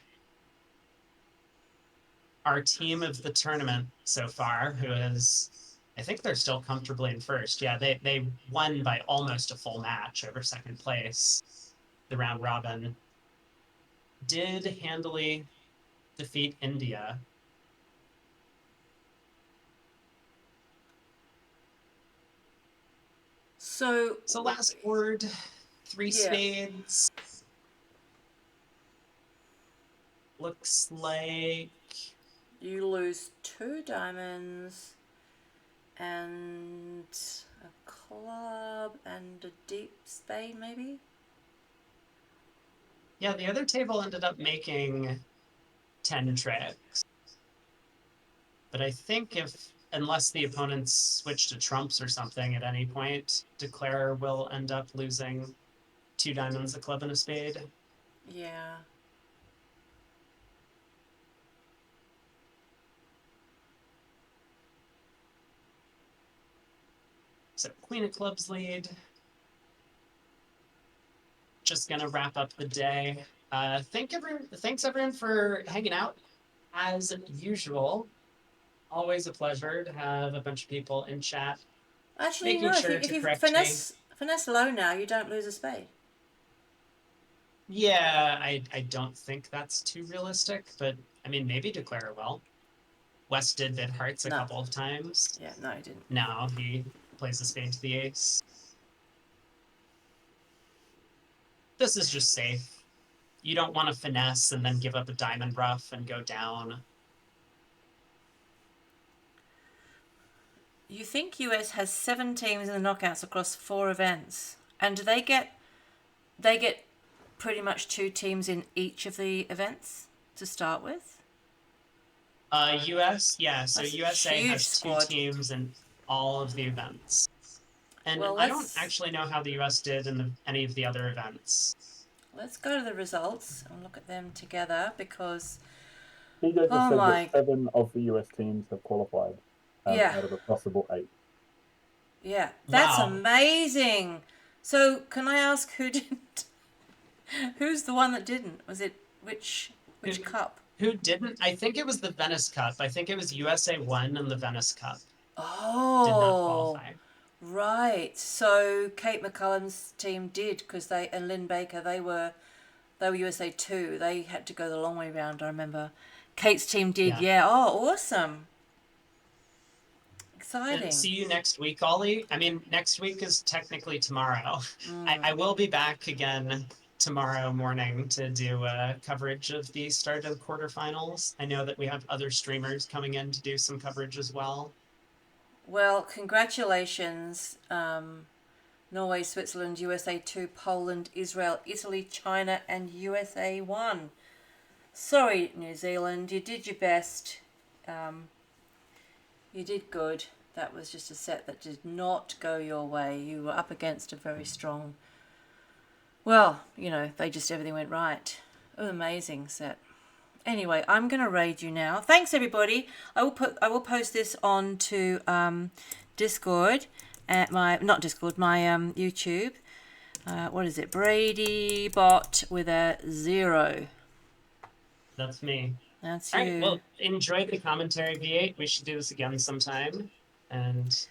our team of the tournament so far, who is, I think they're still comfortably in first. Yeah, they won by almost a full match over second place, the round robin, did handily defeat India. So last board, 3 Yeah. spades. Looks like you lose 2 diamonds and a club and a deep spade, maybe? yeah, the other table ended up making 10 tricks. But I think unless the opponents switch to trumps or something at any point, Declare will end up losing 2 diamonds, a club, and a spade. Yeah. So Queen of Clubs lead. Just gonna wrap up the day. Thanks everyone for hanging out. As usual, always a pleasure to have a bunch of people in chat. Actually, Making no. sure If to you correct finesse low now, you don't lose a spade. Yeah, I don't think that's too realistic, but I mean, maybe Declare will. West did bid hearts a No. couple of times. Yeah, no, he didn't. Now he plays the spade to the ace. This is just safe. You don't want to finesse and then give up a diamond rough and go down. You think US has 7 teams in the knockouts across 4 events, and do they get pretty much 2 teams in each of the events to start with? US, yeah. So That's a USA huge has 2 squad. teams in all of the events. And Well, I don't actually know how the US did in any of the other events. Let's go to the results and look at them together because PJ just said my- that 7 of the US teams have qualified Yeah. out of a possible 8. yeah, that's Wow. amazing. So can I ask who didn't? Who's the one that didn't? Was it which cup? Who didn't? I think it was the Venice Cup. I think it was USA 1 and the Venice Cup. Did not Oh, qualify. right. So Kate McCullum's team did because and Lynn Baker they were USA 2. They had to go the long way round. I remember. Kate's team did. Yeah. Oh, awesome. Exciting. And see you next week, Ollie. I mean, next week is technically tomorrow. I will be back again tomorrow morning to do coverage of the start of the quarterfinals. I know that we have other streamers coming in to do some coverage as well. Well, congratulations. Norway, Switzerland, USA 2, Poland, Israel, Italy, China, and USA 1. Sorry, New Zealand, you did your best. You did good. That was just a set that did not go your way. You were up against a very strong... Well, you know, everything went right. It was an amazing set. Anyway, I'm going to raid you now. Thanks, everybody. I will post this on to Discord at my YouTube. What is it? Brady Bot with a 0. That's me. That's All you. right. Well, enjoy the commentary, V8. We should do this again sometime. And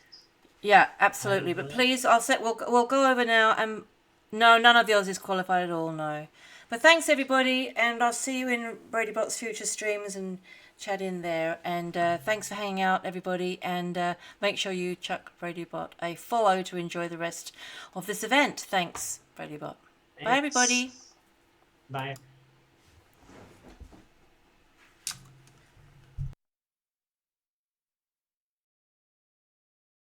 yeah, absolutely. But please, we'll go over now. And no, none of yours is qualified at all. No. But thanks, everybody, and I'll see you in Brady Bot's future streams and chat in there. And thanks for hanging out, everybody. And make sure you chuck BradyBot a follow to enjoy the rest of this event. Thanks, BradyBot. Bye, Thanks. everybody. Bye.